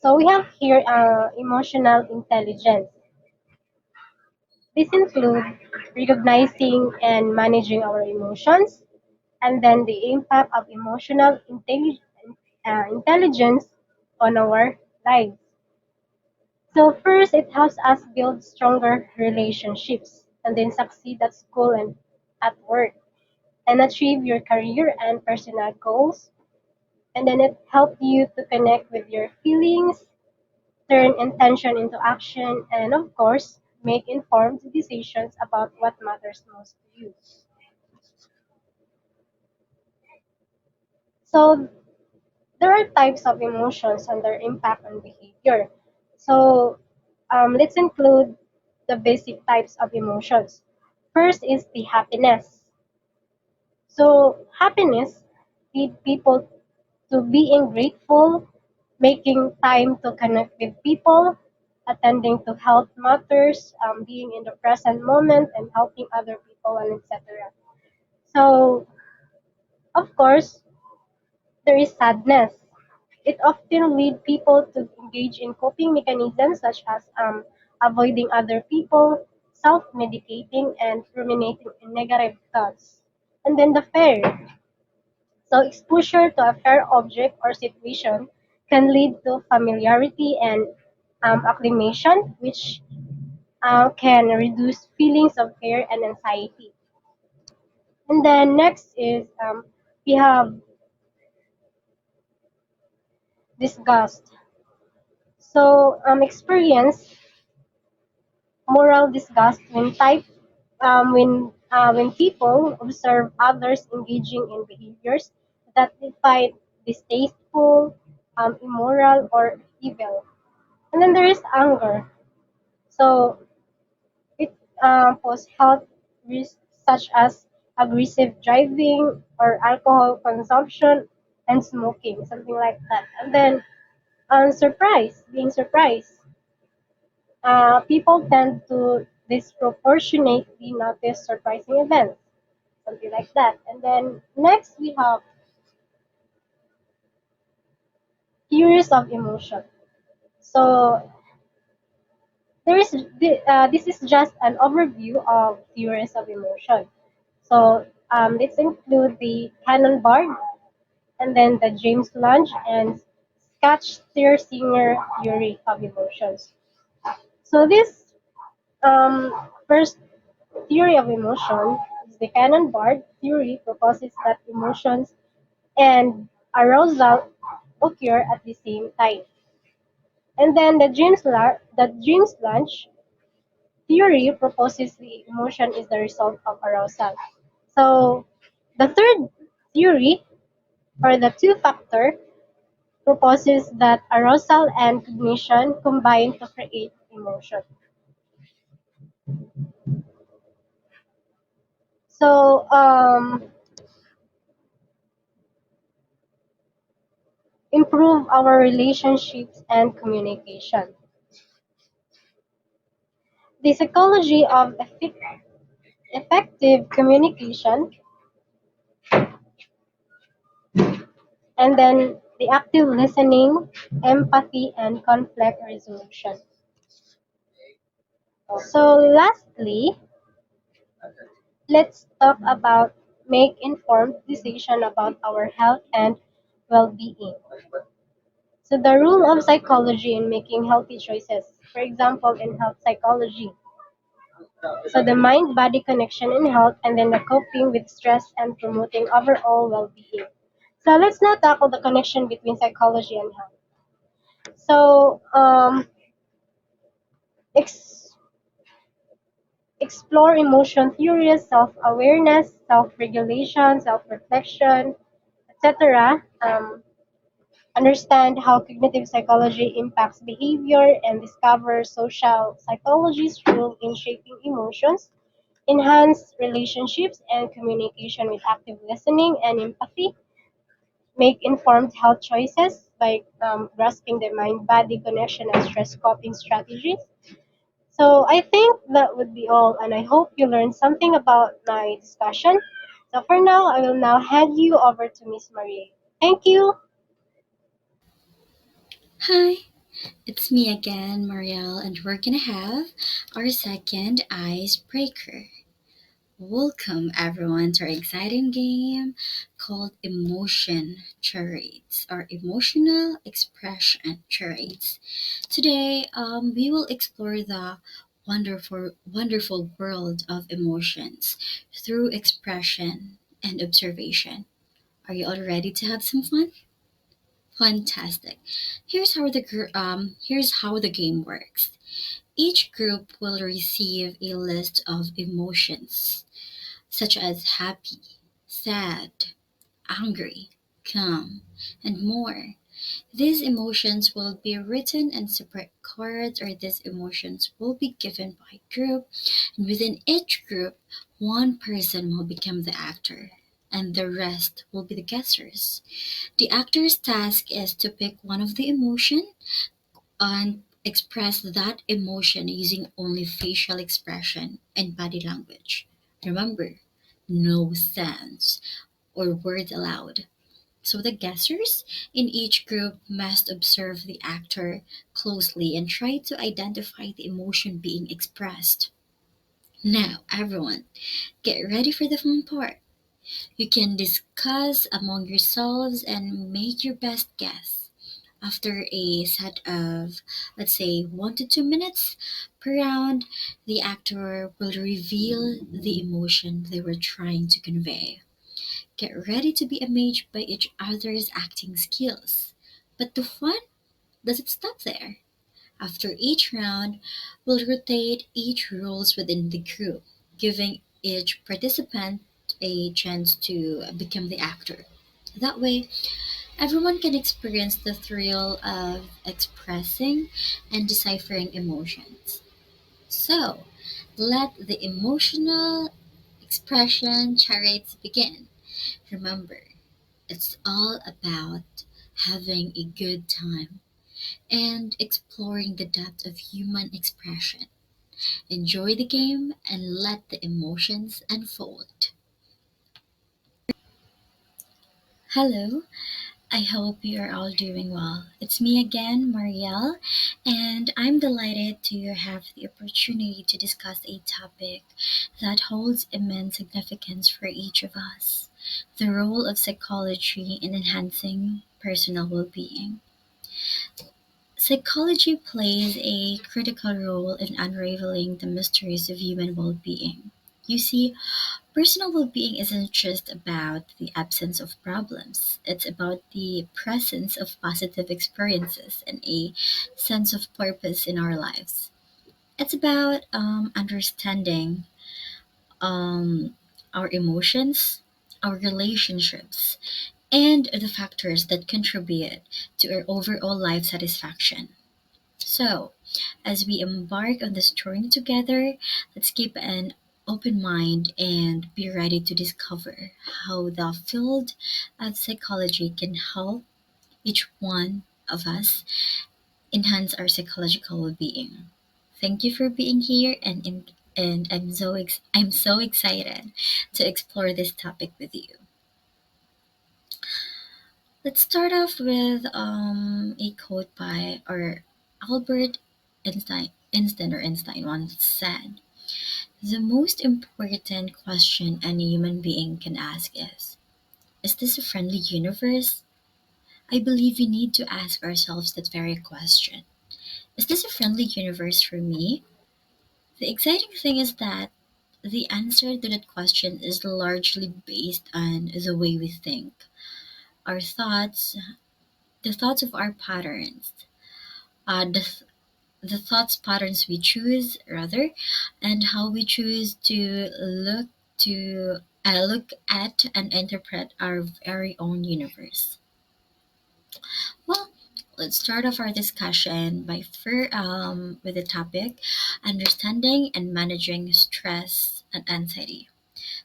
So, we have here emotional intelligence. This includes recognizing and managing our emotions, and then the impact of emotional intelligence on our lives. So first, it helps us build stronger relationships, and then succeed at school and at work, and achieve your career and personal goals. And then it helps you to connect with your feelings, turn intention into action, and of course, make informed decisions about what matters most to you. So there are types of emotions and their impact on behavior. So let's include the basic types of emotions. First is the happiness. So happiness lead people to being grateful, making time to connect with people, attending to health matters, being in the present moment, and helping other people, and etc. So, of course, there is sadness. It often leads people to engage in coping mechanisms such as avoiding other people, self-medicating, and ruminating in negative thoughts. And then the fear. So exposure to a fair object or situation can lead to familiarity and acclimation, which can reduce feelings of fear and anxiety. And then next is we have disgust. So experience moral disgust when people observe others engaging in behaviors that they find distasteful, immoral, or evil. And then there is anger. So it poses health risks such as aggressive driving or alcohol consumption and smoking, something like that. And then being surprised. People tend to disproportionately notice surprising events, something like that. And then next we have theories of emotion. So this is just an overview of theories of emotion. So let's include the Cannon-Bard, and then the James Lange and Singer theory of emotions. So this first theory of emotion is the Cannon-Bard theory proposes that emotions and arousal occur at the same time. And then the James Lange theory proposes the emotion is the result of arousal. So the third theory, or the two-factor, proposes that arousal and cognition combine to create emotion. So improve our relationships and communication. The psychology of effective communication, and then the active listening, empathy, and conflict resolution. So lastly, let's talk about make informed decision about our health and well-being. So the role of psychology in making healthy choices. For example, in health psychology, so the mind-body connection in health, and then the coping with stress and promoting overall well-being. So let's now tackle the connection between psychology and health. So ex- explore emotion theories, self-awareness, self-regulation, self-reflection, etc. Understand how cognitive psychology impacts behavior and discover social psychology's role in shaping emotions, enhance relationships and communication with active listening and empathy, make informed health choices by grasping the mind-body connection and stress coping strategies. So I think that would be all, and I hope you learned something about my discussion. So for now, I will now hand you over to Miss Marie. Thank you. Hi, it's me again, Marielle, and we're gonna have our second icebreaker. Welcome everyone to our exciting game called Emotion Charades or Emotional Expression Charades. Today, we will explore the wonderful world of emotions through expression and observation. Are you all ready to have some fun? Fantastic. Here's how the game works. Each group will receive a list of emotions such as happy, sad, angry, calm, and more. These emotions will be written in separate cards, or these emotions will be given by group, and within each group, one person will become the actor, and the rest will be the guessers. The actor's task is to pick one of the emotion and express that emotion using only facial expression and body language. Remember, no sounds or words allowed. So the guessers in each group must observe the actor closely and try to identify the emotion being expressed. Now, everyone, get ready for the fun part. You can discuss among yourselves and make your best guess. After a set of, let's say, 1 to 2 minutes per round, the actor will reveal the emotion they were trying to convey. Get ready to be amazed by each other's acting skills. But the fun doesn't stop there. After each round, we'll rotate each roles within the group, giving each participant a chance to become the actor. That way, everyone can experience the thrill of expressing and deciphering emotions. So, let the emotional expression charades begin. Remember, it's all about having a good time and exploring the depth of human expression. Enjoy the game and let the emotions unfold. Hello, I hope you are all doing well. It's me again, Marielle, and I'm delighted to have the opportunity to discuss a topic that holds immense significance for each of us: the role of psychology in enhancing personal well being. Psychology plays a critical role in unraveling the mysteries of human well being. You see, personal well being isn't just about the absence of problems, it's about the presence of positive experiences and a sense of purpose in our lives. It's about understanding um, our emotions, our relationships, and the factors that contribute to our overall life satisfaction. So, as we embark on this journey together, let's keep an open mind and be ready to discover how the field of psychology can help each one of us enhance our psychological well-being. Thank you for being here, and I'm so excited to explore this topic with you. Let's start off with a quote by or Albert Einstein once said, The most important question any human being can ask is this a friendly universe? I believe we need to ask ourselves that very question. Is this a friendly universe for me? The exciting thing is that the answer to that question is largely based on the way we think, our thoughts, the thoughts of our patterns, uh, the, the thoughts patterns we choose rather, and how we choose to look at and interpret our very own universe. Well, let's start off our discussion with the topic understanding and managing stress and anxiety.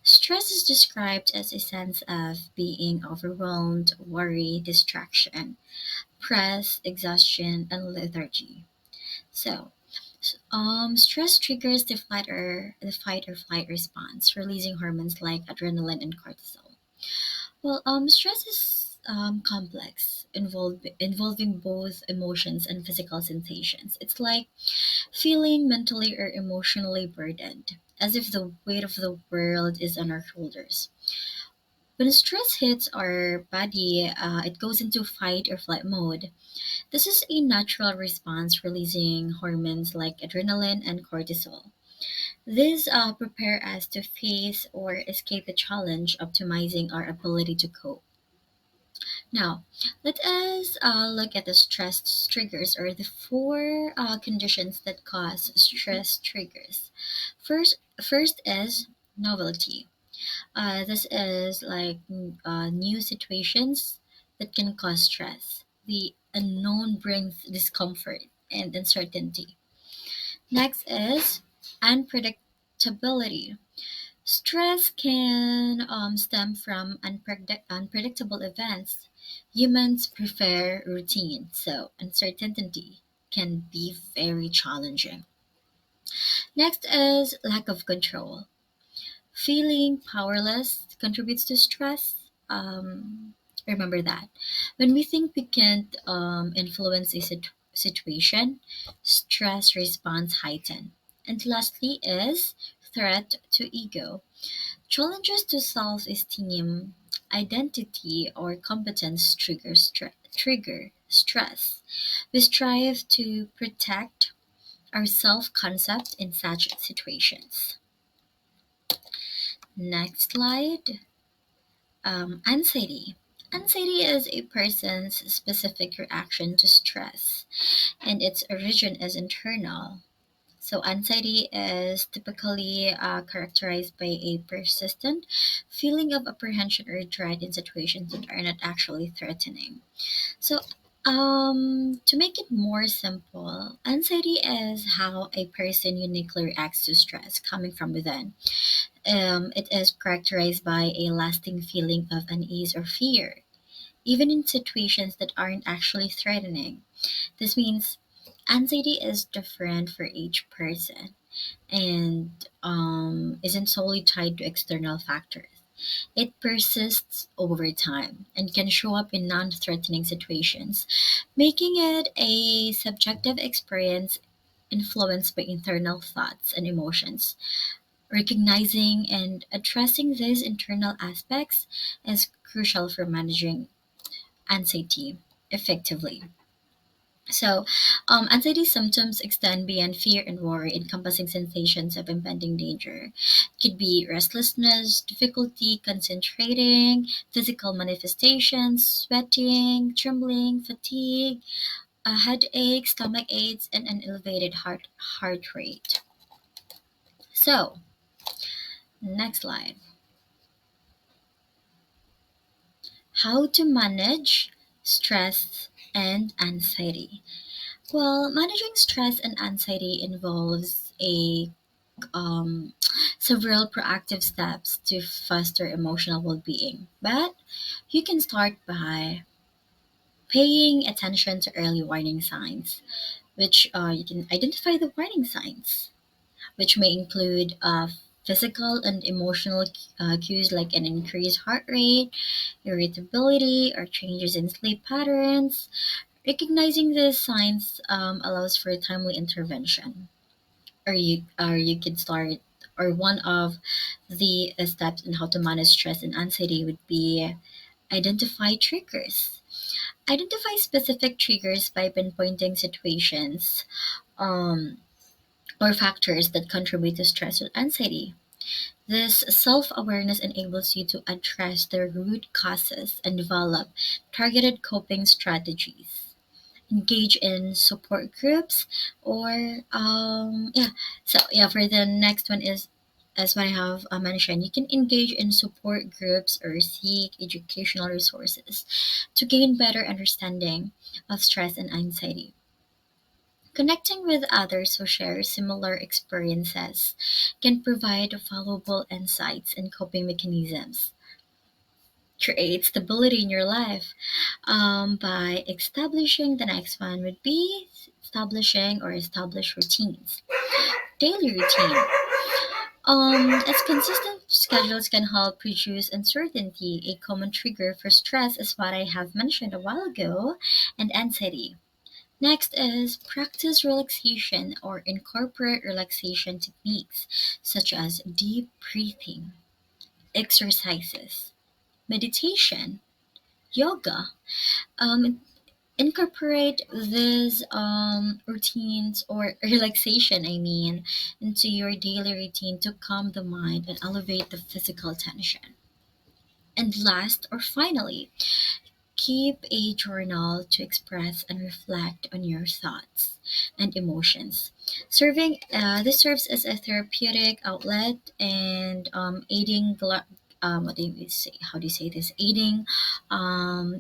Stress is described as a sense of being overwhelmed, worry, distraction, stress, exhaustion, and lethargy. So, stress triggers the fight or flight response, releasing hormones like adrenaline and cortisol. Well, stress is complex, involving both emotions and physical sensations. It's like feeling mentally or emotionally burdened, as if the weight of the world is on our shoulders. When stress hits our body, it goes into fight or flight mode. This is a natural response releasing hormones like adrenaline and cortisol. These prepare us to face or escape a challenge, optimizing our ability to cope. Now, let us look at the stress triggers or the four conditions that cause stress triggers. First is novelty. This is like new situations that can cause stress. The unknown brings discomfort and uncertainty. Next is unpredictability. Stress can stem from unpredictable events. Humans prefer routine, so uncertainty can be very challenging. Next is lack of control. Feeling powerless contributes to stress. Remember that. When we think we can't influence a situation, stress response heighten. And lastly is threat to ego. Challenges to self-esteem, identity, or competence trigger stress. We strive to protect our self-concept in such situations. Next slide. Anxiety. Anxiety is a person's specific reaction to stress, and its origin is internal. So, anxiety is typically characterized by a persistent feeling of apprehension or dread in situations that are not actually threatening. So, to make it more simple, anxiety is how a person uniquely reacts to stress coming from within. It is characterized by a lasting feeling of unease or fear, even in situations that aren't actually threatening. This means anxiety is different for each person and isn't solely tied to external factors. It persists over time and can show up in non threatening situations, making it a subjective experience influenced by internal thoughts and emotions. Recognizing and addressing these internal aspects is crucial for managing anxiety effectively. So, anxiety symptoms extend beyond fear and worry, encompassing sensations of impending danger. It could be restlessness, difficulty concentrating, physical manifestations, sweating, trembling, fatigue, a headache, stomach aches, and an elevated heart rate. So, next slide. How to manage stress and anxiety. Well, managing stress and anxiety involves a um, several proactive steps to foster emotional well-being. But you can start by paying attention to early warning signs, which you can identify the warning signs, which may include physical and emotional cues like an increased heart rate, irritability, or changes in sleep patterns. Recognizing these signs allows for timely intervention, or you can start or one of the steps in how to manage stress and anxiety would be identify triggers. Identify specific triggers by pinpointing situations um, or factors that contribute to stress or anxiety. This self awareness enables you to address the root causes and develop targeted coping strategies. Engage in support groups or for the next one is as what I have mentioned, you can engage in support groups or seek educational resources to gain better understanding of stress and anxiety. Connecting with others who share similar experiences can provide valuable insights and coping mechanisms. Create stability in your life by establishing the next one would be establishing or establish routines. Daily routine. As consistent schedules can help reduce uncertainty, a common trigger for stress is what I have mentioned a while ago, and anxiety. Next is practice relaxation or incorporate relaxation techniques such as deep breathing, exercises, meditation, yoga. Um, Incorporate these routines or relaxation, I mean, into your daily routine to calm the mind and elevate the physical tension. And last or finally, keep a journal to express and reflect on your thoughts and emotions. This serves as a therapeutic outlet and what do you say? How do you say this? Aiding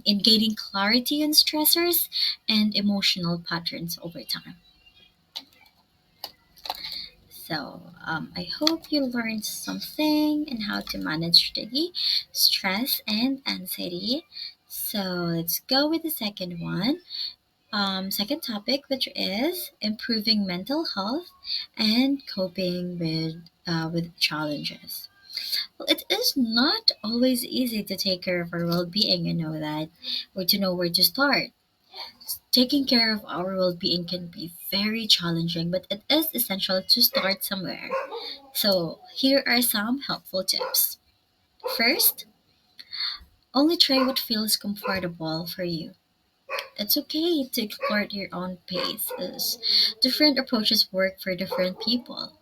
in gaining clarity on stressors and emotional patterns over time. So I hope you learned something and how to manage daily stress and anxiety. So let's go with the second one. Second topic, which is improving mental health and coping with challenges. Well, it is not always easy to take care of our well-being. You know that, or to know where to start. Taking care of our well-being can be very challenging, but it is essential to start somewhere. So here are some helpful tips. First, only try what feels comfortable for you. It's okay to explore at your own pace, as different approaches work for different people.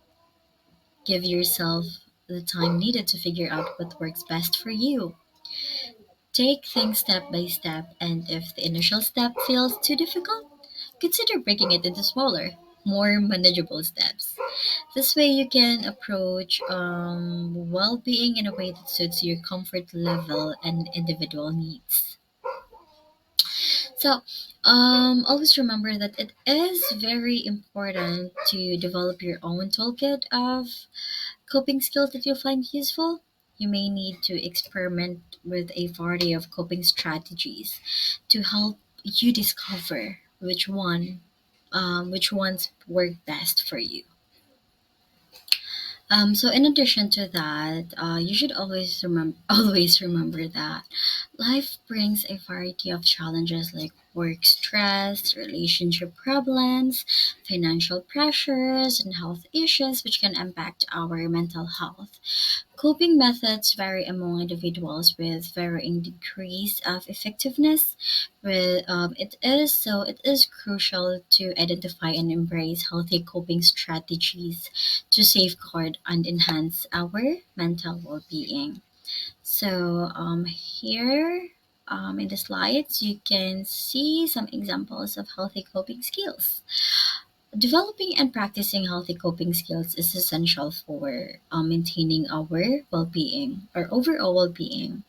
Give yourself the time needed to figure out what works best for you. Take things step by step, and if the initial step feels too difficult, consider breaking it into smaller, more manageable steps. This way, you can approach well being in a way that suits your comfort level and individual needs. So, always remember that it is very important to develop your own toolkit of coping skills that you'll find useful. You may need to experiment with a variety of coping strategies to help you discover which ones work best for you. So in addition to that, you should always remember always remember that life brings a variety of challenges like work stress, relationship problems, financial pressures, and health issues, which can impact our mental health. Coping methods vary among individuals with varying degrees of effectiveness. It is crucial to identify and embrace healthy coping strategies to safeguard and enhance our mental well-being. So here in the slides, you can see some examples of healthy coping skills. Developing and practicing healthy coping skills is essential for maintaining our well-being, our overall well-being.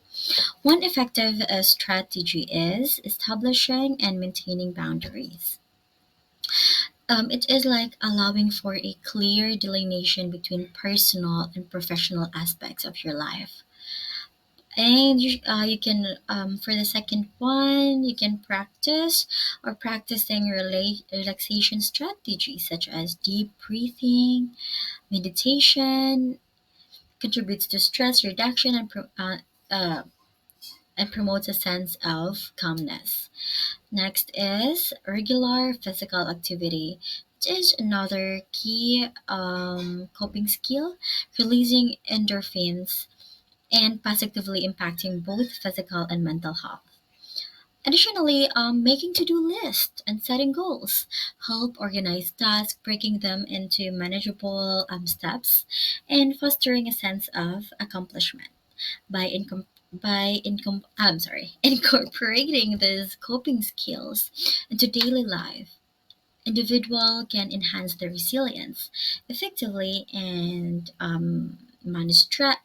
One effective strategy is establishing and maintaining boundaries. It is like allowing for a clear delineation between personal and professional aspects of your life. And you can, for the second one, you can practice or practicing relaxation strategies such as deep breathing, meditation, contributes to stress reduction and promotes a sense of calmness. Next is regular physical activity. is another key coping skill, releasing endorphins and positively impacting both physical and mental health. Additionally, making to-do lists and setting goals help organize tasks, breaking them into manageable steps, and fostering a sense of accomplishment. Incorporating these coping skills into daily life, individual can enhance their resilience effectively and manage stress.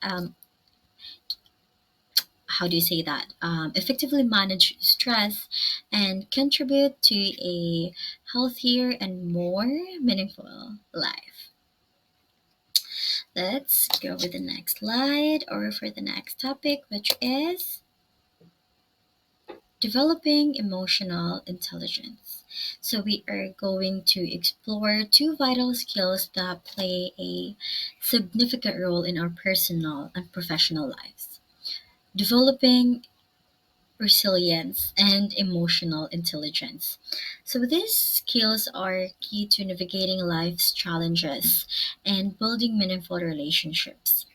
How do you say that? Effectively manage stress and contribute to a healthier and more meaningful life. Let's go with the next slide or for the next topic, which is developing emotional intelligence. So, we are going to explore two vital skills that play a significant role in our personal and professional lives. Developing resilience and emotional intelligence. So, these skills are key to navigating life's challenges and building meaningful relationships.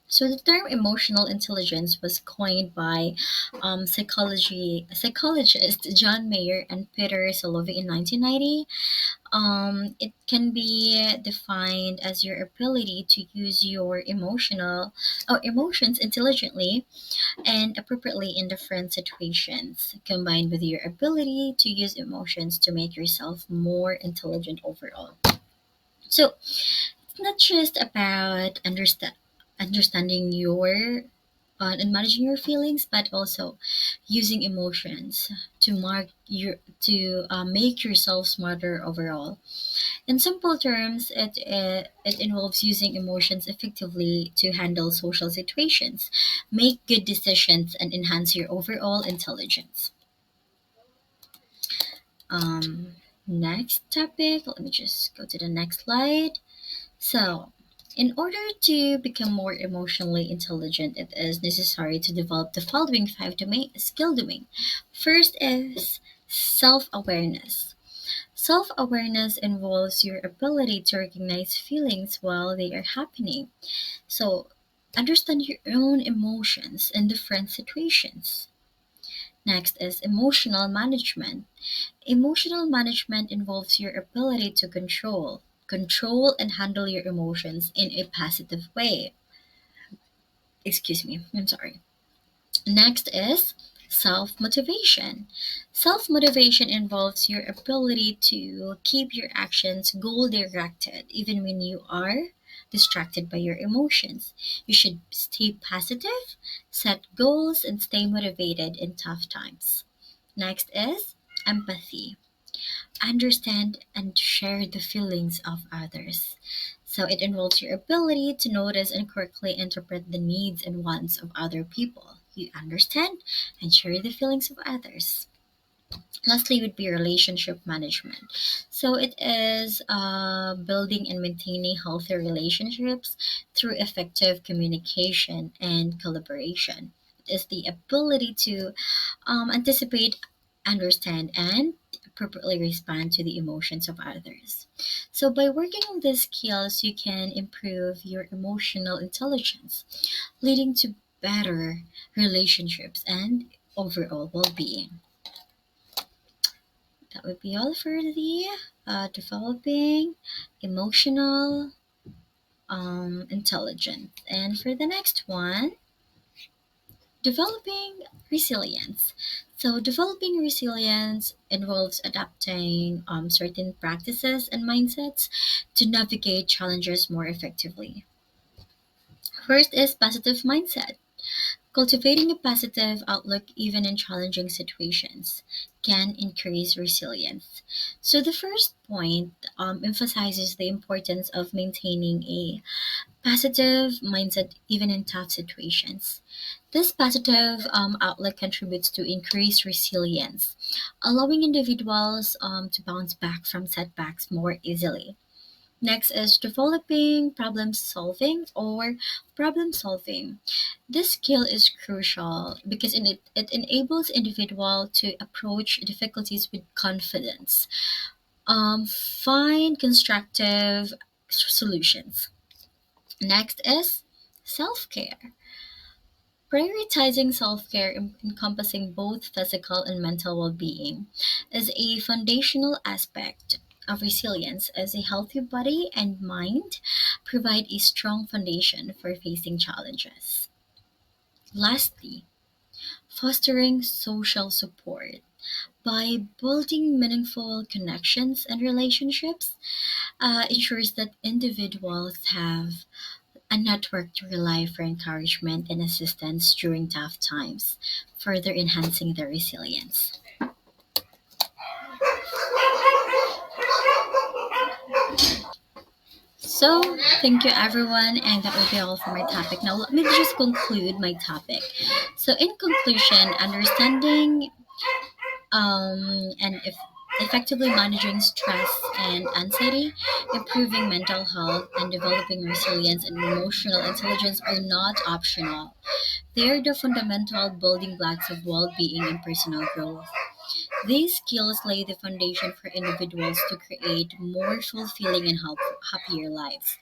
So the term emotional intelligence was coined by psychologist John Mayer and Peter Salovey in 1990. It can be defined as your ability to use your emotions intelligently and appropriately in different situations, combined with your ability to use emotions to make yourself more intelligent overall. So it's not just about understanding your and managing your feelings, but also using emotions to make yourself smarter overall. In simple terms, it involves using emotions effectively to handle social situations, make good decisions, and enhance your overall intelligence. Um, Next topic. Let me just go to the next slide. So, in order to become more emotionally intelligent, it is necessary to develop the following skill domain. First is self awareness. Self awareness involves your ability to recognize feelings while they are happening. So, understand your own emotions in different situations. Next is emotional management. Emotional management involves your ability to control and handle your emotions in a positive way. Excuse me, I'm sorry. Next is self motivation. Self motivation involves your ability to keep your actions goal directed even when you are distracted by your emotions. You should stay positive, set goals, and stay motivated in tough times. Next is empathy. Understand and share the feelings of others. So it involves your ability to notice and correctly interpret the needs and wants of other people. You understand and share the feelings of others. Lastly, would be relationship management. So it is building and maintaining healthy relationships through effective communication and collaboration. It is the ability to anticipate, understand, and appropriately respond to the emotions of others. So, by working on these skills, you can improve your emotional intelligence, leading to better relationships and overall well being. That would be all for the developing emotional intelligence. And for the next one, developing resilience. So, developing resilience involves adapting certain practices and mindsets to navigate challenges more effectively. First is positive mindset. Cultivating a positive outlook even in challenging situations can increase resilience. So, the first point emphasizes the importance of maintaining a positive mindset even in tough situations. This positive outlook contributes to increased resilience, allowing individuals to bounce back from setbacks more easily. Next is developing problem solving. This skill is crucial because it enables individual to approach difficulties with confidence, Find constructive solutions. Next is self care. Prioritizing self care, encompassing both physical and mental well being, is a foundational aspect of resilience, as a healthy body and mind provide a strong foundation for facing challenges. Lastly, fostering social support. By building meaningful connections and relationships, ensures that individuals have a network to rely for encouragement and assistance during tough times, further enhancing their resilience. So, thank you everyone, and that will be all for my topic. Now, let me just conclude my topic. So, in conclusion, understanding and if effectively managing stress and anxiety, improving mental health, and developing resilience and emotional intelligence are not optional. They are the fundamental building blocks of well being and personal growth. These skills lay the foundation for individuals to create more fulfilling and happier lives.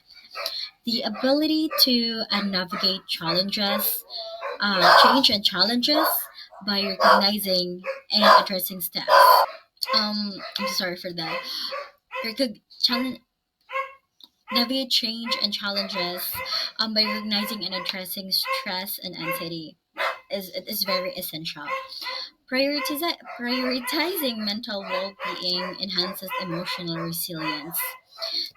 The ability to navigate change and challenges by recognizing and addressing steps. I'm sorry for that. Challenge, navigate change and challenges by recognizing and addressing stress and anxiety is very essential. Prioritizing mental well-being enhances emotional resilience,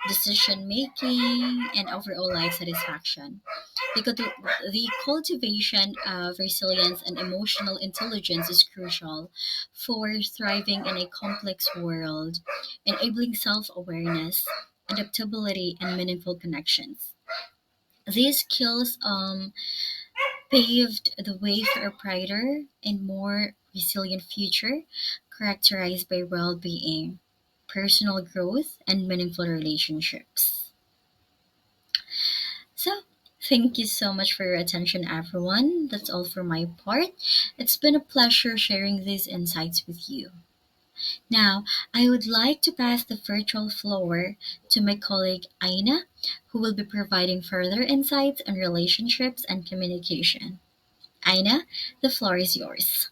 decision making, and overall life satisfaction. Because the cultivation of resilience and emotional intelligence is crucial for thriving in a complex world, enabling self-awareness, adaptability, and meaningful connections. These skills paved the way for a brighter and more resilient future, characterized by well being, personal growth, and meaningful relationships. So, thank you so much for your attention, everyone. That's all for my part. It's been a pleasure sharing these insights with you. Now, I would like to pass the virtual floor to my colleague Aina, who will be providing further insights on relationships and communication. Aina, the floor is yours.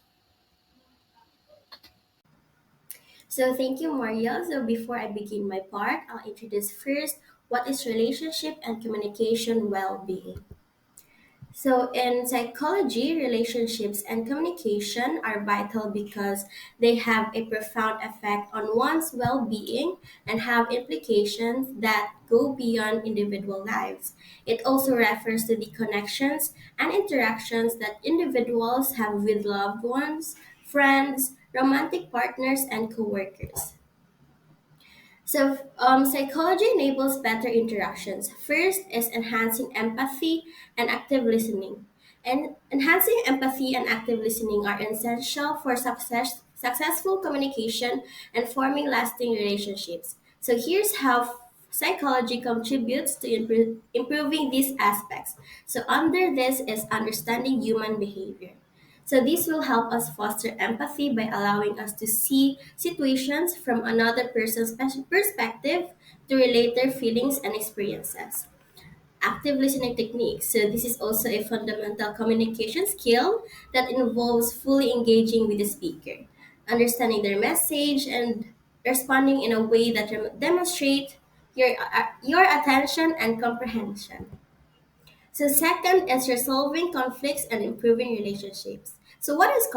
So thank you, Maria. So before I begin my part, I'll introduce first what is relationship and communication well-being. So, in psychology, relationships and communication are vital because they have a profound effect on one's well being and have implications that go beyond individual lives. It also refers to the connections and interactions that individuals have with loved ones, friends, romantic partners, and coworkers. So, psychology enables better interactions. First is enhancing empathy and active listening. And enhancing empathy and active listening are essential for successful communication and forming lasting relationships. So, here's how psychology contributes to improving these aspects. So, under this is understanding human behavior. So this will help us foster empathy by allowing us to see situations from another person's perspective to relate their feelings and experiences. Active listening techniques. So this is also a fundamental communication skill that involves fully engaging with the speaker, understanding their message and responding in a way that demonstrate your attention and comprehension. So second is resolving conflicts and improving relationships. So what is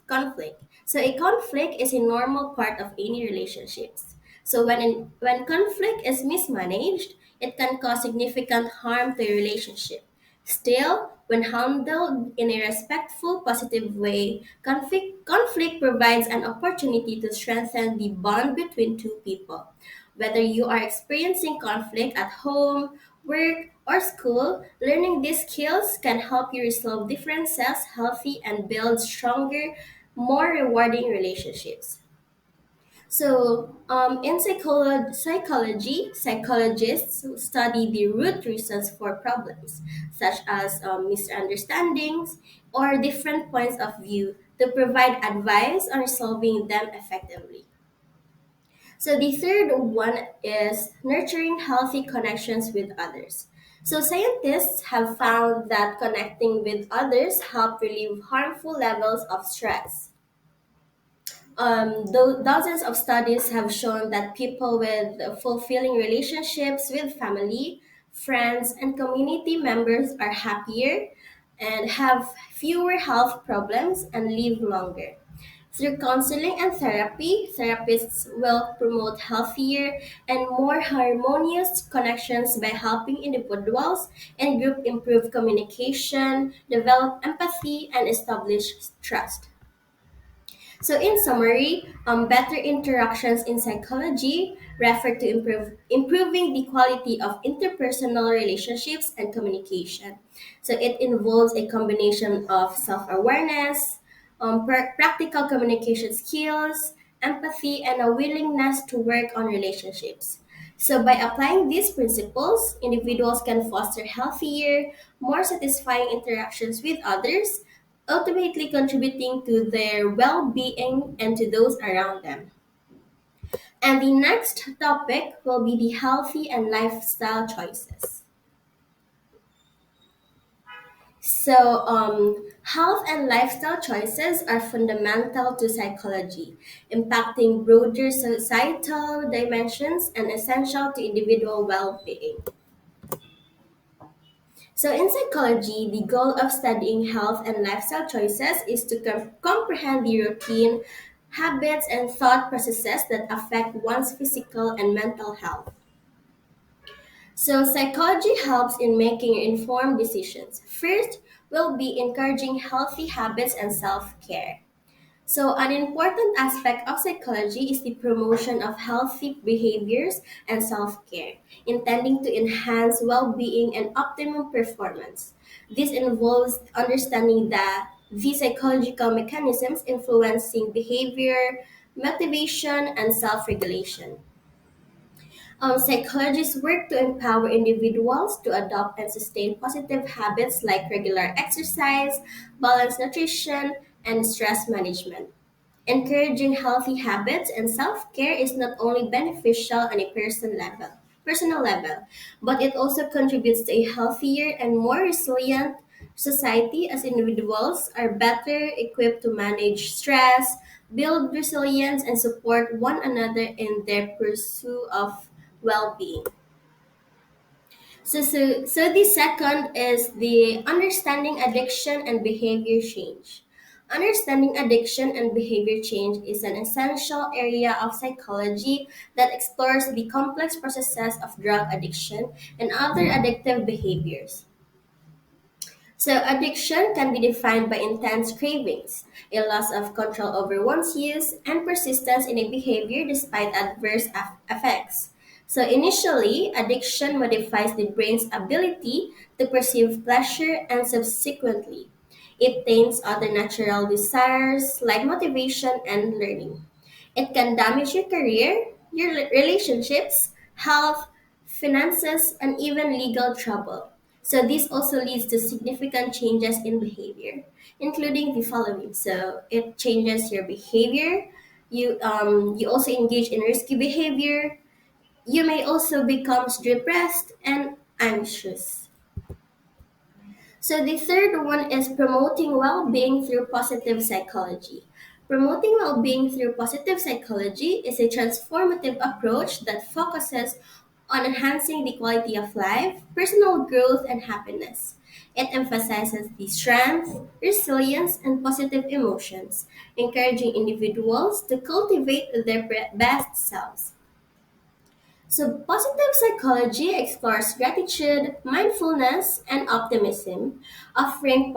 conflict? So a conflict is a normal part of any relationships. So when conflict is mismanaged, it can cause significant harm to a relationship. Still, when handled in a respectful, positive way, conflict provides an opportunity to strengthen the bond between two people. Whether you are experiencing conflict at home, work, or school, learning these skills can help you resolve differences healthy and build stronger, more rewarding relationships. So, in psychology, psychologists study the root reasons for problems, such as misunderstandings or different points of view, to provide advice on resolving them effectively. So the third one is nurturing healthy connections with others. So scientists have found that connecting with others help relieve harmful levels of stress. Dozens of studies have shown that people with fulfilling relationships with family, friends, and community members are happier and have fewer health problems and live longer. Through counseling and therapy, therapists will promote healthier and more harmonious connections by helping individuals and group improve communication, develop empathy, and establish trust. So, in summary, better interactions in psychology refer to improving the quality of interpersonal relationships and communication. So, it involves a combination of self awareness, practical communication skills, empathy, and a willingness to work on relationships. So, by applying these principles, individuals can foster healthier, more satisfying interactions with others, ultimately contributing to their well being and to those around them. And the next topic will be the healthy and lifestyle choices. So, health and lifestyle choices are fundamental to psychology, impacting broader societal dimensions and essential to individual well being. So, in psychology, the goal of studying health and lifestyle choices is to comprehend the routine, habits, and thought processes that affect one's physical and mental health. So, psychology helps in making informed decisions. First, will be encouraging healthy habits and self care. So, an important aspect of psychology is the promotion of healthy behaviors and self care, intending to enhance well being and optimum performance. This involves understanding the psychological mechanisms influencing behavior, motivation, and self regulation. Psychologists work to empower individuals to adopt and sustain positive habits like regular exercise, balanced nutrition, and stress management. Encouraging healthy habits and self-care is not only beneficial on a personal level, but it also contributes to a healthier and more resilient society as individuals are better equipped to manage stress, build resilience, and support one another in their pursuit of well-being. So the second is the understanding addiction and behavior change. Understanding addiction and behavior change is an essential area of psychology that explores the complex processes of drug addiction and other addictive behaviors. So, addiction can be defined by intense cravings, a loss of control over one's use, and persistence in a behavior despite adverse effects. So, initially, addiction modifies the brain's ability to perceive pleasure, and subsequently, it taints other natural desires like motivation and learning. It can damage your career, your relationships, health, finances, and even legal trouble. So this also leads to significant changes in behavior, including the following. So it changes your behavior. You also engage in risky behavior. You may also become depressed and anxious. So the third one is promoting well-being through positive psychology. Promoting well-being through positive psychology is a transformative approach that focuses on enhancing the quality of life, personal growth, and happiness. It emphasizes the strength, resilience, and positive emotions, encouraging individuals to cultivate their best selves. So, positive psychology explores gratitude, mindfulness, and optimism, offering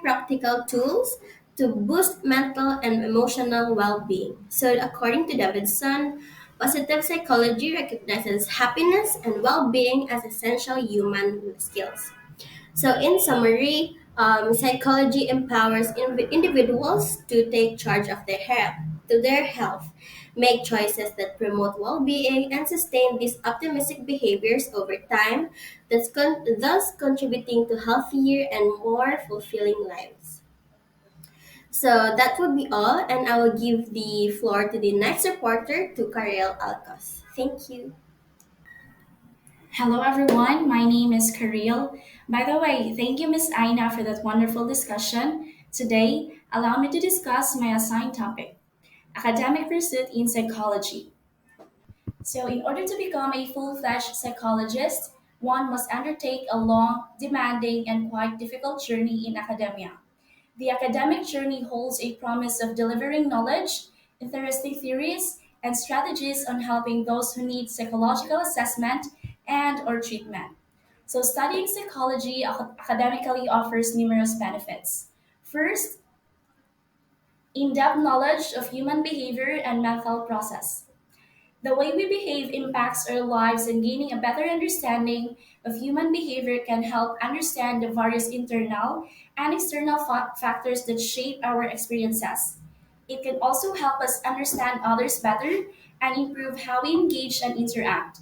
practical tools to boost mental and emotional well being. So, according to Davidson, positive psychology recognizes happiness and well being as essential human skills. So, in summary, psychology empowers individuals to take charge of their health, make choices that promote well-being, and sustain these optimistic behaviors over time, thus contributing to healthier and more fulfilling lives. So that would be all, and I will give the floor to the next reporter, to Karel Alcos. Thank you. Hello, everyone. My name is Karil. By the way, thank you, Miss Aina, for that wonderful discussion. Today, allow me to discuss my assigned topic, academic pursuit in psychology. So, in order to become a full fledged psychologist, one must undertake a long, demanding, and quite difficult journey in academia. The academic journey holds a promise of delivering knowledge, interesting theories, and strategies on helping those who need psychological assessment and or treatment. So studying psychology academically offers numerous benefits. First, in-depth knowledge of human behavior and mental process. The way we behave impacts our lives, and gaining a better understanding of human behavior can help understand the various internal and external factors that shape our experiences. It can also help us understand others better and improve how we engage and interact.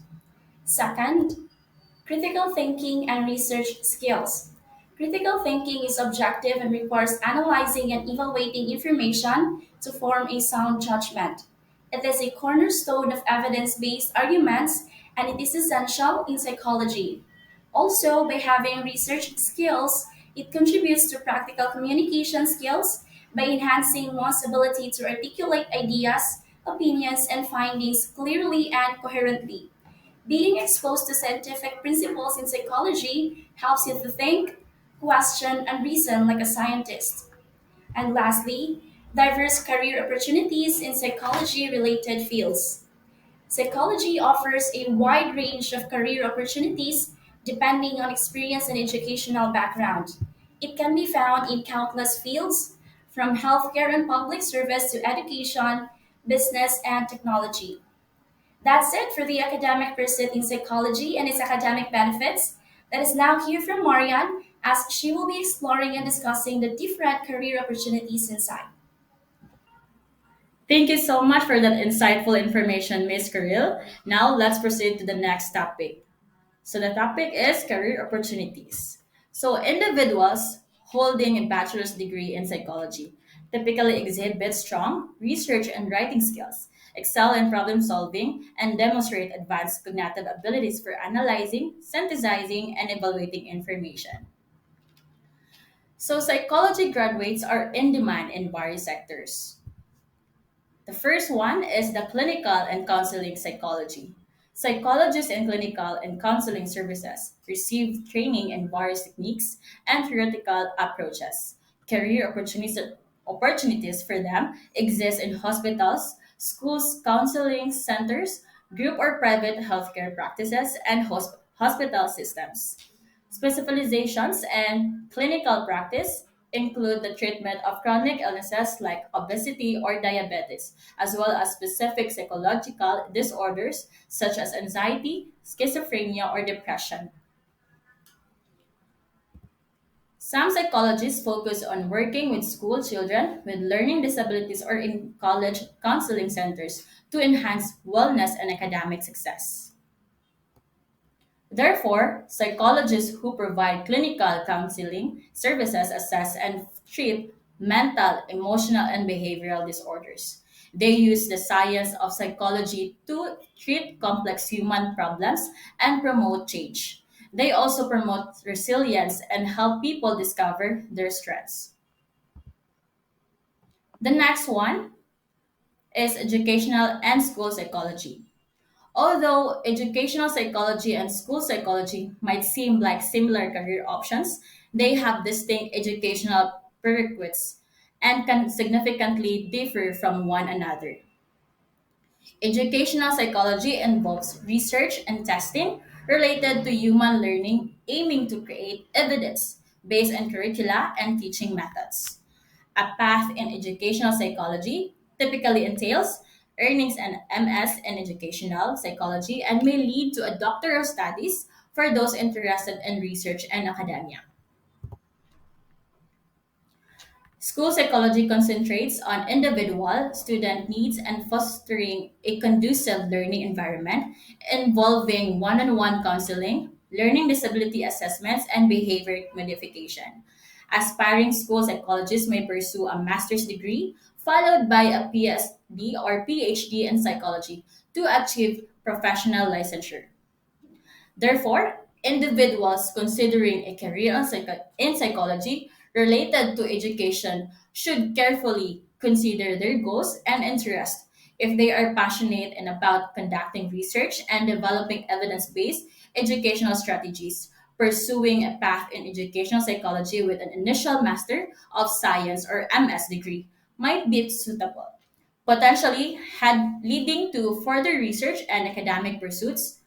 Second, critical thinking and research skills. Critical thinking is objective and requires analyzing and evaluating information to form a sound judgment. It is a cornerstone of evidence based arguments, and it is essential in psychology. Also, by having research skills, it contributes to practical communication skills by enhancing one's ability to articulate ideas, opinions, and findings clearly and coherently. Being exposed to scientific principles in psychology helps you to think, question, and reason like a scientist. And lastly, diverse career opportunities in psychology related fields. Psychology offers a wide range of career opportunities depending on experience and educational background. It can be found in countless fields, from healthcare and public service to education, business, and technology. That's it for the academic pursuit in psychology and its academic benefits. Let us now hear from Marian as she will be exploring and discussing the different career opportunities inside. Thank you so much for that insightful information, Miss Karil. Now let's proceed to the next topic. So the topic is career opportunities. So individuals holding a bachelor's degree in psychology typically exhibit strong research and writing skills, excel in problem solving, and demonstrate advanced cognitive abilities for analyzing, synthesizing, and evaluating information. So psychology graduates are in demand in various sectors. The first one is the clinical and counseling psychology. Psychologists in clinical and counseling services receive training in various techniques and theoretical approaches. Opportunities for them exist in hospitals, schools, counseling centers, group or private healthcare practices, and hospital systems. Specializations and clinical practice include the treatment of chronic illnesses like obesity or diabetes, as well as specific psychological disorders such as anxiety, schizophrenia, or depression. Some psychologists focus on working with school children with learning disabilities or in college counseling centers to enhance wellness and academic success. Therefore, psychologists who provide clinical counseling services assess and treat mental, emotional, and behavioral disorders. They use the science of psychology to treat complex human problems and promote change. They also promote resilience and help people discover their strengths. The next one is educational and school psychology. Although educational psychology and school psychology might seem like similar career options, they have distinct educational prerequisites and can significantly differ from one another. Educational psychology involves research and testing related to human learning, aiming to create evidence based on curricula and teaching methods. A path in educational psychology typically entails earnings an MS in educational psychology and may lead to a doctoral studies for those interested in research and academia. School psychology concentrates on individual student needs and fostering a conducive learning environment involving one on one counseling, learning disability assessments, and behavior modification. Aspiring school psychologists may pursue a master's degree followed by a PSD or PhD in psychology to achieve professional licensure. Therefore, individuals considering a career in psychology related to education should carefully consider their goals and interests. If they are passionate and about conducting research and developing evidence based educational strategies, pursuing a path in educational psychology with an initial Master of Science or MS degree might be suitable, potentially leading to further research and academic pursuits.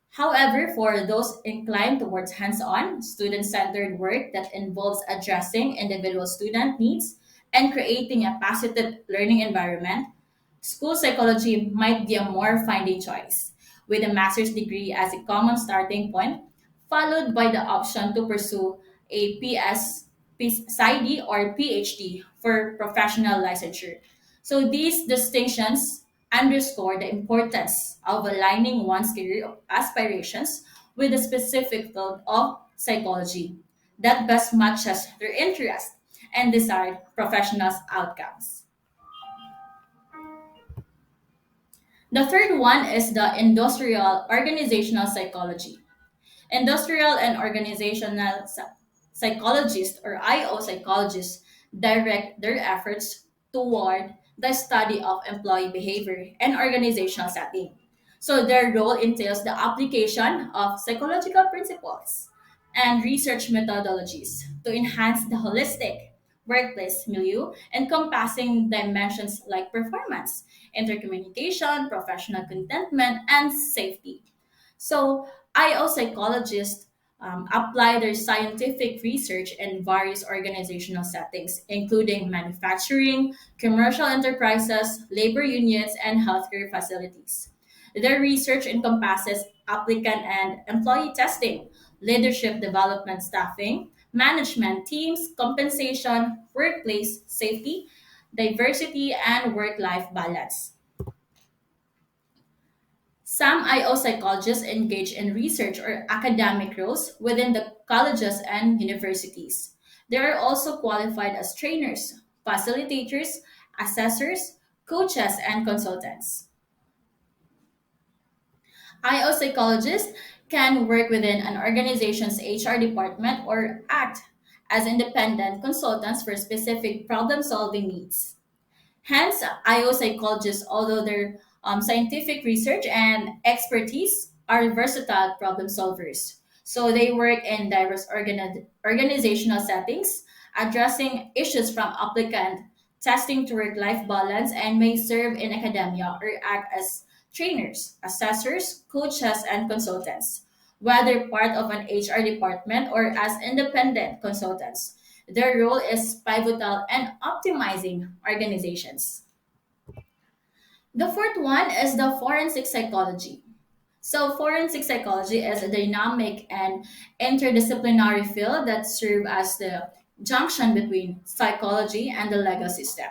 However, for those inclined towards hands on, student centered work that involves addressing individual student needs and creating a positive learning environment, school psychology might be a more finding choice, with a master's degree as a common starting point, followed by the option to pursue a PSYD or PhD for professional licensure. So these distinctions underscore the importance of aligning one's career aspirations with a specific field of psychology that best matches their interest and desired professionals' outcomes. The third one is the industrial organizational psychology. Industrial and organizational psychologists or IO psychologists direct their efforts toward the study of employee behavior and organizational setting. So their role entails the application of psychological principles and research methodologies to enhance the holistic workplace milieu encompassing dimensions like performance, intercommunication, professional contentment, and safety. So, IO psychologists apply their scientific research in various organizational settings, including manufacturing, commercial enterprises, labor unions, and healthcare facilities. Their research encompasses applicant and employee testing, leadership development staffing, management teams, compensation, workplace safety, diversity, and work life balance. Some IO psychologists engage in research or academic roles within the colleges and universities. They are also qualified as trainers, facilitators, assessors, coaches, and consultants. IO psychologists can work within an organization's HR department or act as independent consultants for specific problem solving needs. Hence, IO psychologists, although their scientific research and expertise, are versatile problem solvers. So they work in diverse organizational settings, addressing issues from applicant testing to work-life balance, and may serve in academia or act as trainers, assessors, coaches, and consultants, whether part of an HR department or as independent consultants. Their role is pivotal in optimizing organizations. The fourth one is the forensic psychology. So, forensic psychology is a dynamic and interdisciplinary field that serves as the junction between psychology and the legal system.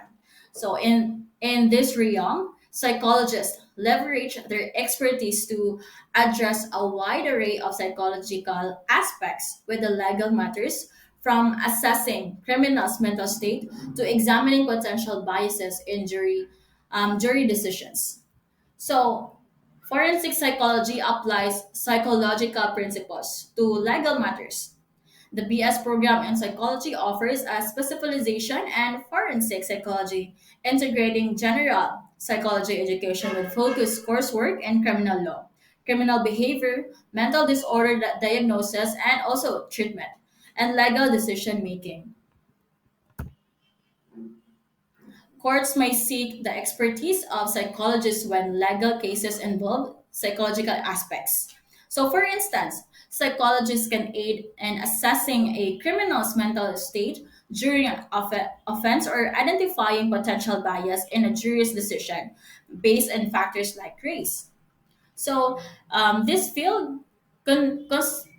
So, in this realm, psychologists leverage their expertise to address a wide array of psychological aspects with the legal matters, from assessing criminals' mental state to examining potential biases in jury decisions. So, forensic psychology applies psychological principles to legal matters. The BS program in psychology offers a specialization and forensic psychology, integrating general psychology education with focused coursework in criminal law, criminal behavior, mental disorder diagnosis, and also treatment, and legal decision making. Courts may seek the expertise of psychologists when legal cases involve psychological aspects. So, for instance, psychologists can aid in assessing a criminal's mental state during an offense or identifying potential bias in a jury's decision based on factors like race. So, this field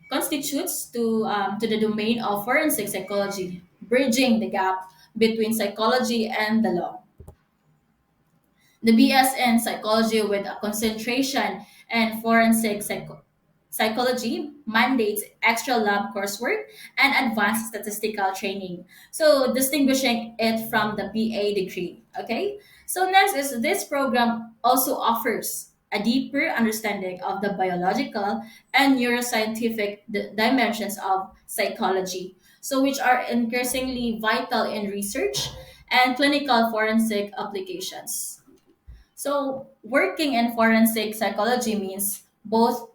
constitutes to the domain of forensic psychology, bridging the gap between psychology and the law. The BS in psychology with a concentration in forensic psychology mandates extra lab coursework and advanced statistical training. So distinguishing it from the BA degree. Okay. So next is this program also offers a deeper understanding of the biological and neuroscientific dimensions of psychology. So which are increasingly vital in research and clinical forensic applications. So, working in forensic psychology means both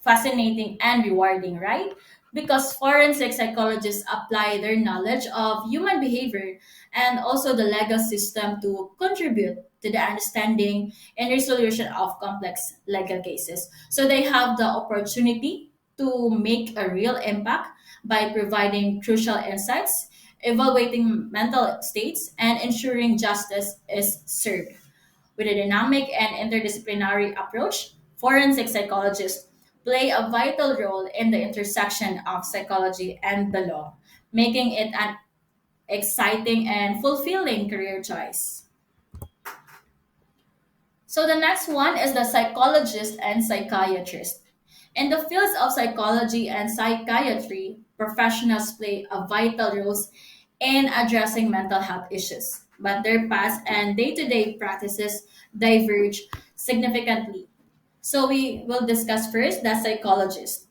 fascinating and rewarding, right? Because forensic psychologists apply their knowledge of human behavior and also the legal system to contribute to the understanding and resolution of complex legal cases. So, they have the opportunity to make a real impact by providing crucial insights, evaluating mental states, and ensuring justice is served. With a dynamic and interdisciplinary approach, forensic psychologists play a vital role in the intersection of psychology and the law, making it an exciting and fulfilling career choice. So the next one is the psychologist and psychiatrist. In the fields of psychology and psychiatry, professionals play a vital role in addressing mental health issues, but their past and day-to-day practices diverge significantly. So we will discuss first the psychologist.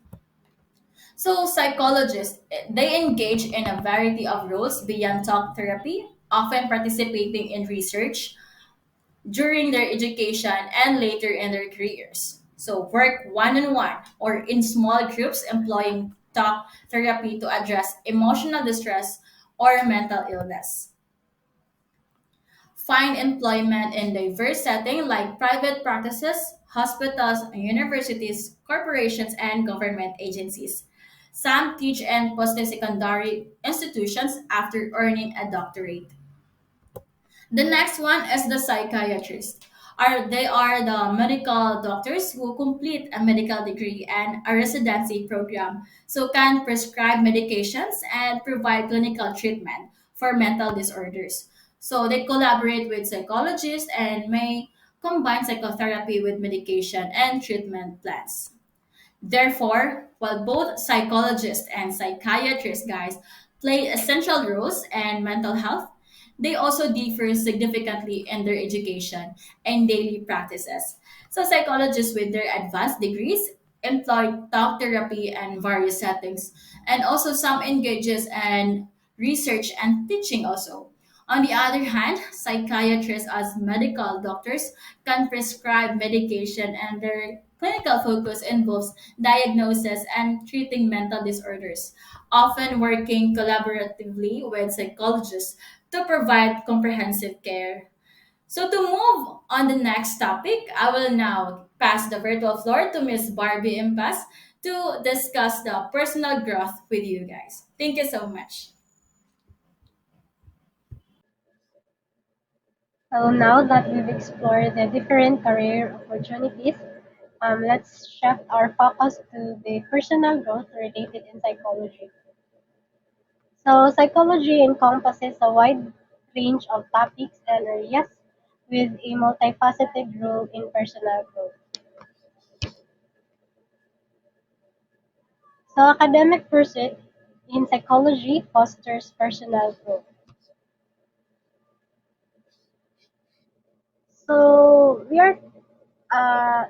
So psychologists, they engage in a variety of roles beyond talk therapy, often participating in research, during their education and later in their careers. So, work one on one or in small groups employing talk therapy to address emotional distress or mental illness. Find employment in diverse settings like private practices, hospitals, universities, corporations, and government agencies. Some teach in post-secondary institutions after earning a doctorate. The next one is the psychiatrist. They are the medical doctors who complete a medical degree and a residency program, so can prescribe medications and provide clinical treatment for mental disorders. So they collaborate with psychologists and may combine psychotherapy with medication and treatment plans. Therefore, while both psychologists and psychiatrists, guys, play essential roles in mental health, they also differ significantly in their education and daily practices. So, psychologists with their advanced degrees employ talk therapy in various settings, and also some engages in research and teaching also. On the other hand, psychiatrists as medical doctors can prescribe medication and their clinical focus involves diagnosis and treating mental disorders, often working collaboratively with psychologists to provide comprehensive care. So to move on the next topic, I will now pass the virtual floor to Miss Barbie Impas to discuss the personal growth with you guys. Thank you so much. So now that we've explored the different career opportunities, let's shift our focus to the personal growth related in psychology. So psychology encompasses a wide range of topics and areas with a multifaceted role in personal growth. So academic pursuit in psychology fosters personal growth. So we are uh,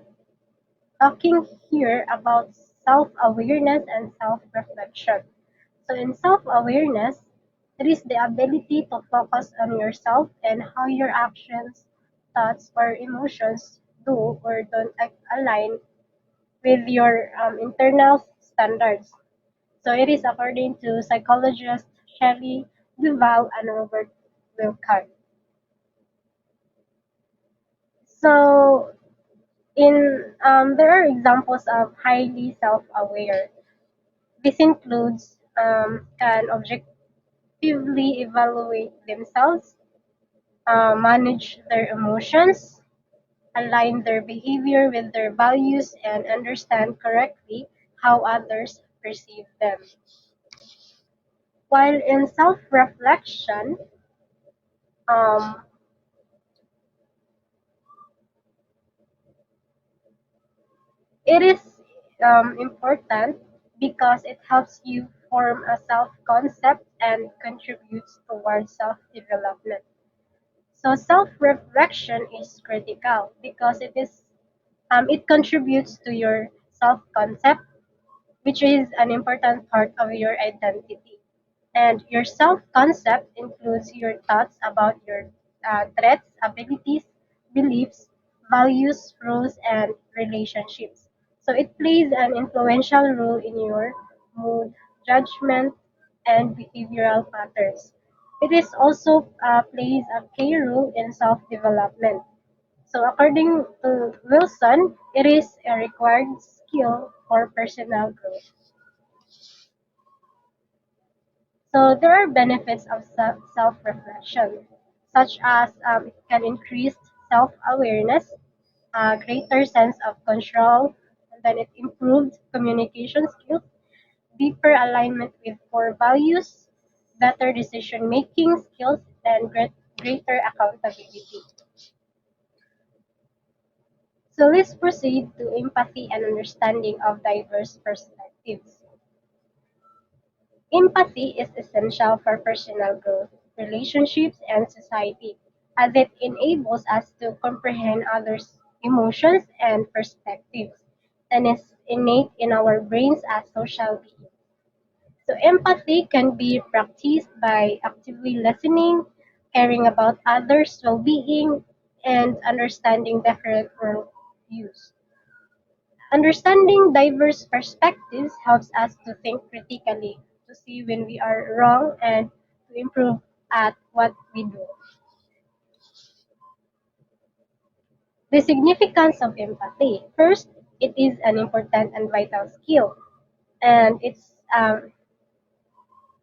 talking here about self-awareness and self-reflection. So in self-awareness, it is the ability to focus on yourself and how your actions, thoughts, or emotions do or don't align with your internal standards. So it is according to psychologists Shelley Duvall and Robert Wilkart. So there are examples of highly self-aware. This includes can objectively evaluate themselves, manage their emotions, align their behavior with their values, and understand correctly how others perceive them. While in self-reflection, um, it is important because it helps you form a self concept and contributes towards self development. So self reflection is critical because it contributes to your self concept, which is an important part of your identity. And your self concept includes your thoughts about your threats, abilities, beliefs, values, roles, and relationships. So it plays an influential role in your mood, judgment, and behavioral patterns. It is also plays a key role in self development. So according to Wilson, it is a required skill for personal growth. So there are benefits of self-reflection, such as it can increase self-awareness, a greater sense of control, and then it improved communication skills, deeper alignment with core values, better decision-making skills, and greater accountability. So let's proceed to empathy and understanding of diverse perspectives. Empathy is essential for personal growth, relationships, and society, as it enables us to comprehend others' emotions and perspectives, and is innate in our brains as social beings. So, empathy can be practiced by actively listening, caring about others' well being, and understanding different worldviews. Understanding diverse perspectives helps us to think critically, to see when we are wrong, and to improve at what we do. The significance of empathy. First, it is an important and vital skill, and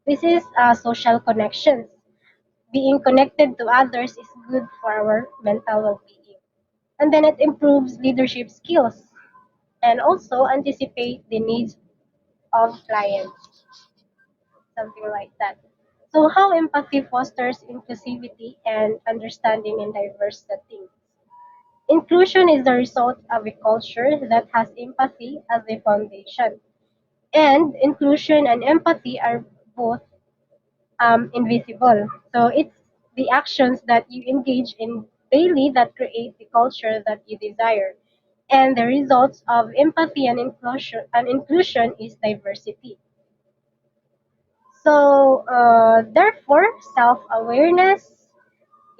this is social connections. Being connected to others is good for our mental well-being, and then it improves leadership skills and also anticipate the needs of clients, something like that. So, how empathy fosters inclusivity and understanding in diverse settings. Inclusion is the result of a culture that has empathy as a foundation. And inclusion and empathy are both invisible. So, it's the actions that you engage in daily that create the culture that you desire. And the results of empathy and inclusion is diversity. So, therefore, self awareness,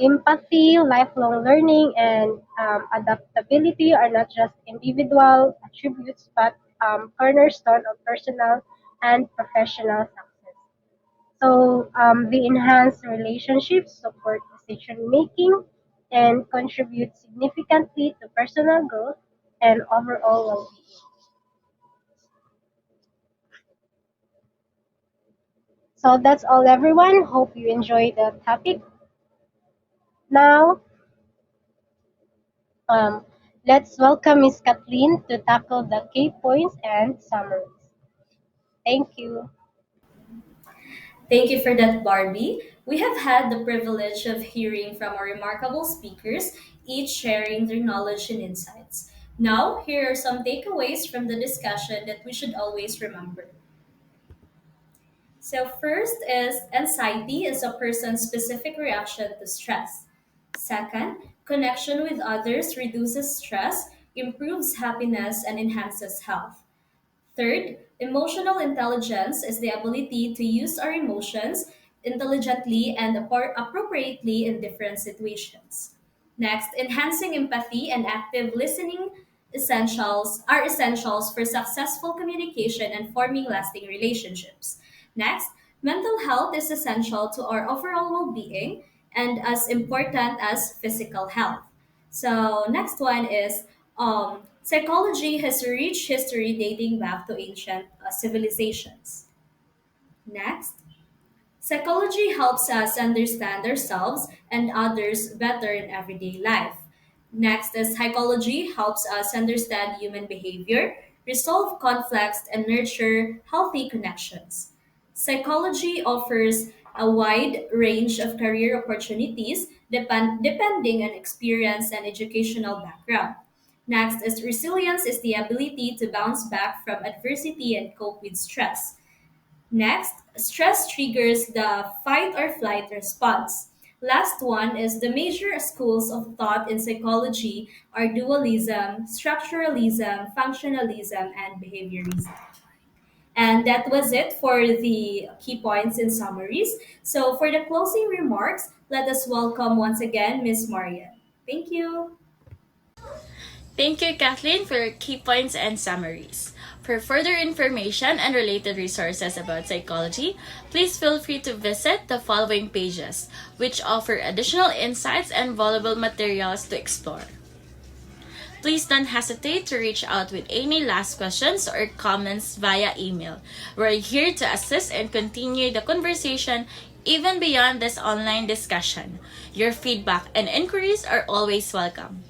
empathy, lifelong learning, and adaptability are not just individual attributes but cornerstone of personal and professional success. So, they enhance relationships, support decision making, and contribute significantly to personal growth and overall well being. So, that's all, everyone. Hope you enjoyed the topic. Now, Um, let's welcome Miss Kathleen to tackle the key points and summaries. Thank you. Thank you for that, Barbie. We have had the privilege of hearing from our remarkable speakers, each sharing their knowledge and insights. Now, here are some takeaways from the discussion that we should always remember. So, first is anxiety is a person's specific reaction to stress. Second, connection with others reduces stress, improves happiness, and enhances health. Third, emotional intelligence is the ability to use our emotions intelligently and appropriately in different situations. Next, enhancing empathy and active listening essentials for successful communication and forming lasting relationships. Next, mental health is essential to our overall well-being and as important as physical health. So next one is psychology has a rich history dating back to ancient civilizations. Next, psychology helps us understand ourselves and others better in everyday life. Next is psychology helps us understand human behavior, resolve conflicts, and nurture healthy connections. Psychology offers a wide range of career opportunities depending on experience and educational background. Next is resilience is the ability to bounce back from adversity and cope with stress. Next, stress triggers the fight or flight response. Last one is the major schools of thought in psychology are dualism, structuralism, functionalism, and behaviorism. And that was it for the key points and summaries. So for the closing remarks, let us welcome once again Miss Marian. Thank you. Thank you, Kathleen, for your key points and summaries. For further information and related resources about psychology, please feel free to visit the following pages, which offer additional insights and valuable materials to explore. Please don't hesitate to reach out with any last questions or comments via email. We're here to assist and continue the conversation even beyond this online discussion. Your feedback and inquiries are always welcome.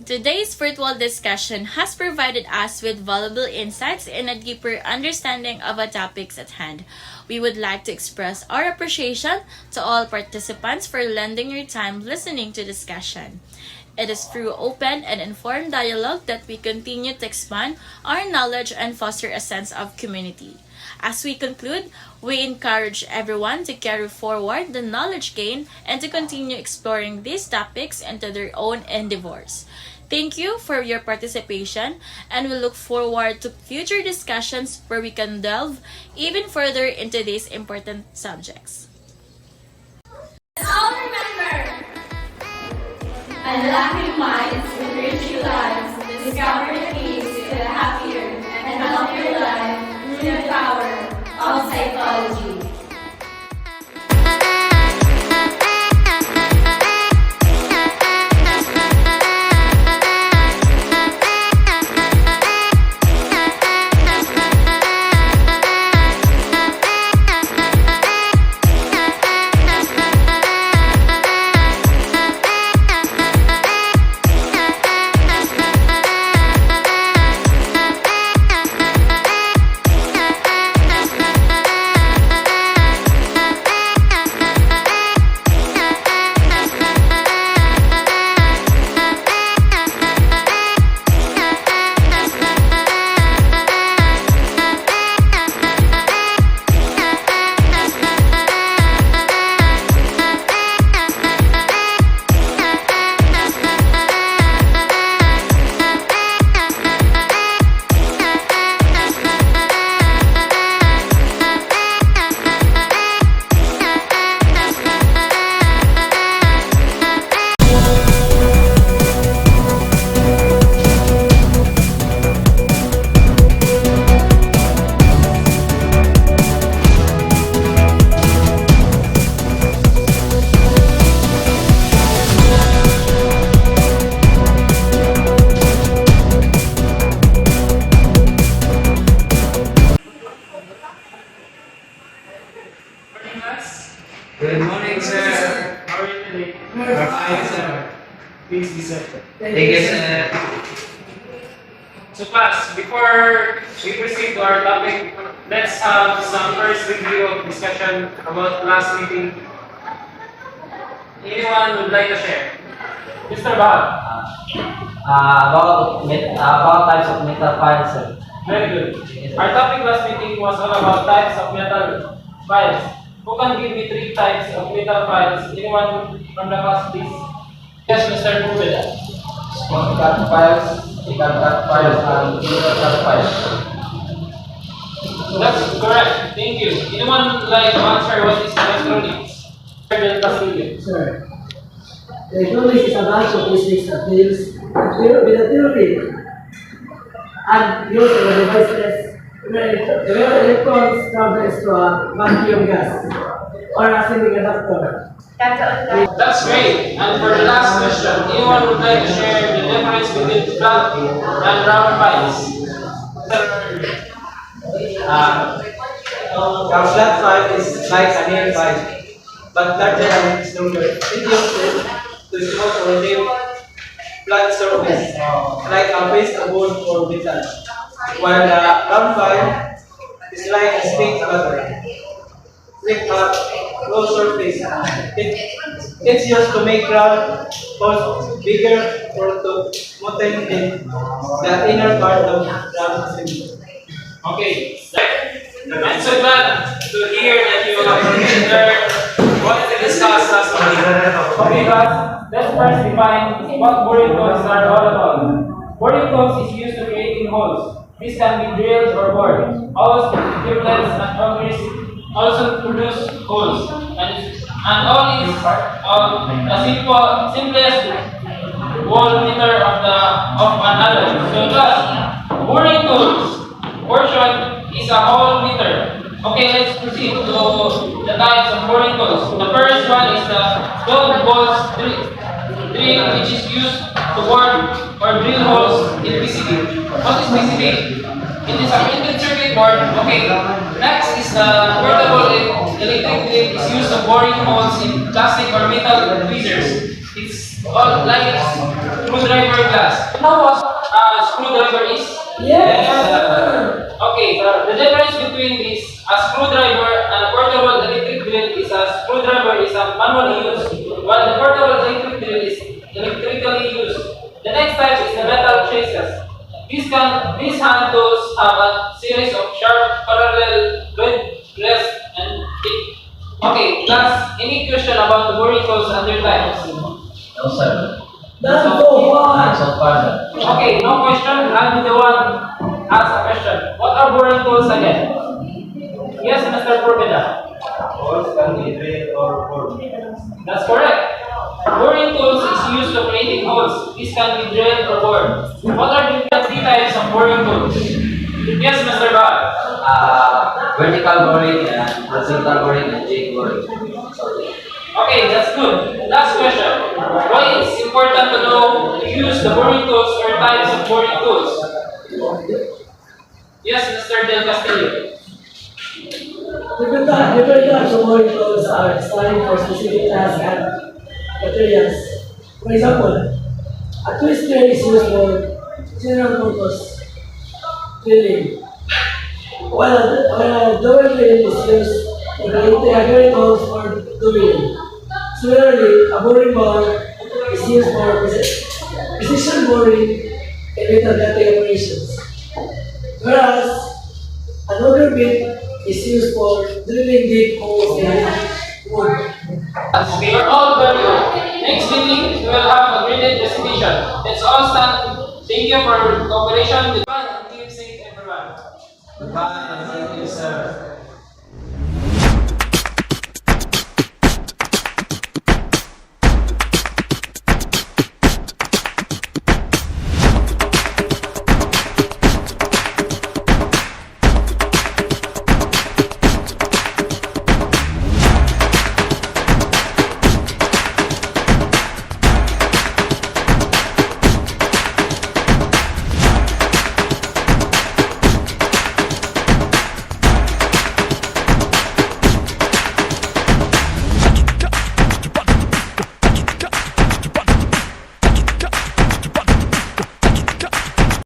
Today's virtual discussion has provided us with valuable insights and a deeper understanding of the topics at hand. We would like to express our appreciation to all participants for lending your time listening to discussion. It is through open and informed dialogue that we continue to expand our knowledge and foster a sense of community. As we conclude, we encourage everyone to carry forward the knowledge gained and to continue exploring these topics into their own endeavors. Thank you for your participation, and we look forward to future discussions where we can delve even further into these important subjects. Let's all remember, unlocking minds, enriching lives, discover the keys to a happier and healthier life through the power of psychology. Good morning, sir. How are you today? We're fine, sir. Please be seated. Thank you, sir. So class, before we proceed to our topic, let's have some first review of discussion about last meeting. Anyone would like to share? Mr. Bob. About types of metal files, sir. Very good. Our topic last meeting was all about types of metal files. Who can give me 3 types of metal files? Anyone from the class, please? Yes, Mr. Rubeda. Small cut files, big cut files, and metal cut files. That's correct. Thank you. Anyone would like to answer what is electronics? Sir, electronics is a branch of physics that deals with the theory and use of devices where electrons travels through a vacuum gas or a semiconductor. That's great. And for the last question, anyone would like to share the difference between flat and round files? A flat file is like a near file, but larger and stronger. It uses to smooth or rotate flat surface, like a paste of wood or metal. While the round file is like a stick butter, thick low surface. It's used to make round bigger or to motivate the inner part of the assembly. Okay, I'm so glad to hear that you have learned what to discuss last week. Okay, guys, let's first define what boring codes are all about. Boring codes is used to creating holes. This can be drilled or bored. Holes, driblets, and boundaries also produce holes. And all is the simplest wall meter of an alloy. So thus, boring tools portion is a whole meter. Okay, let's proceed to the types of boring tools. The first one is the stone balls drill, which is used to bore or drill holes in PCB. What is PCB? It is a printed circuit board. Okay. Next is the portable electric drill is used to boring holes in plastic or metal tweezers. It's all like screwdriver glass. You know what a screwdriver is? Yes. Okay, the difference between this a screwdriver and a portable electric drill is a screwdriver is a manually used, while the portable electric drill is electrically used. The next type is the metal traces. These hand tools have a series of sharp, parallel, rest, and thick. Okay, class, any question about the boring tools and their types? No, sir. That's so far. Okay, no question. I'll be the one ask a question. What are boring tools again? Yes, Mr. Provida. Holes can be drilled or bored. That's correct. Boring tools is used to creating holes. This can be drilled or bored. What are the three types of boring tools? Yes, Mr. Bal. Vertical boring and horizontal boring and jig boring. Okay, that's good. Last question. Why it's important to know to use the boring tools or types of boring tools? Yes, Mr. Del Castillo. Different types of boring tools are designed for specific tasks and materials. For example, a twister is used for general purpose drilling, while a double drill is used for the integrated tools for drilling. Similarly, a boring bar is used for precision boring in metal cutting operations, whereas another bit is used for drilling deep holes in wood. We are all very good. Next meeting, we will have a graded presentation. Let's all stand. Thank you for your cooperation. Goodbye and keep safe, everyone. Goodbye. Thank you, sir.